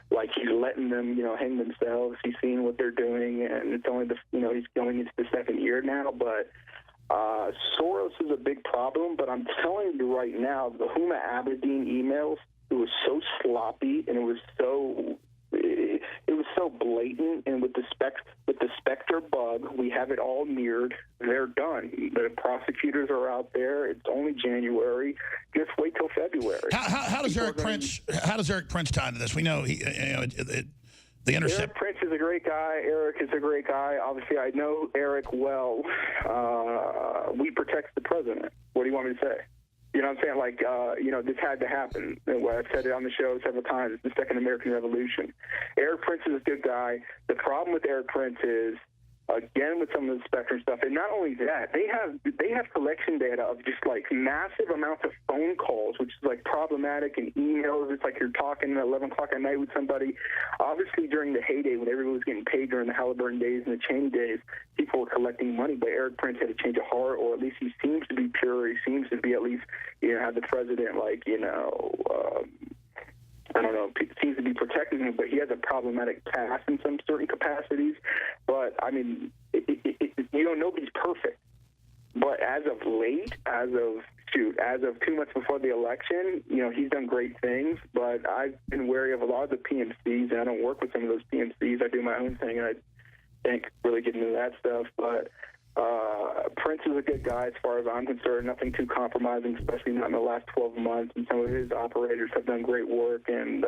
Like, he's letting them hang themselves. He's seeing what they're doing, and it's only he's going into the second year now. But Soros is a big problem. But I'm telling you right now, the Huma Abedin emails, it was so sloppy and it was so blatant. And with the Spectre bug, we have it all mirrored. They're done. The prosecutors are out there. It's only January. Just wait till February. How does Eric Prince tie into this? We know the Intercept. Eric Prince is a great guy. Eric is a great guy. Obviously, I know Eric well. We protect the president. What do you want me to say? You know what I'm saying? This had to happen. I've said it on the show several times. It's the Second American Revolution. Eric Prince is a good guy. The problem with Eric Prince is, again, with some of the Spectre stuff, and not only that, they have collection data of just massive amounts of phone calls, which is problematic, and emails. It's like you're talking at 11 o'clock at night with somebody. Obviously, during the heyday when everyone was getting paid during the Halliburton days and the Cheney days, people were collecting money, but Eric Prince had a change of heart, or at least he seems to be pure. He seems to be at least, have the president I don't know, seems to be protecting him, but he has a problematic past in some certain capacities. But, I mean, nobody's perfect. But as of late, as of 2 months before the election, he's done great things. But I've been wary of a lot of the PMCs, and I don't work with some of those PMCs. I do my own thing, and I can't really get into that stuff. But Prince is a good guy as far as I'm concerned. Nothing too compromising, especially not in the last 12 months. And some of his operators have done great work. And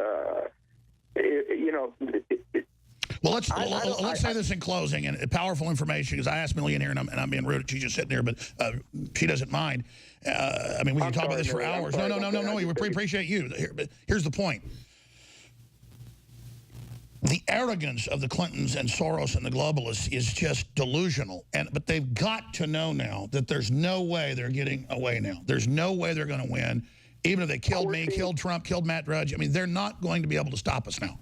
well, let's say this in closing, and powerful information, because I asked Million here, and I'm being rude. She's just sitting there, but she doesn't mind. I mean, we can talk about this for hours. No. We appreciate you. But here's the point. The arrogance of the Clintons and Soros and the globalists is just delusional. But they've got to know now that there's no way they're getting away now. There's no way they're going to win. Even if they killed me, killed Trump, killed Matt Drudge, I mean, they're not going to be able to stop us now.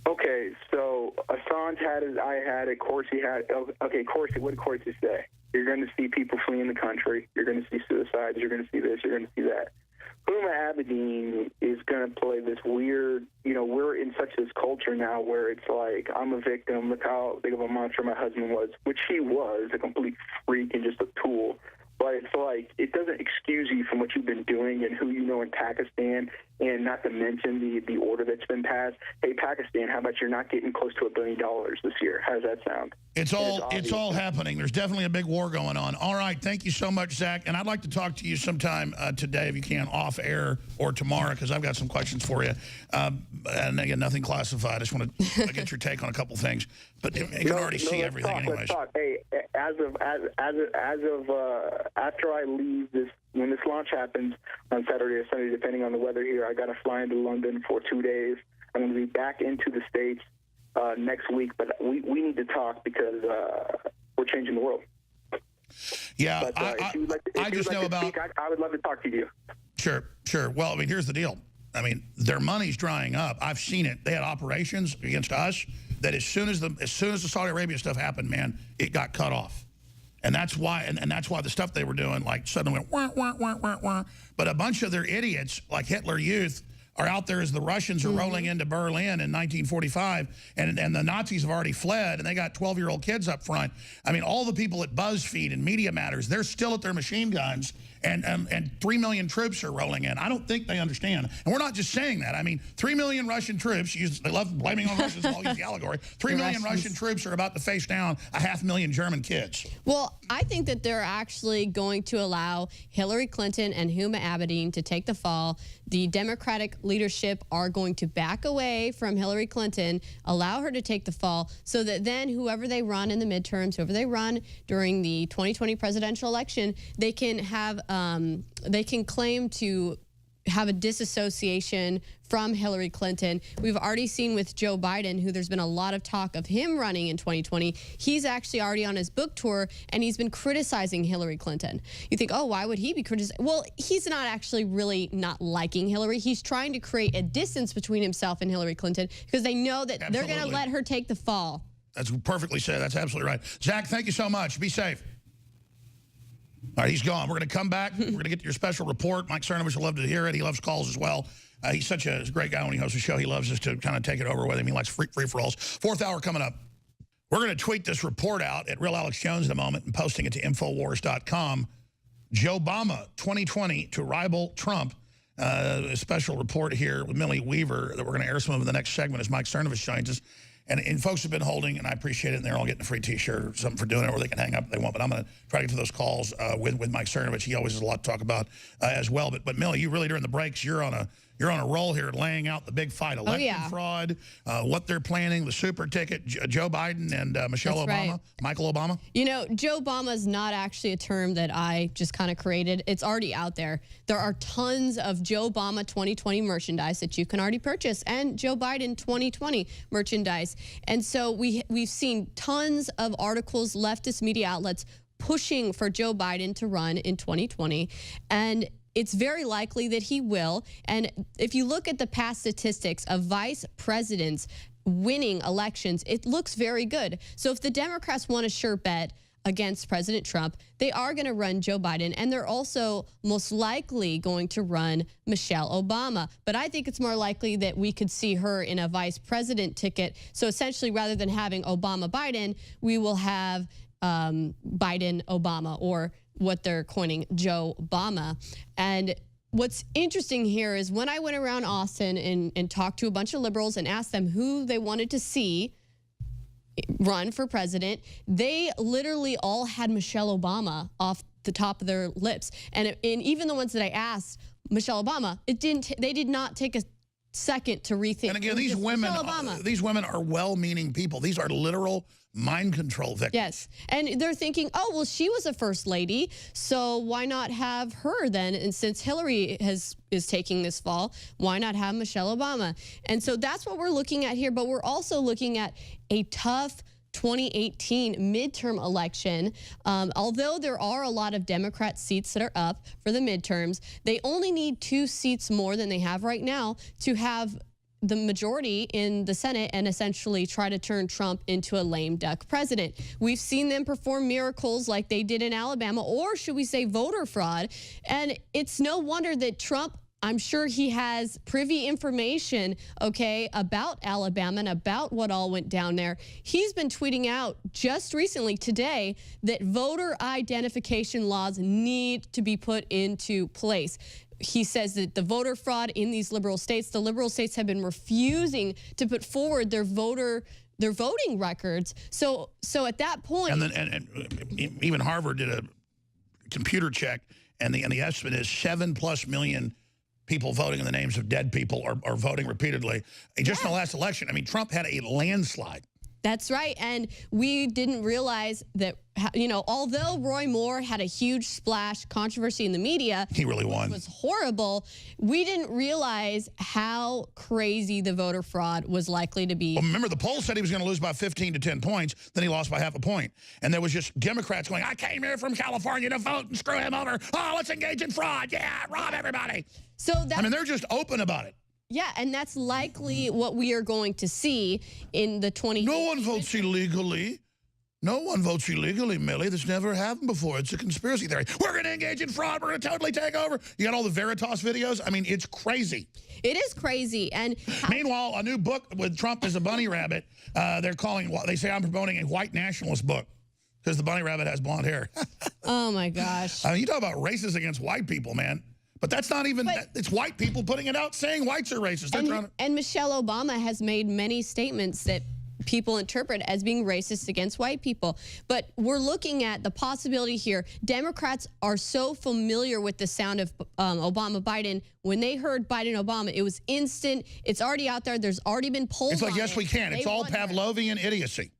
Okay, so Assange had it, I had it, Corsi had it. Okay, Corsi, what did Corsi say? You're going to see people fleeing the country. You're going to see suicides. You're going to see this. You're going to see that. Huma Abedin is going to play this weird, we're in such this culture now where it's like, I'm a victim. Look how big of a monster my husband was, which he was, a complete freak and just a tool. But it's like, it doesn't excuse you from what you've been doing and who you know in Pakistan, and not to mention the order that's been passed. Hey, Pakistan, how about you're not getting close to $1 billion this year? How does that sound? It's all happening. There's definitely a big war going on. All right, thank you so much, Zach. And I'd like to talk to you sometime today, if you can, off air or tomorrow, because I've got some questions for you. And again, nothing classified. I just want to get your take on a couple things. But you can already see everything, anyways. Hey, as of after I leave this, when this launch happens on Saturday or Sunday, depending on the weather here, I got to fly into London for 2 days. I'm going to be back into the States next week, but we need to talk because we're changing the world. Yeah, but, I just know about. I would love to talk to you. Sure. Well, I mean, here's the deal. I mean, their money's drying up. I've seen it. They had operations against us that as soon as the Saudi Arabia stuff happened, man, it got cut off. And that's why, and that's why the stuff they were doing, like, suddenly went, wah, wah, wah, wah, wah. But a bunch of their idiots, like Hitler Youth, are out there as the Russians are rolling into Berlin in 1945, and the Nazis have already fled, and they got 12-year-old kids up front. I mean, all the people at BuzzFeed and Media Matters, they're still at their machine guns, and 3 million troops are rolling in. I don't think they understand. And we're not just saying that. I mean, 3 million Russian troops, they love blaming on Russians, I'll use the allegory. 3 million Russian troops are about to face down 500,000 German kids. Well, I think that they're actually going to allow Hillary Clinton and Huma Abedin to take the fall. The Democratic leadership are going to back away from Hillary Clinton, allow her to take the fall, so that then whoever they run in the midterms, whoever they run during the 2020 presidential election, they can have they can claim to have a disassociation from Hillary Clinton. We've already seen with Joe Biden, who there's been a lot of talk of him running in 2020. He's actually already on his book tour, and he's been criticizing Hillary Clinton. You think, oh, why would he be criticizing? Well, he's not actually really not liking Hillary. He's trying to create a distance between himself and Hillary Clinton because they know that they're going to let her take the fall. That's perfectly said. That's absolutely right. Zach, thank you so much. Be safe. All right, he's gone. We're going to come back. We're going to get to your special report. Mike Cernovich will love to hear it. He loves calls as well. He's such a great guy when he hosts a show. He loves us to kind of take it over with him. He likes free-for-alls. Fourth hour coming up. We're going to tweet this report out at Real Alex Jones in a moment and posting it to Infowars.com. Joe Obama, 2020, to rival Trump. A special report here with Millie Weaver that we're going to air some of in the next segment as Mike Cernovich joins us. And folks have been holding, and I appreciate it, and they're all getting a free T-shirt or something for doing it, or they can hang up if they want. But I'm going to try to get to those calls with Mike Cernovich. He always has a lot to talk about as well. But Millie, you really, during the breaks, you're on a roll here laying out the big fight, election fraud, what they're planning, the super ticket, Joe Biden and Michelle Obama, right. Michael Obama. You know, Joe Obama is not actually a term that I just kind of created. It's already out there. There are tons of Joe Obama 2020 merchandise that you can already purchase, and Joe Biden 2020 merchandise. And so we've seen tons of articles, leftist media outlets pushing for Joe Biden to run in 2020. And it's very likely that he will. And if you look at the past statistics of vice presidents winning elections, it looks very good. So if the Democrats want a sure bet against President Trump, they are going to run Joe Biden, and they're also most likely going to run Michelle Obama. But I think it's more likely that we could see her in a vice president ticket. So essentially, rather than having Obama-Biden, we will have Biden Obama, or what they're coining Joe Obama. And what's interesting here is when I went around Austin and talked to a bunch of liberals and asked them who they wanted to see run for president, they literally all had Michelle Obama off the top of their lips. And even the ones that I asked, Michelle Obama, they did not take a second to rethink. And again, these women are well-meaning people. These are literal mind control victims. Yes, and they're thinking, oh, well, she was a first lady, so why not have her then? And since Hillary is taking this fall, why not have Michelle Obama? And so that's what we're looking at here, but we're also looking at a tough 2018 midterm election. Although there are a lot of Democrat seats that are up for the midterms, they only need 2 seats more than they have right now to have the majority in the Senate and essentially try to turn Trump into a lame duck president. We've seen them perform miracles like they did in Alabama, or should we say voter fraud. And it's no wonder that Trump, I'm sure he has privy information, okay, about Alabama and about what all went down there. He's been tweeting out just recently today that voter identification laws need to be put into place. He says that the voter fraud in these liberal states, the liberal states have been refusing to put forward their voting records. So at that point, and even Harvard did a computer check, and the estimate is 7+ million people voting in the names of dead people are voting repeatedly. Just in the last election, I mean, Trump had a landslide. That's right. And we didn't realize that, you know, although Roy Moore had a huge splash controversy in the media, he really won. It was horrible. We didn't realize how crazy the voter fraud was likely to be. Well, remember, the poll said he was going to lose by 15 to 10 points. Then he lost by ½ a point. And there was just Democrats going, I came here from California to vote and screw him over. Oh, let's engage in fraud. Yeah, rob everybody. So I mean, they're just open about it. Yeah, and that's likely what we are going to see in the 2020. No one votes illegally. No one votes illegally, Millie. That's never happened before. It's a conspiracy theory. We're going to engage in fraud. We're going to totally take over. You got all the Veritas videos? I mean, it's crazy. It is crazy. And meanwhile, a new book with Trump as a bunny rabbit, they say I'm promoting a white nationalist book because the bunny rabbit has blonde hair. Oh, my gosh. I mean, you talk about racist against white people, man. But that's not even, it's white people putting it out saying whites are racist. And Michelle Obama has made many statements that people interpret as being racist against white people. But we're looking at the possibility here. Democrats are so familiar with the sound of Obama-Biden. When they heard Biden-Obama, it was instant. It's already out there. There's already been polls. It's like, yes, we can. It's all Pavlovian idiocy.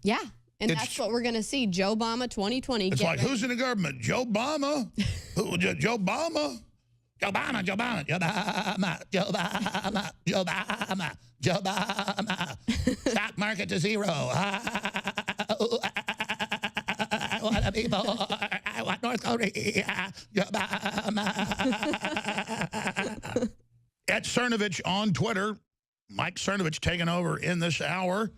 Yeah. And that's what we're going to see. Joe Obama 2020. It's like, who's in the government? Joe Obama? Joe Obama? Joe Obama, Joe Obama, Joe Obama, Joe Obama, Joe Obama, Joe Obama. Stock market to zero. I want people. I want North Korea. Joe Obama. At Cernovich on Twitter. Mike Cernovich taking over in this hour.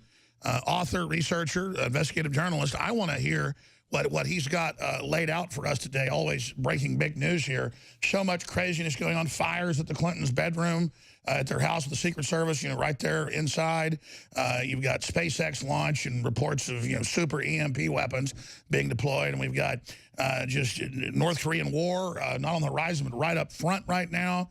Author, researcher, investigative journalist. I want to hear what he's got laid out for us today. Always breaking big news here. So much craziness going on. Fires at the Clintons' bedroom, at their house with the Secret Service, right there inside. You've got SpaceX launch and reports of, super EMP weapons being deployed. And we've got just North Korean war, not on the horizon, but right up front right now.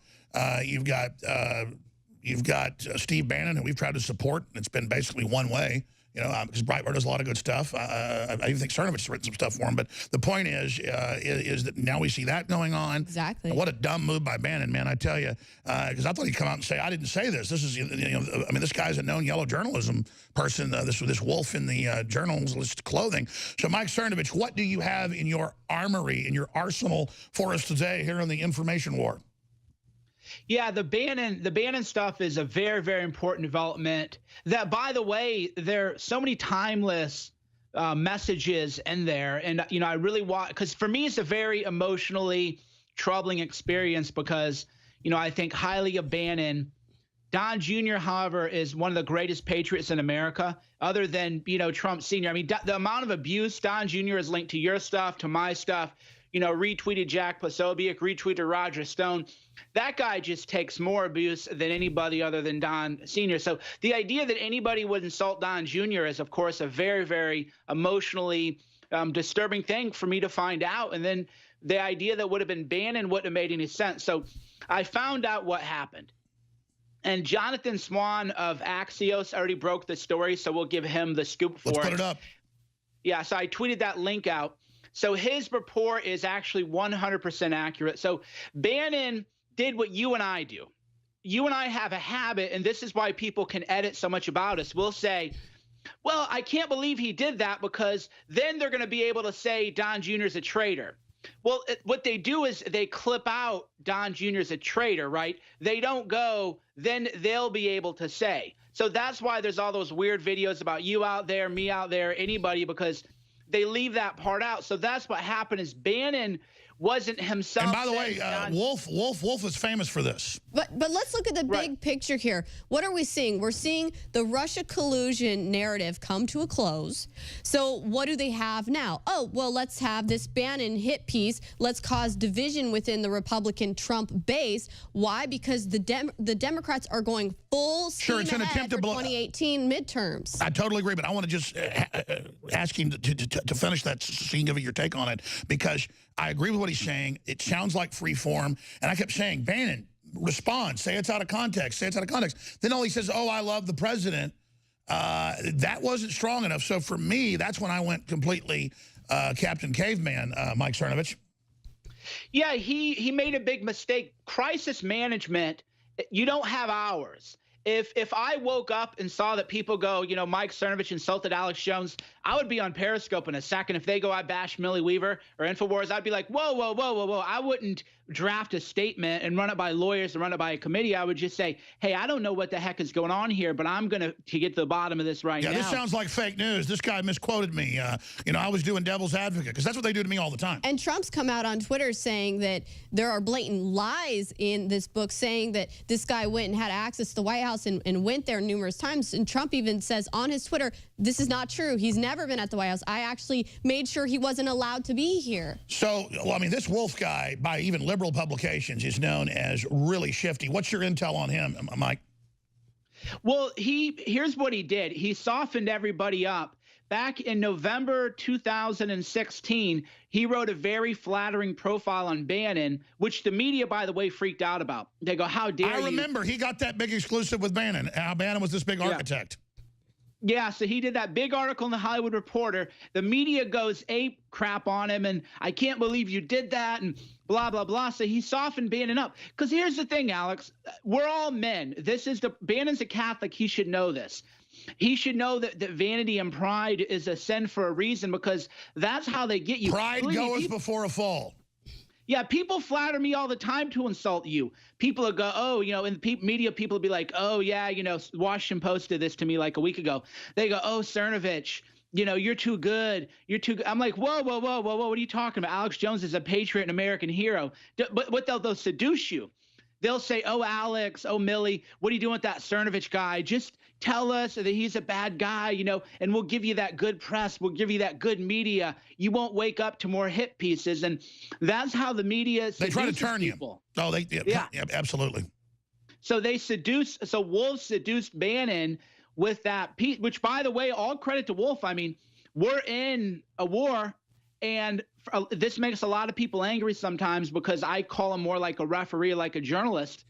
You've got Steve Bannon, who we've tried to support. It's been basically one way. Because Breitbart does a lot of good stuff. I even think Cernovich has written some stuff for him. But the point is that now we see that going on. Exactly. And what a dumb move by Bannon, man, I tell you. Because I thought he'd come out and say, I didn't say this. This is, this guy's a known yellow journalism person, this wolf in the journalist clothing. So, Mike Cernovich, what do you have in your armory, in your arsenal for us today here on the Information War? Yeah, the Bannon stuff is a very, very important development. That, by the way, there are so many timeless messages in there. And, I really want, because for me, it's a very emotionally troubling experience because, I think highly of Bannon. Don Jr., however, is one of the greatest patriots in America, other than, Trump Sr. I mean, the amount of abuse, Don Jr. is linked to your stuff, to my stuff, retweeted Jack Posobiec, retweeted Roger Stone. That guy just takes more abuse than anybody other than Don Sr. So the idea that anybody would insult Don Jr. is, of course, a very, very emotionally disturbing thing for me to find out. And then the idea that would have been Bannon wouldn't have made any sense. So I found out what happened. And Jonathan Swan of Axios already broke the story, so we'll give him the scoop for it. Let's put it up. Yeah, so I tweeted that link out. So his report is actually 100% accurate. So Bannon did what you and I do. You and I have a habit, and this is why people can edit so much about us. We'll say, well, I can't believe he did that, because then they're going to be able to say Don Jr. is a traitor. Well, what they do is they clip out Don Jr. is a traitor, right? They don't go, then they'll be able to say. So that's why there's all those weird videos about you out there, me out there, anybody, because they leave that part out. So that's what happened is Bannon wasn't himself. And by the way, Wolf is famous for this. But let's look at the big picture here. What are we seeing? We're seeing the Russia collusion narrative come to a close. So what do they have now? Oh, well, let's have this Bannon hit piece. Let's cause division within the Republican Trump base. Why? Because the Democrats are going full steam ahead for 2018 midterms. I totally agree, but I want to just ask him to finish that so you can give your take on it, because I agree with what he's saying. It sounds like free form. And I kept saying, Bannon, respond. Say it's out of context. Say it's out of context. Then all he says, oh, I love the president. That wasn't strong enough. So for me, that's when I went completely Captain Caveman, Mike Cernovich. Yeah, he made a big mistake. Crisis management, you don't have hours. If I woke up and saw that people go, you know, Mike Cernovich insulted Alex Jones, I would be on Periscope in a second. If they go, I bash Millie Weaver or InfoWars, I'd be like, whoa, whoa, whoa, whoa, whoa. I wouldn't draft a statement and run it by lawyers and run it by a committee. I would just say, hey, I don't know what the heck is going on here, but I'm going to get to the bottom of this right now. Yeah, this sounds like fake news. This guy misquoted me. You know, I was doing devil's advocate, because that's what they do to me all the time. And Trump's come out on Twitter saying that there are blatant lies in this book, saying that this guy went and had access to the White House and went there numerous times. And Trump even says on his Twitter, this is not true. He's never been at the White House. I actually made sure he wasn't allowed to be here. So, well, I mean, this Wolf guy, by even liberal publications, is known as really shifty. What's your intel on him, Mike? Well, here's what he did. He softened everybody up. Back in November 2016, he wrote a very flattering profile on Bannon, which the media, by the way, freaked out about. They go, how dare you? I remember he got that big exclusive with Bannon. How Bannon was this big architect. Yeah, so he did that big article in the Hollywood Reporter. The media goes ape crap on him, and I can't believe you did that, and blah, blah, blah. So he softened Bannon up. Because here's the thing, Alex. We're all men. Bannon's a Catholic. He should know this. He should know that vanity and pride is a sin for a reason, because that's how they get you. Pride goes before a fall. Yeah, people flatter me all the time to insult you. People will go, oh, you know, in the media, people will be like, oh, yeah, you know, Washington Post did this to me like a week ago. They go, oh, Cernovich, you know, you're too good. You're too good. I'm like, whoa, whoa, whoa, whoa, whoa. What are you talking about? Alex Jones is a patriot and American hero. But what they'll seduce you. They'll say, oh, Alex, oh, Millie, what are you doing with that Cernovich guy? Just tell us that he's a bad guy, you know, and we'll give you that good press. We'll give you that good media. You won't wake up to more hit pieces. And that's how the media they try to turn people. You. Oh, yeah, absolutely. So Wolf seduced Bannon with that piece, which, by the way, all credit to Wolf. I mean, we're in a war. And this makes a lot of people angry sometimes, because I call him more like a referee, like a journalist.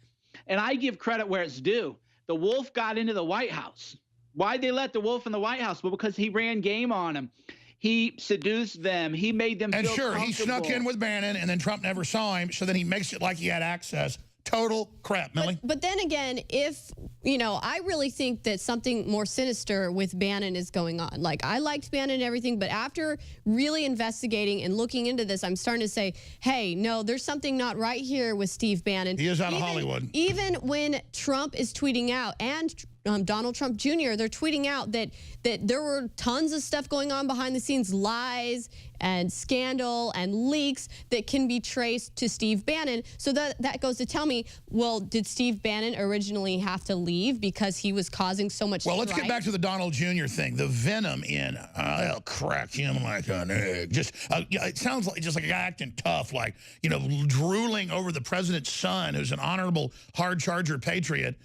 And I give credit where it's due. The Wolf got into the White House. Why'd they let the Wolf in the White House? Well, because he ran game on them. He seduced them. He made them feel comfortable. He snuck in with Bannon, and then Trump never saw him, so then he makes it like he had access. Total crap, Millie. But then again, if, you know, I really think that something more sinister with Bannon is going on. Like, I liked Bannon and everything, but after really investigating and looking into this, I'm starting to say, hey, no, there's something not right here with Steve Bannon. He is out of Hollywood. Even when Trump is tweeting out, and Donald Trump Jr., they're tweeting out that there were tons of stuff going on behind the scenes, lies, and scandal and leaks that can be traced to Steve Bannon. So that goes to tell me, well, did Steve Bannon originally have to leave because he was causing so much strife? Well, let's get back to the Donald Jr. thing. The venom in, I'll crack him like an egg. Just, it sounds like just like a guy acting tough, like, you know, drooling over the president's son, who's an honorable hard charger patriot,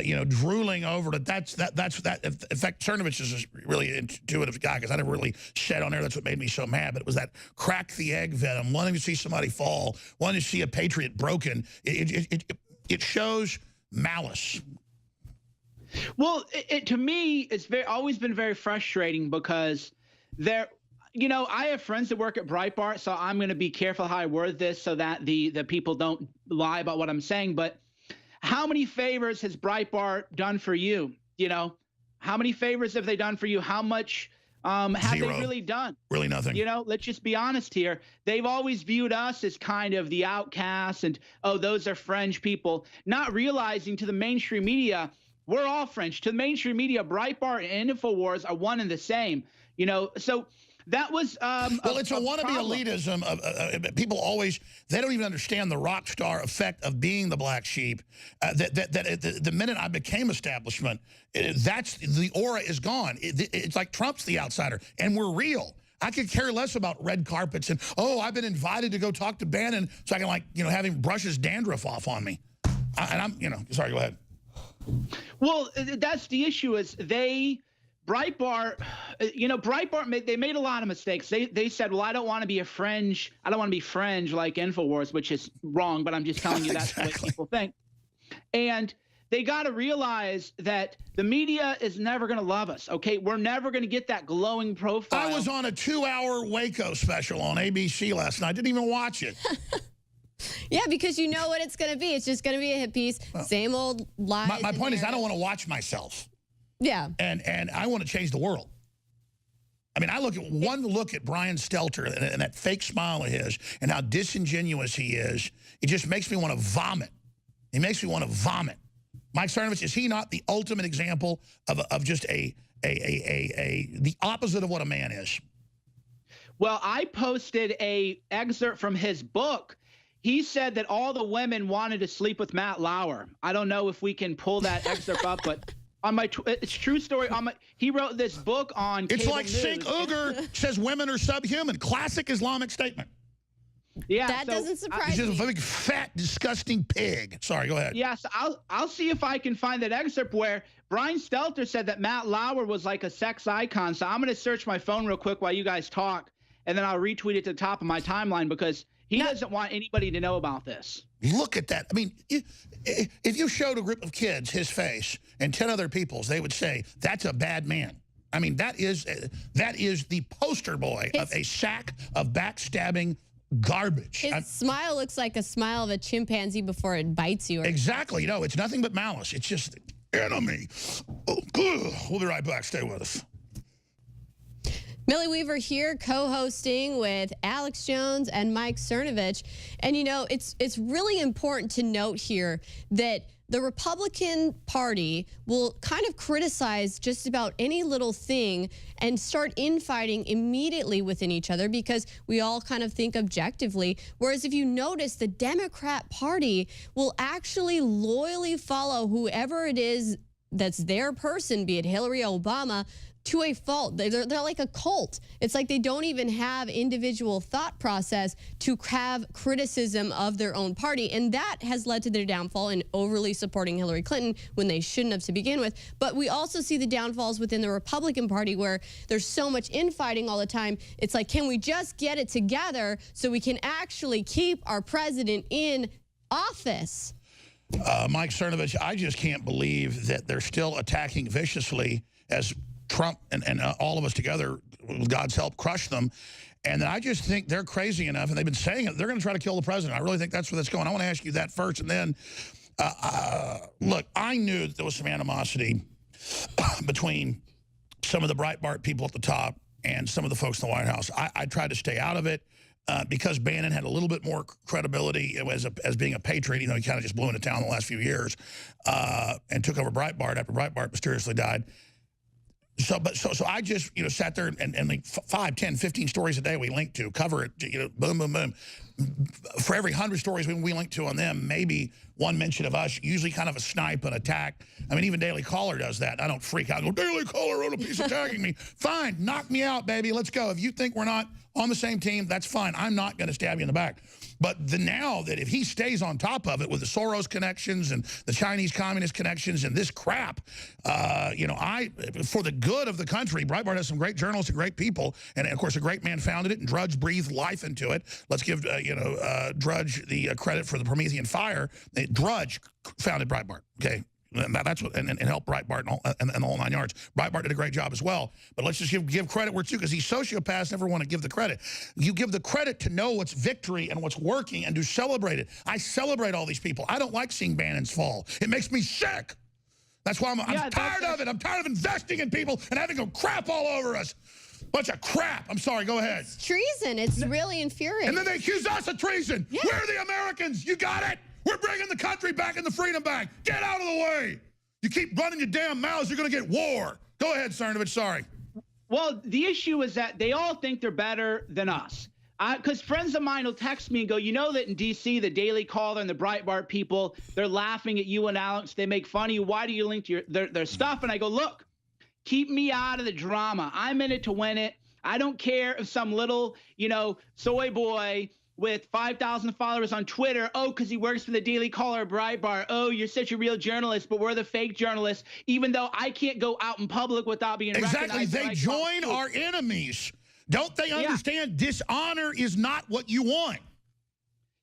you know, drooling over it. That's that. In fact, Cernovich is a really intuitive guy, because I never really said on there that's what made me so mad, but it was that crack the egg venom, wanting to see somebody fall, wanting to see a patriot broken. It shows malice. Well, to me, it's always been very frustrating, because you know, I have friends that work at Breitbart, so I'm going to be careful how I word this so that the people don't lie about what I'm saying. But how many favors has Breitbart done for you? You know, how many favors have they done for you? How much have Zero. they really done? Really nothing. You know, let's just be honest here. They've always viewed us as kind of the outcasts and, oh, those are fringe people, not realizing to the mainstream media, we're all fringe. To the mainstream media, Breitbart and InfoWars are one and the same. You know, so that was well, it's a wannabe elitism of people always, they don't even understand the rock star effect of being the black sheep. The minute I became establishment, that's the aura is gone. It's like Trump's the outsider, and we're real. I could care less about red carpets and, oh, I've been invited to go talk to Bannon so I can, like, you know, have him brush his dandruff off on me. And I'm, you know, sorry, go ahead. Well, that's the issue is Breitbart, you know, Breitbart, they made a lot of mistakes. They said, well, I don't want to be fringe like InfoWars, which is wrong, but I'm just telling you that's exactly the way people think. And they got to realize that the media is never going to love us, okay? We're never going to get that glowing profile. I was on a 2-hour Waco special on ABC last night. I didn't even watch it. Yeah, because you know what it's going to be. It's just going to be a hit piece, same old lies. My point is, I don't want to watch myself. Yeah. And I want to change the world. I mean, I look at one look at Brian Stelter and that fake smile of his and how disingenuous he is. It just makes me want to vomit. It makes me want to vomit. Mike Cernovich, is he not the ultimate example of just the opposite of what a man is? Well, I posted a excerpt from his book. He said that all the women wanted to sleep with Matt Lauer. I don't know if we can pull that excerpt up, but on my it's true story. He wrote this book on. It's like news. Sink Uger says women are subhuman. Classic Islamic statement. Yeah, that doesn't surprise me. He's just a big, fat, disgusting pig. Sorry, go ahead. Yes, I'll see if I can find that excerpt where Brian Stelter said that Matt Lauer was like a sex icon. So I'm going to search my phone real quick while you guys talk, and then I'll retweet it to the top of my timeline, because he doesn't want anybody to know about this. Look at that. I mean, if you showed a group of kids his face and 10 other people's, they would say, that's a bad man. I mean, that is the poster boy of a sack of backstabbing garbage. His smile looks like a smile of a chimpanzee before it bites you. Exactly. No, it's nothing but malice. It's just the enemy. Oh, good. We'll be right back. Stay with us. Millie Weaver here, co-hosting with Alex Jones and Mike Cernovich. And, you know, it's really important to note here that the Republican Party will kind of criticize just about any little thing and start infighting immediately within each other, because we all kind of think objectively. Whereas if you notice, the Democrat Party will actually loyally follow whoever it is that's their person, be it Hillary, Obama, to a fault. They're like a cult. It's like they don't even have individual thought process to have criticism of their own party. And that has led to their downfall in overly supporting Hillary Clinton when they shouldn't have to begin with. But we also see the downfalls within the Republican Party, where there's so much infighting all the time. It's like, can we just get it together so we can actually keep our president in office? Mike Cernovich, I just can't believe that they're still attacking viciously as Trump and all of us together, with God's help, crush them. And I just think they're crazy enough, and they've been saying it, they're going to try to kill the president. I really think that's where that's going. I want to ask you that first. And then, look, I knew that there was some animosity between some of the Breitbart people at the top and some of the folks in the White House. I tried to stay out of it because Bannon had a little bit more credibility as being a patriot. You know, he kind of just blew into town the last few years and took over Breitbart after Breitbart mysteriously died. So I just, sat there and like 5, 10, 15 stories a day we link to, cover it, boom, boom, boom. For every 100 stories we link to on them, maybe one mention of us, usually kind of a snipe, an attack. I mean, even Daily Caller does that. I don't freak out. I go, Daily Caller wrote a piece attacking me. Fine, knock me out, baby. Let's go. If you think we're not on the same team, that's fine. I'm not going to stab you in the back. But now that if he stays on top of it with the Soros connections and the Chinese communist connections and this crap, for the good of the country, Breitbart has some great journalists and great people. And, of course, a great man founded it, and Drudge breathed life into it. Let's give, Drudge the credit for the Promethean fire. Drudge founded Breitbart, okay? And that's what, and helped Breitbart and the whole 9 yards. Breitbart did a great job as well. But let's just give credit where it's due, because these sociopaths never want to give the credit. You give the credit to know what's victory and what's working and to celebrate it. I celebrate all these people. I don't like seeing Bannon's fall. It makes me sick. That's why I'm tired of it. I'm tired of investing in people and having them crap all over us. Bunch of crap. I'm sorry. Go ahead. It's treason. It's really infuriating. And then they accuse us of treason. Yeah. We're the Americans. You got it? We're bringing the country back in the freedom bank. Get out of the way. You keep running your damn mouths, you're going to get war. Go ahead, Cernovich. Sorry. Well, the issue is that they all think they're better than us. Because friends of mine will text me and go, you know that in D.C., the Daily Caller and the Breitbart people, they're laughing at you and Alex. They make fun of you. Why do you link to their stuff? And I go, look, keep me out of the drama. I'm in it to win it. I don't care if some little, soy boy with 5,000 followers on Twitter, because he works for the Daily Caller, Breitbart. Oh, you're such a real journalist, but we're the fake journalists, even though I can't go out in public without being recognized. Exactly. They join our enemies. Don't they understand dishonor is not what you want?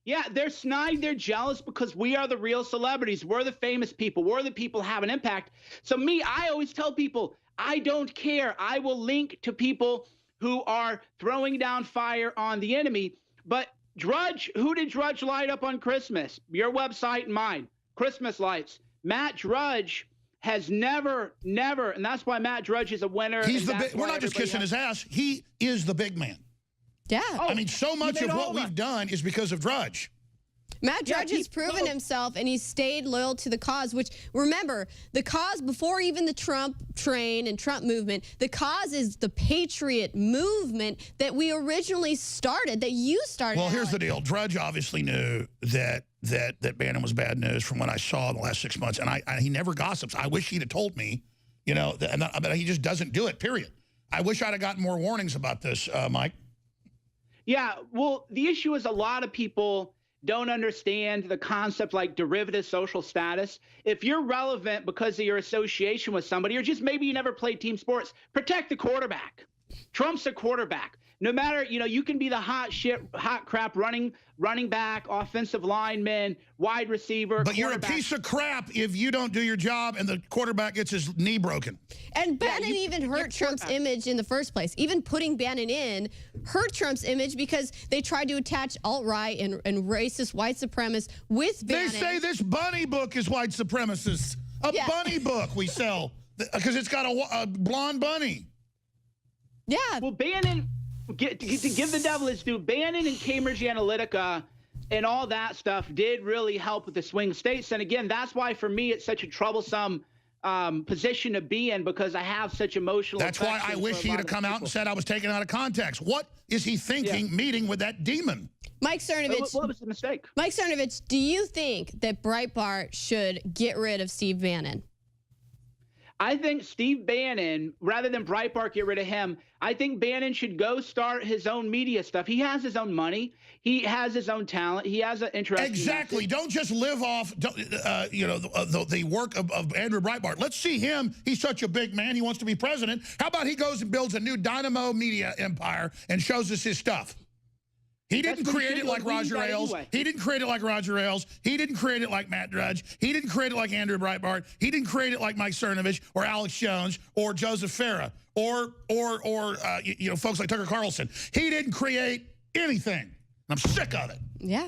Yeah, they're snide, they're jealous because we are the real celebrities. We're the famous people. We're the people who have an impact. So I always tell people, I don't care. I will link to people who are throwing down fire on the enemy. But Drudge, who did Drudge light up on Christmas? Your website and mine. Christmas lights. Matt Drudge has never, and that's why Matt Drudge is a winner. He's the big, we're not just kissing his ass. He is the big man. Yeah. I mean, so much of what we've done is because of Drudge. Matt Drudge has proven himself, and he's stayed loyal to the cause, which, remember, the cause before even the Trump train and Trump movement, the cause is the patriot movement that we originally started, that you started. Well, here's the deal. Drudge obviously knew that Bannon was bad news from what I saw in the last 6 months, and he never gossips. I wish he'd have told me, but he just doesn't do it, period. I wish I'd have gotten more warnings about this, Mike. Yeah, well, the issue is a lot of people don't understand the concept like derivative social status. If you're relevant because of your association with somebody, or just maybe you never played team sports, protect the quarterback. Trump's a quarterback. No matter, you can be the hot crap running back, offensive lineman, wide receiver. But you're a piece of crap if you don't do your job and the quarterback gets his knee broken. And Bannon even hurt Trump's image in the first place. Even putting Bannon in hurt Trump's image because they tried to attach alt-right and racist white supremacists with Bannon. They say this bunny book is white supremacist. A bunny book we sell because it's got a blonde bunny. Yeah. Well, Bannon... to give the devil his due, Bannon and Cambridge Analytica and all that stuff did really help with the swing states. And again, that's why for me it's such a troublesome position to be in, because I have such emotional. That's why I wish he'd have come out and said I was taken out of context. What is he thinking meeting with that demon? Mike Cernovich. What was the mistake? Mike Cernovich, do you think that Breitbart should get rid of Steve Bannon? I think Steve Bannon, rather than Breitbart get rid of him, I think Bannon should go start his own media stuff. He has his own money. He has his own talent. He has an interesting Exactly. message. Don't just live off, the work of Andrew Breitbart. Let's see him. He's such a big man. He wants to be president. How about he goes and builds a new dynamo media empire and shows us his stuff? He didn't create it like Roger Ailes. He didn't create it like Roger Ailes. He didn't create it like Matt Drudge. He didn't create it like Andrew Breitbart. He didn't create it like Mike Cernovich or Alex Jones or Joseph Farah or folks like Tucker Carlson. He didn't create anything. I'm sick of it. Yeah.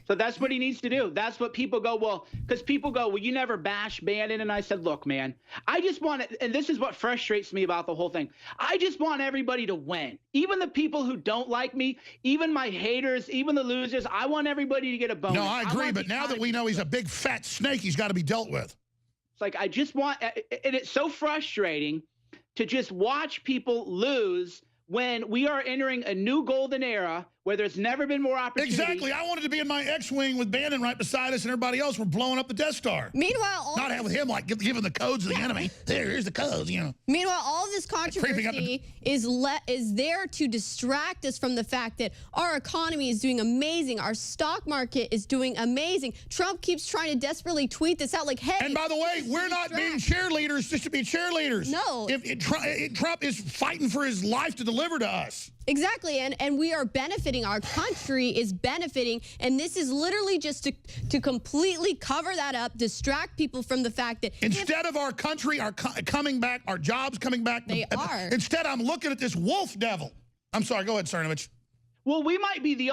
So that's what he needs to do. That's what people go, because people go, you never bash Bannon. And I said, look, man, I just want it. And this is what frustrates me about the whole thing. I just want everybody to win. Even the people who don't like me, even my haters, even the losers, I want everybody to get a bonus. No, I agree. But now that we know he's a big fat snake, he's got to be dealt with. It's like, I just want, and it's so frustrating to just watch people lose when we are entering a new golden era where there's never been more opportunity. Exactly. I wanted to be in my X-Wing with Bannon right beside us and everybody else. We're blowing up the Death Star. Meanwhile, not have with him like giving the codes to the enemy. Here's the codes, you know. Meanwhile, all this controversy is there to distract us from the fact that our economy is doing amazing. Our stock market is doing amazing. Trump keeps trying to desperately tweet this out like, hey. And by the way, we're not being cheerleaders just to be cheerleaders. No. Trump is fighting for his life to deliver to us. Exactly, and we are benefiting. Our country is benefiting, and this is literally just to completely cover that up, distract people from the fact that instead of our country coming back, our jobs coming back, they are. Instead, I'm looking at this wolf devil. I'm sorry. Go ahead, Cernovich. Well, we might be the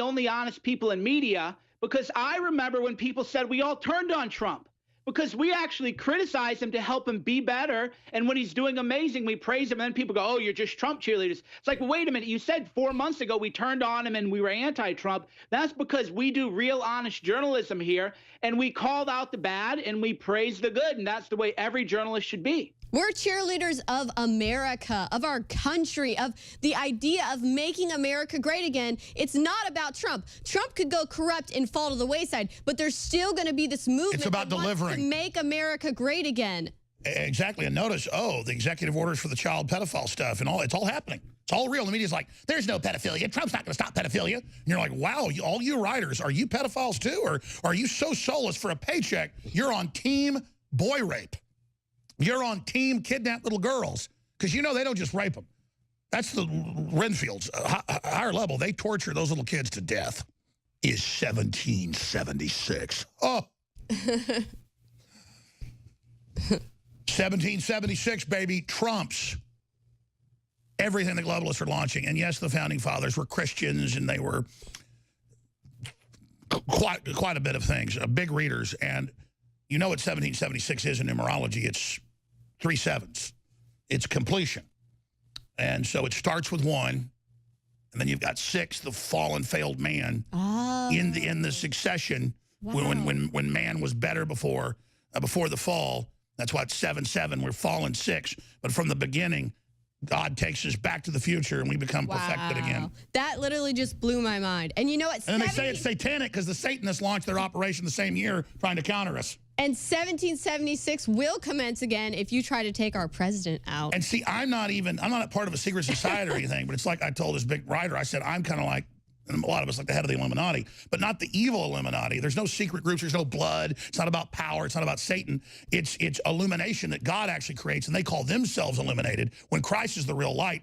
only honest people in media, because I remember when people said we all turned on Trump. Because we actually criticize him to help him be better. And when he's doing amazing, we praise him. And then people go, oh, you're just Trump cheerleaders. It's like, well, wait a minute. You said 4 months ago we turned on him and we were anti-Trump. That's because we do real honest journalism here. And we called out the bad and we praise the good. And that's the way every journalist should be. We're cheerleaders of America, of our country, of the idea of making America great again. It's not about Trump. Trump could go corrupt and fall to the wayside, but there's still going to be this movement it's about delivering. To make America great again. Exactly. And notice, the executive orders for the child pedophile stuff and all, it's all happening. It's all real. The media's like, there's no pedophilia. Trump's not going to stop pedophilia. And you're like, wow, all you writers, are you pedophiles too? Or are you so soulless for a paycheck? You're on team boy rape. You're on team kidnap little girls, because you know they don't just rape them. That's the Renfields, higher level. They torture those little kids to death. Is 1776. Oh. 1776, baby, trumps everything the globalists are launching. And yes, the founding fathers were Christians, and they were quite a bit of things, big readers. And you know what 1776 is in numerology? It's 3 sevens. It's completion. And so it starts with 1, and then you've got 6, the fallen, failed man, in the succession. Wow. When man was better before the fall. That's why it's 7-7. We're fallen 6, but from the beginning, God takes us back to the future, and we become perfected again. That literally just blew my mind. And you know what? And they say it's satanic because the Satanists launched their operation the same year trying to counter us. And 1776 will commence again if you try to take our president out. And see, I'm not a part of a secret society or anything, but it's like I told this big writer, I said, I'm kind of like, and a lot of us like the head of the Illuminati, but not the evil Illuminati. There's no secret groups. There's no blood. It's not about power. It's not about Satan. It's illumination that God actually creates, and they call themselves illuminated when Christ is the real light.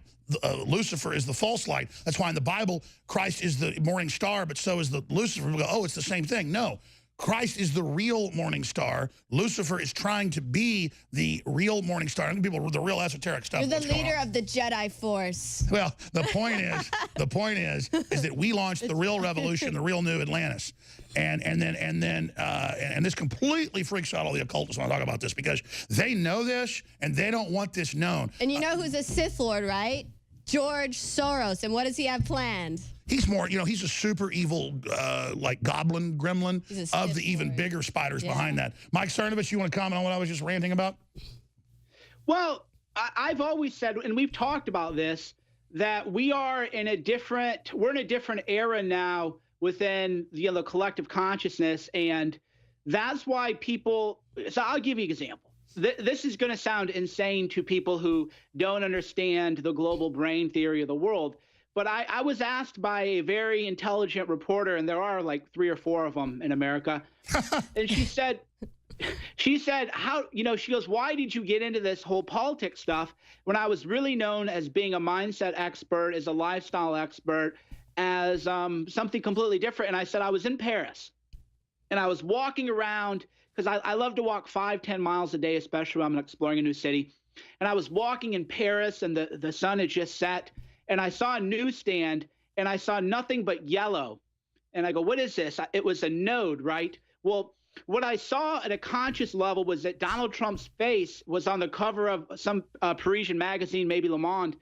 Lucifer is the false light. That's why in the Bible, Christ is the morning star, but so is the Lucifer. We go, oh, it's the same thing. No. Christ is the real morning star. Lucifer is trying to be the real morning star. I think people the real esoteric stuff. You're the leader of the Jedi Force. Well, the point is that we launched the real revolution, the real new Atlantis, and this completely freaks out all the occultists when I talk about this, because they know this and they don't want this known. And you know who's a Sith Lord, right? George Soros. And what does he have planned? He's more, he's a super evil, like goblin gremlin of the even bigger spiders behind that. Mike Cernovich, you want to comment on what I was just ranting about? Well, I've always said, and we've talked about this, that we're in a different era now within the collective consciousness. And that's why so I'll give you an example. This is going to sound insane to people who don't understand the global brain theory of the world. But I was asked by a very intelligent reporter, and there are like 3 or 4 of them in America. And she said, how, she goes, why did you get into this whole politics stuff when I was really known as being a mindset expert, as a lifestyle expert, as something completely different? And I said, I was in Paris, and I was walking around, because I love to walk 5-10 miles a day, especially when I'm exploring a new city. And I was walking in Paris, and the sun had just set. And I saw a newsstand, and I saw nothing but yellow. And I go, what is this? It was a node, right? Well, what I saw at a conscious level was that Donald Trump's face was on the cover of some Parisian magazine, maybe Le Monde,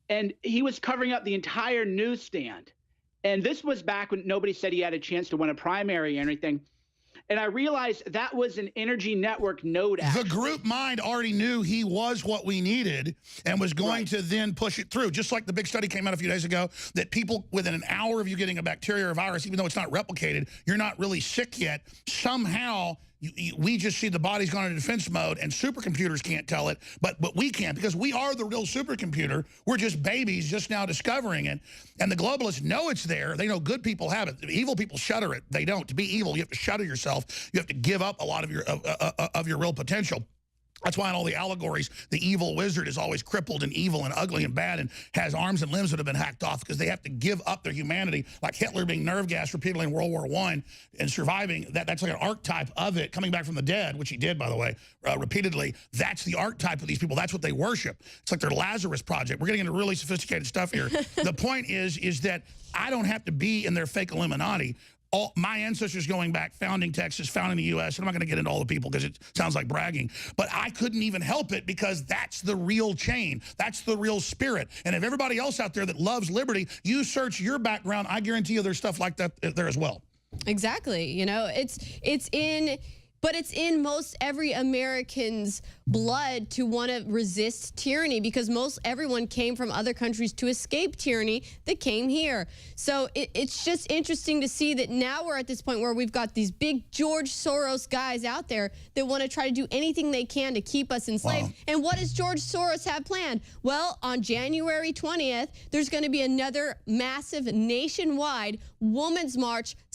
and he was covering up the entire newsstand. And this was back when nobody said he had a chance to win a primary or anything. And I realized that was an energy network node. The group mind already knew he was what we needed and was going to then push it through. Just like the big study came out a few days ago that people within an hour of you getting a bacteria or virus, even though it's not replicated, you're not really sick yet. Somehow we just see the body's gone into defense mode, and supercomputers can't tell it, but we can, because we are the real supercomputer. We're just babies just now discovering it, and the globalists know it's there. They know good people have it. The evil people shutter it. They don't. To be evil, you have to shutter yourself. You have to give up a lot of your real potential. That's why in all the allegories, the evil wizard is always crippled and evil and ugly and bad and has arms and limbs that have been hacked off, because they have to give up their humanity, like Hitler being nerve gassed repeatedly in World War I and surviving. That's like an archetype of it, coming back from the dead, which he did, by the way, repeatedly. That's the archetype of these people. That's what they worship. It's like their Lazarus Project. We're getting into really sophisticated stuff here. The point is that I don't have to be in their fake Illuminati. All my ancestors going back, founding Texas, founding the U.S., and I'm not going to get into all the people because it sounds like bragging, but I couldn't even help it because that's the real chain. That's the real spirit. And if everybody else out there that loves liberty, you search your background, I guarantee you there's stuff like that there as well. Exactly. You know, but it's in most every American's blood to want to resist tyranny, because everyone came from other countries to escape tyranny that came here. So it's just interesting to see that now we're at this point where we've got these big George Soros guys out there that want to try to do anything they can to keep us enslaved. Wow. And what does George Soros have planned? Well, on January 20th, there's going to be another massive nationwide Women's March /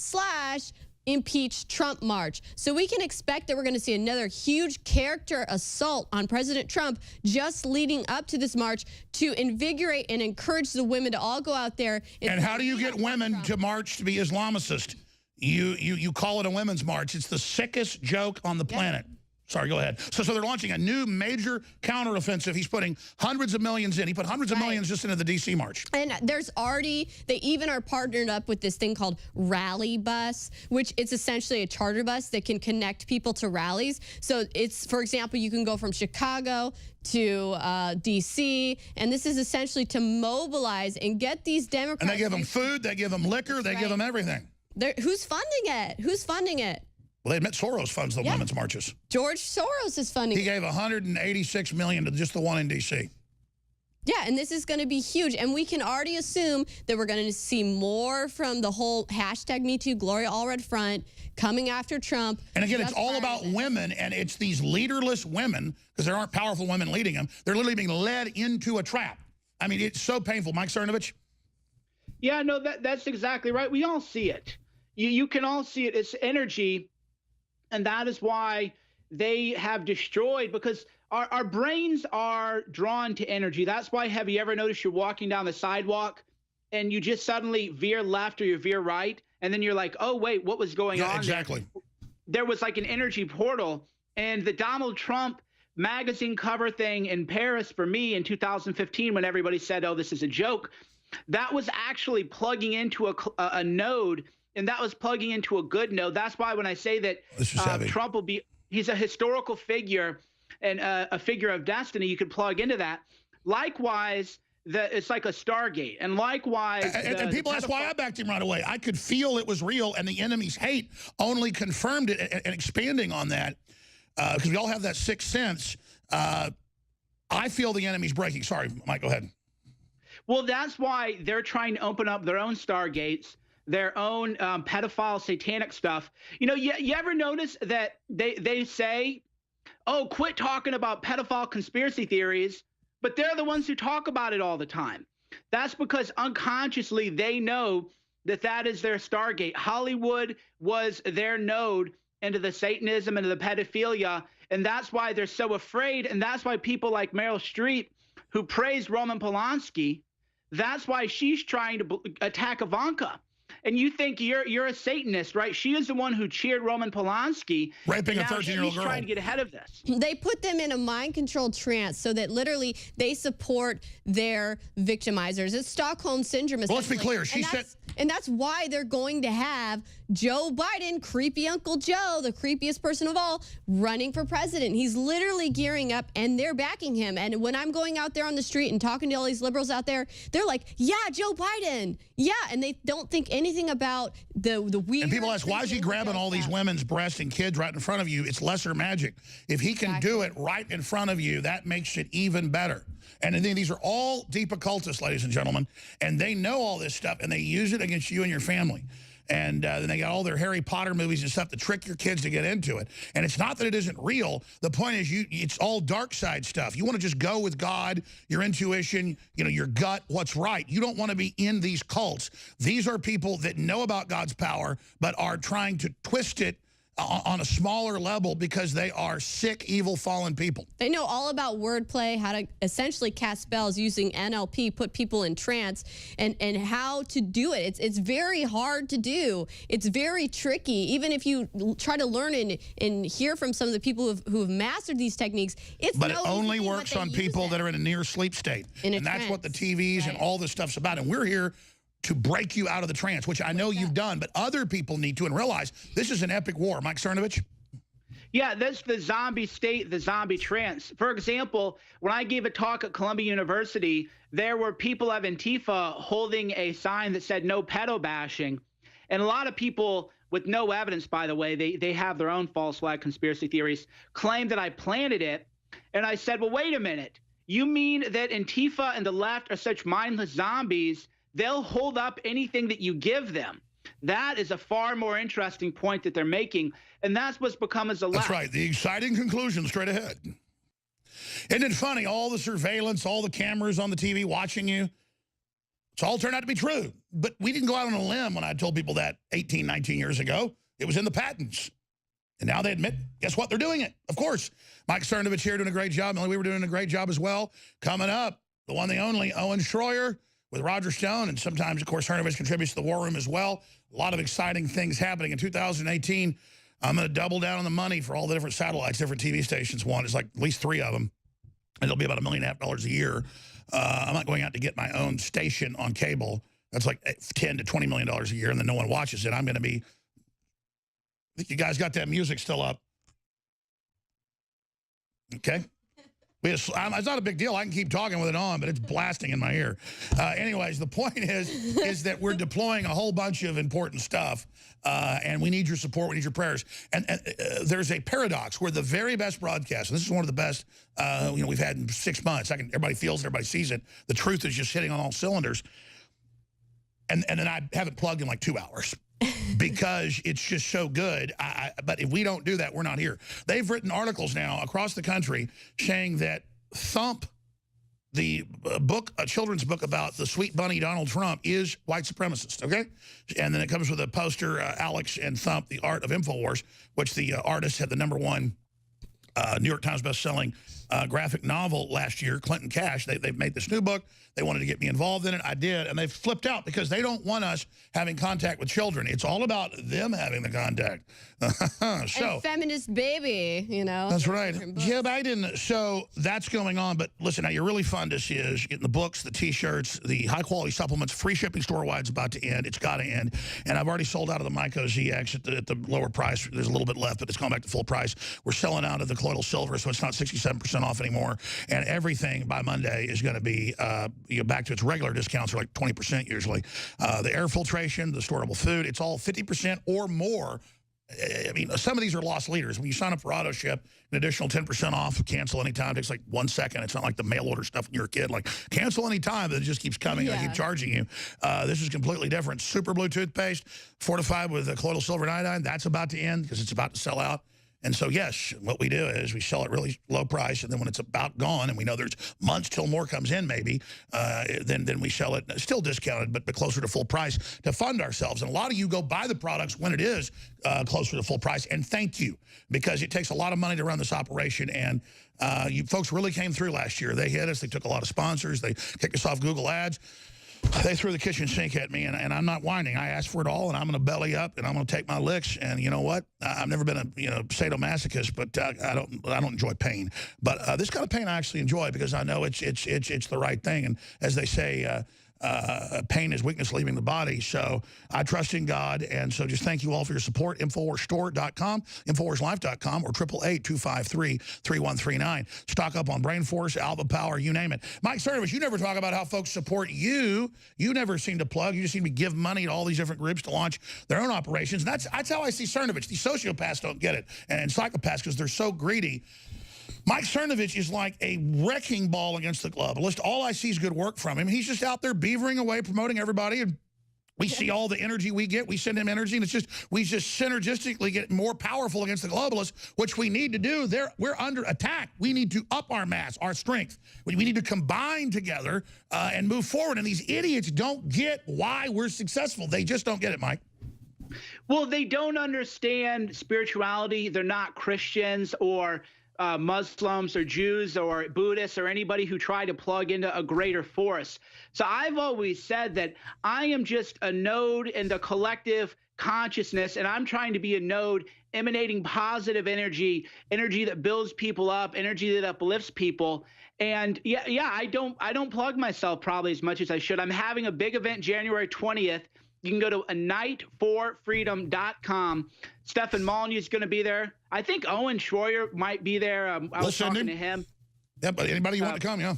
impeach Trump march. So we can expect that we're going to see another huge character assault on President Trump just leading up to this march to invigorate and encourage the women to all go out there. And how do you get women to march to be Islamicist? You call it a women's march. It's the sickest joke on the planet. Sorry, go ahead. So they're launching a new major counteroffensive. He's putting hundreds of millions in. He put hundreds of millions just into the D.C. march. And there's already, they even are partnered up with this thing called Rally Bus, which it's essentially a charter bus that can connect people to rallies. So it's, for example, you can go from Chicago to D.C., and this is essentially to mobilize and get these Democrats. And they give them food, they give them liquor, they give them everything. Who's funding it? Who's funding it? Well, they admit Soros funds the women's marches. George Soros is funding. He gave $186 million to just the one in D.C. Yeah, and this is going to be huge. And we can already assume that we're going to see more from the whole #MeToo, Gloria Allred front coming after Trump. And again, it's all about women, and it's these leaderless women, because there aren't powerful women leading them. They're literally being led into a trap. I mean, it's so painful. Mike Cernovich? Yeah, no, that's exactly right. We all see it. You can all see it. It's energy. And that is why they have destroyed, because our brains are drawn to energy. That's why, have you ever noticed you're walking down the sidewalk and you just suddenly veer left or you veer right, and then you're like, oh, wait, what was going on? Exactly. There was like an energy portal. And the Donald Trump magazine cover thing in Paris for me in 2015, when everybody said, oh, this is a joke, that was actually plugging into a node. And that was plugging into a good node. That's why when I say that Trump will be, he's a historical figure and a figure of destiny, you could plug into that. Likewise, it's like a Stargate. And likewise. And people ask why I backed him right away. I could feel it was real, and the enemy's hate only confirmed it, and expanding on that, because we all have that sixth sense. I feel the enemy's breaking. Sorry, Mike, go ahead. Well, that's why they're trying to open up their own Stargates, their own pedophile satanic stuff. You know, you ever notice that they say, oh, quit talking about pedophile conspiracy theories, but they're the ones who talk about it all the time. That's because unconsciously they know that is their Stargate. Hollywood was their node into the Satanism, into the pedophilia, and that's why they're so afraid, and that's why people like Meryl Streep, who praised Roman Polanski, that's why she's trying to attack Ivanka. And you think you're a Satanist, right? She is the one who cheered Roman Polanski. Raping a 13-year-old girl. She's trying to get ahead of this. They put them in a mind-controlled trance so that literally they support their victimizers. It's Stockholm Syndrome. Well, let's be clear. And that's why they're going to have Joe Biden, creepy Uncle Joe, the creepiest person of all, running for president. He's literally gearing up, and they're backing him. And when I'm going out there on the street and talking to all these liberals out there, they're like, yeah, Joe Biden. Yeah, and they don't think anything about the weird... And people ask, why is he grabbing all these women's breasts and kids right in front of you? It's lesser magic. If he can do it right in front of you, that makes it even better. And then these are all deep occultists, ladies and gentlemen, and they know all this stuff, and they use it against you and your family. And then they got all their Harry Potter movies and stuff to trick your kids to get into it. And it's not that it isn't real. The point is, it's all dark side stuff. You want to just go with God, your intuition, you know, your gut, what's right. You don't want to be in these cults. These are people that know about God's power, but are trying to twist it on a smaller level because they are sick, evil, fallen people. They know all about wordplay, how to essentially cast spells using NLP, put people in trance, and how to do it. It's very hard to do. It's very tricky. Even if you try to learn and hear from some of the people who have mastered these techniques, it's But it only works on people that are in a near sleep state. And that's what the TVs and all this stuff's about. And we're here to break you out of the trance, which I know you've done, but other people need to, and realize this is an epic war. Mike Cernovich? Yeah, that's the zombie state, the zombie trance. For example, when I gave a talk at Columbia University, there were people of Antifa holding a sign that said no pedo bashing. And a lot of people with no evidence, by the way, they have their own false flag conspiracy theories, claim that I planted it. And I said, well, wait a minute. You mean that Antifa and the left are such mindless zombies, they'll hold up anything that you give them? That is a far more interesting point that they're making, and that's what's become as a left. That's right. The exciting conclusion straight ahead. Isn't it funny? All the surveillance, all the cameras on the TV watching you, it's all turned out to be true. But we didn't go out on a limb when I told people that 18, 19 years ago. It was in the patents. And now they admit, guess what? They're doing it. Of course. Mike Cernovich here doing a great job. Millie, we were doing a great job as well. Coming up, the one, the only, Owen Schroyer with Roger Stone, and sometimes, of course, Cernovich contributes to the War Room as well. A lot of exciting things happening. In 2018, I'm going to double down on the money for all the different satellites, different TV stations want. It's like at least 3 of them. And it'll be about $1.5 million a year. I'm not going out to get my own station on cable. That's like $10 to $20 million a year, and then no one watches it. I'm going to be... I think you guys got that music still up. Okay. It's not a big deal. I can keep talking with it on, but it's blasting in my ear. Anyways, the point is that we're deploying a whole bunch of important stuff, and we need your support. We need your prayers. And there's a paradox. We're the very best broadcast. And this is one of the best we've had in 6 months. Everybody feels it. Everybody sees it. The truth is just hitting on all cylinders. And then I haven't plugged in like 2 hours. Because it's just so good. But if we don't do that, we're not here. They've written articles now across the country saying that Thump, the book, a children's book about the sweet bunny Donald Trump, is white supremacist, okay? And then it comes with a poster, Alex and Thump, The Art of InfoWars, which the artist had the #1 New York Times best-selling graphic novel last year, Clinton Cash. They've made this new book. They wanted to get me involved in it. I did, and they've flipped out because they don't want us having contact with children. It's all about them having the contact. And feminist baby, you know. That's right. Joe Biden. So that's going on. But listen, now your really fun to see is getting the books, the T-shirts, the high-quality supplements, free shipping store-wide is about to end. It's got to end. And I've already sold out of the Myco ZX at the lower price. There's a little bit left, but it's gone back to full price. We're selling out of the colloidal silver, so it's not 67% off anymore. And everything by Monday is going to be back to its regular discounts, are like 20% usually. The air filtration, the storable food, it's all 50% or more. I mean, some of these are lost leaders. When you sign up for auto ship, an additional 10% off, cancel anytime. It takes like 1 second. It's not like the mail order stuff when you're a kid. Like, cancel anytime, but it just keeps coming. Yeah. They keep charging you. This is completely different. Super Blue toothpaste, fortified with colloidal silver and iodine. That's about to end because it's about to sell out. And so, yes, what we do is we sell it really low price, and then when it's about gone, and we know there's months till more comes in maybe, then we sell it still discounted, but closer to full price to fund ourselves. And a lot of you go buy the products when it is closer to full price, and thank you, because it takes a lot of money to run this operation, and you folks really came through last year. They hit us. They took a lot of sponsors. They kicked us off Google Ads. They threw the kitchen sink at me, and I'm not whining. I asked for it all, and I'm going to belly up, and I'm going to take my licks. And you know what? I've never been a sadomasochist, but I don't enjoy pain. But this kind of pain I actually enjoy because I know it's the right thing. And as they say, pain is weakness leaving the body. So I trust in God, and so just thank you all for your support. InfoWarsStore.com, InfoWarsLife.com, or 888-253-3139. Stock up on Brain Force, Alpha Power, you name it. Mike Cernovich, you never talk about how folks support you. You never seem to plug. You just seem to give money to all these different groups to launch their own operations. And that's how I see Cernovich. These sociopaths don't get it, and psychopaths, because they're so greedy. Mike Cernovich is like a wrecking ball against the globalist. All I see is good work from him. He's just out there beavering away, promoting everybody, and we see all the energy we get. We send him energy, and we just synergistically get more powerful against the globalists, which we need to do. We're under attack. We need to up our mass, our strength. We need to combine together and move forward. And these idiots don't get why we're successful. They just don't get it, Mike. Well, they don't understand spirituality. They're not Christians or Muslims or Jews or Buddhists or anybody who try to plug into a greater force. So I've always said that I am just a node in the collective consciousness, and I'm trying to be a node emanating positive energy that builds people up, energy that uplifts people. And yeah, I don't plug myself probably as much as I should. I'm having a big event January 20th. You can go to anightforfreedom.com. Stefan Molyneux is going to be there. I think Owen Schroyer might be there. I was talking to him. Yeah, but anybody you want to come, yeah.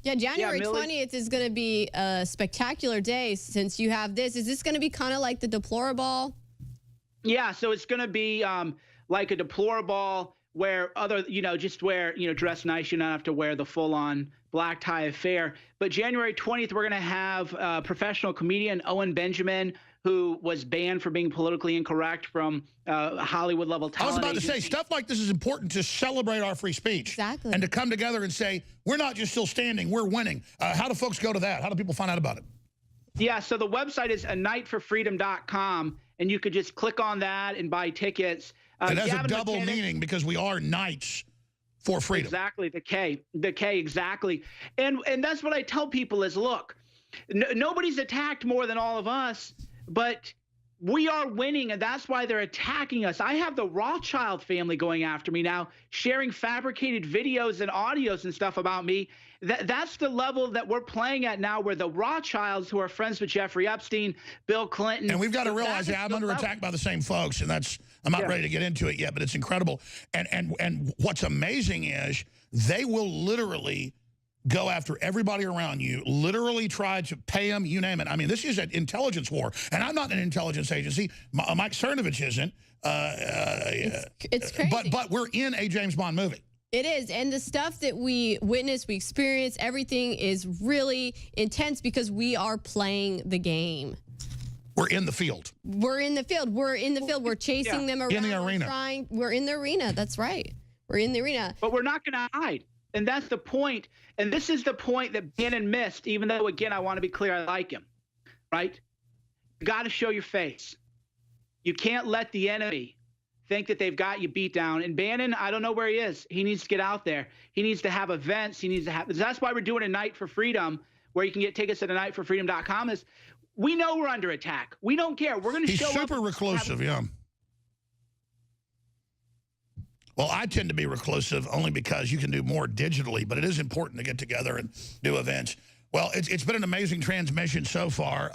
Yeah, January 20th is going to be a spectacular day since you have this. Is this going to be kind of like the Deplorable? Yeah, so it's going to be like a Deplorable where just wear, dress nice. You don't have to wear the full-on black tie affair. But January 20th, we're going to have professional comedian Owen Benjamin, who was banned for being politically incorrect from Hollywood-level talent. I was about to say, stuff like this is important to celebrate our free speech. Exactly. And to come together and say, we're not just still standing, we're winning. How do folks go to that? How do people find out about it? Yeah, so the website is anightforfreedom.com, and you could just click on that and buy tickets. It has a double meaning because we are knights for freedom. Exactly, the K, exactly. And that's what I tell people is, look, nobody's attacked more than all of us, but we are winning, and that's why they're attacking us. I have the Rothschild family going after me now, sharing fabricated videos and audios and stuff about me. That's the level that we're playing at now, where the Rothschilds, who are friends with Jeffrey Epstein, Bill Clinton. And we've got to realize that I'm under attack by the same folks, and I'm not ready to get into it yet, but it's incredible. And what's amazing is they will literally go after everybody around you, literally try to pay them, you name it. I mean, this is an intelligence war, and I'm not an intelligence agency. Mike Cernovich isn't. It's crazy. But we're in a James Bond movie. It is, and the stuff that we witness, we experience, everything is really intense because we are playing the game. We're in the field. We're in the field. We're in the field. We're chasing them around. In the arena. We're in the arena. That's right. We're in the arena. But we're not going to hide. And that's the point. And this is the point that Bannon missed, even though, again, I want to be clear, I like him, right? You got to show your face. You can't let the enemy think that they've got you beat down. And Bannon, I don't know where he is. He needs to get out there. He needs to have events. He needs to have. That's why we're doing a Night for Freedom, where you can get tickets at anightforfreedom.com. Is we know we're under attack. We don't care. We're going to show up. He's super reclusive, yeah. Well, I tend to be reclusive only because you can do more digitally, but it is important to get together and do events. Well, it's been an amazing transmission so far.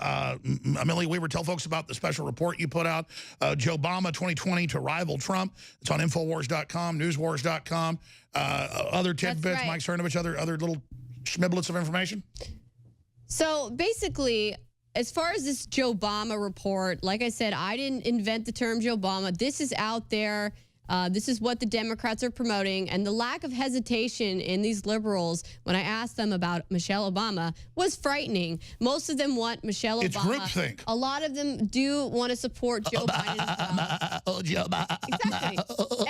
Millie Weaver, tell folks about the special report you put out, Joe Obama 2020 to rival Trump. It's on Infowars.com, Newswars.com. Other tidbits, right. Mike Cernovich, other little schmiblets of information? So basically, as far as this Joe Obama report, like I said, I didn't invent the term Joe Obama. This is out there. This is what the Democrats are promoting, and the lack of hesitation in these liberals when I asked them about Michelle Obama was frightening. Most of them want Michelle Obama. It's groupthink. A lot of them do want to support Joe Biden. Oh, Joe Biden. Exactly.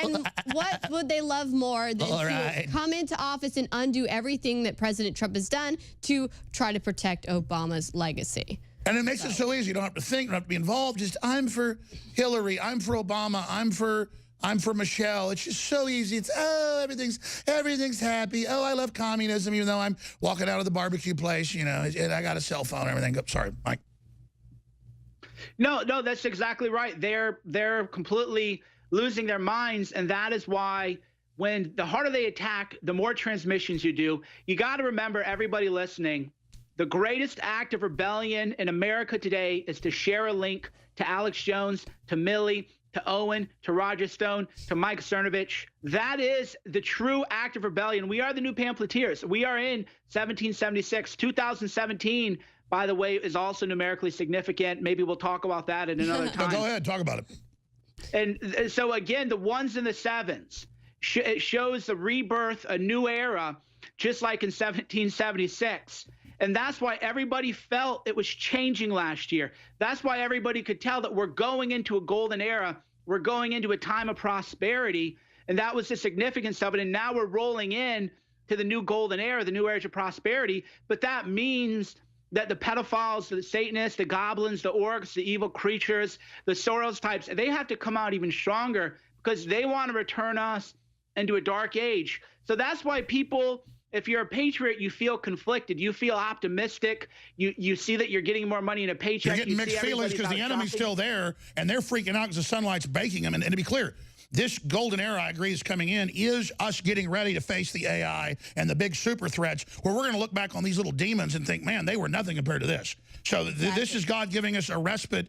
And what would they love more than to come into office and undo everything that President Trump has done to try to protect Obama's legacy? And it makes it so easy. You don't have to think, you don't have to be involved. Just, I'm for Hillary, I'm for Obama, I'm for Michelle. It's just so easy. It's, oh, everything's happy. Oh, I love communism, even though I'm walking out of the barbecue place, you know, and I got a cell phone and everything. Sorry, Mike. No, that's exactly right. They're completely losing their minds, and that is why when the harder they attack, the more transmissions you do. You got to remember, everybody listening, The greatest act of rebellion in America today is to share a link to Alex Jones, to Milley, to Owen, to Roger Stone, to Mike Cernovich. That is the true act of rebellion. We are the new pamphleteers. We are in 1776. 2017, by the way, is also numerically significant. Maybe we'll talk about that at another time. No, go ahead, talk about it. And so again, the ones and the sevens, it shows the rebirth, a new era, just like in 1776. And that's why everybody felt it was changing last year. That's why everybody could tell that we're going into a golden era. We're going into a time of prosperity. And that was the significance of it. And now we're rolling in to the new golden era, the new age of prosperity. But that means that the pedophiles, the Satanists, the goblins, the orcs, the evil creatures, the Soros types, they have to come out even stronger because they want to return us into a dark age. So that's why people, if you're a patriot, you feel conflicted. You feel optimistic. You see that you're getting more money in a paycheck. You're getting mixed feelings because the enemy's still there, and they're freaking out because the sunlight's baking them. And to be clear, this golden era, I agree, is coming in, is us getting ready to face the AI and the big super threats, where we're going to look back on these little demons and think, man, they were nothing compared to this. So this is God giving us a respite.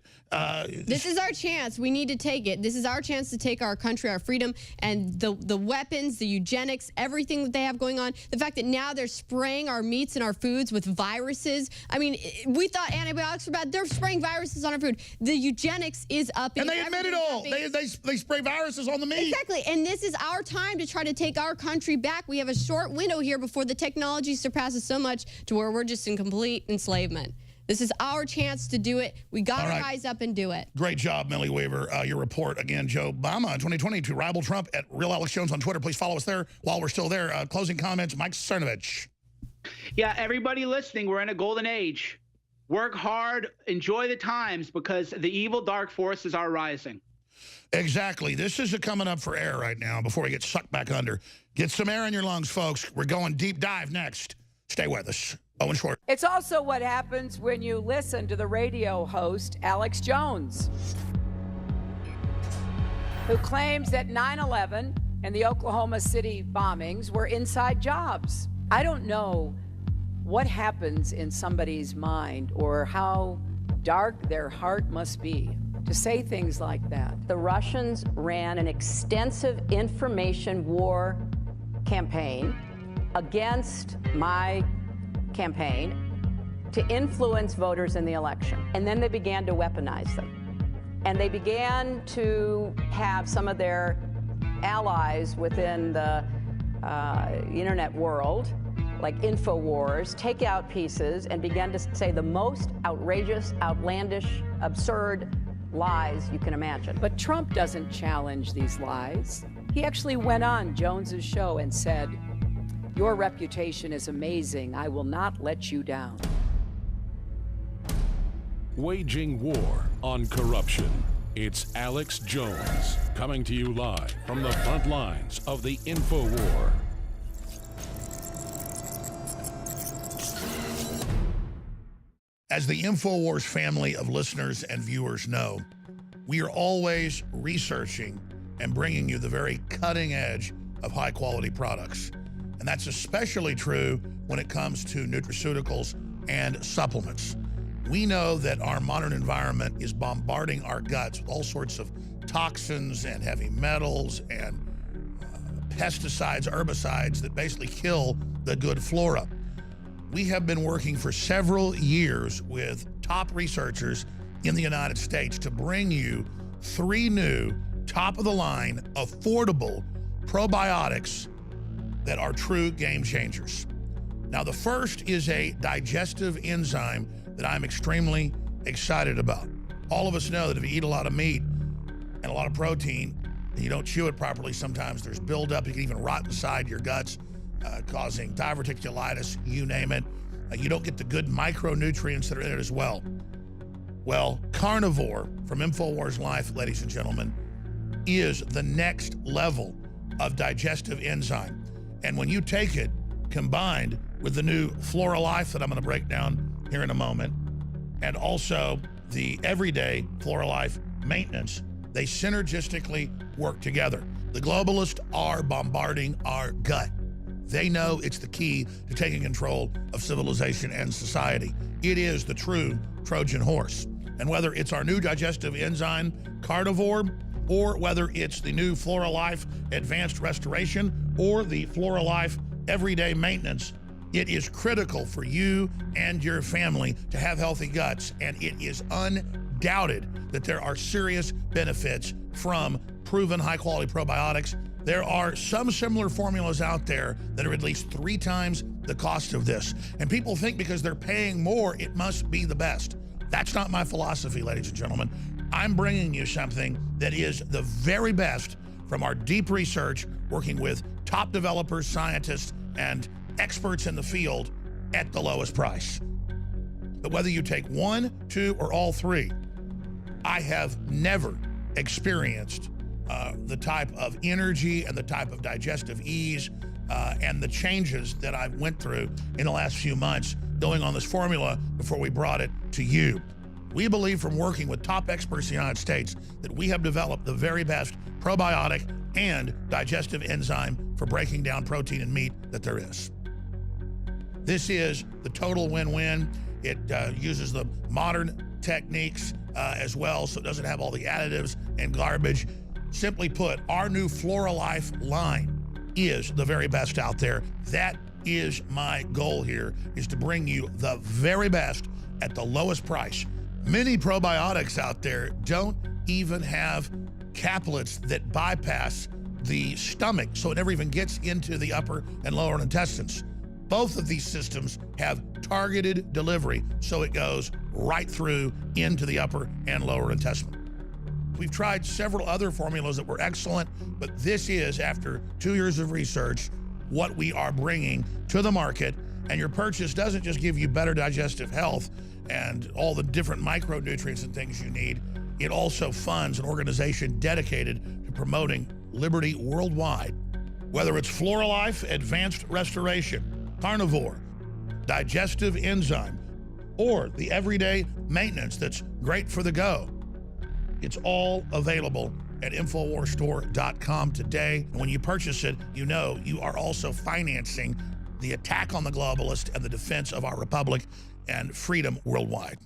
This is our chance. We need to take it. This is our chance to take our country, our freedom, and the weapons, the eugenics, everything that they have going on. The fact that now they're spraying our meats and our foods with viruses. I mean, we thought antibiotics were bad. They're spraying viruses on our food. The eugenics is up. And they admit it all. They spray viruses on the meat. Exactly. And this is our time to try to take our country back. We have a short window here before the technology surpasses so much to where we're just in complete enslavement. This is our chance to do it. We got to rise up and do it. Great job, Millie Weaver. Your report, again, Joe Obama, 2020, to rival Trump at Real Alex Jones on Twitter. Please follow us there while we're still there. Closing comments, Mike Cernovich. Yeah, everybody listening, we're in a golden age. Work hard, enjoy the times, because the evil dark forces are rising. Exactly. This is coming up for air right now before we get sucked back under. Get some air in your lungs, folks. We're going deep dive next. Stay with us. Owen Schwartz. It's also what happens when you listen to the radio host, Alex Jones, who claims that 9/11 and the Oklahoma City bombings were inside jobs. I don't know what happens in somebody's mind or how dark their heart must be to say things like that. The Russians ran an extensive information war campaign against my campaign to influence voters in the election. And then they began to weaponize them. And they began to have some of their allies within the internet world, like InfoWars, take out pieces and began to say the most outrageous, outlandish, absurd lies you can imagine. But Trump doesn't challenge these lies. He actually went on Jones's show and said, "Your reputation is amazing. I will not let you down." Waging war on corruption. It's Alex Jones coming to you live from the front lines of the InfoWar. As the InfoWars family of listeners and viewers know, we are always researching and bringing you the very cutting edge of high quality products. And that's especially true when it comes to nutraceuticals and supplements. We know that our modern environment is bombarding our guts with all sorts of toxins and heavy metals and pesticides, herbicides that basically kill the good flora. We have been working for several years with top researchers in the United States to bring you 3 new, top-of-the-line, affordable probiotics that are true game changers. Now, the first is a digestive enzyme that I'm extremely excited about. All of us know that if you eat a lot of meat and a lot of protein and you don't chew it properly, sometimes there's buildup. You can even rot inside your guts, causing diverticulitis, you name it. You don't get the good micronutrients that are in it as well. Well, Carnivore from InfoWars Life, ladies and gentlemen, is the next level of digestive enzyme. And when you take it combined with the new Flora Life that I'm going to break down here in a moment, and also the everyday Flora Life maintenance, they synergistically work together. The globalists are bombarding our gut. They know it's the key to taking control of civilization and society. It is the true Trojan horse. And whether it's our new digestive enzyme, Carnivore, or whether it's the new Floralife Advanced Restoration or the Floralife Everyday Maintenance, it is critical for you and your family to have healthy guts, and it is undoubted that there are serious benefits from proven high-quality probiotics. There are some similar formulas out there that are at least 3 times the cost of this. And people think because they're paying more, it must be the best. That's not my philosophy, ladies and gentlemen. I'm bringing you something that is the very best from our deep research, working with top developers, scientists, and experts in the field at the lowest price. But whether you take 1, 2, or all 3, I have never experienced the type of energy and the type of digestive ease and the changes that I went through in the last few months going on this formula before we brought it to you. We believe from working with top experts in the United States that we have developed the very best probiotic and digestive enzyme for breaking down protein and meat that there is. This is the total win-win. It uses the modern techniques as well, so it doesn't have all the additives and garbage. Simply put, our new Floralife line is the very best out there. That is my goal here, is to bring you the very best at the lowest price. Many probiotics out there don't even have caplets that bypass the stomach, so it never even gets into the upper and lower intestines. Both of these systems have targeted delivery, so it goes right through into the upper and lower intestine. We've tried several other formulas that were excellent, but this is, after 2 years of research, what we are bringing to the market. And your purchase doesn't just give you better digestive health and all the different micronutrients and things you need. It also funds an organization dedicated to promoting liberty worldwide. Whether it's Floralife Advanced Restoration, Carnivore, Digestive Enzyme, or the Everyday Maintenance that's great for the go, it's all available at InfoWarsStore.com today. And when you purchase it, you know you are also financing the attack on the globalist and the defense of our republic and freedom worldwide.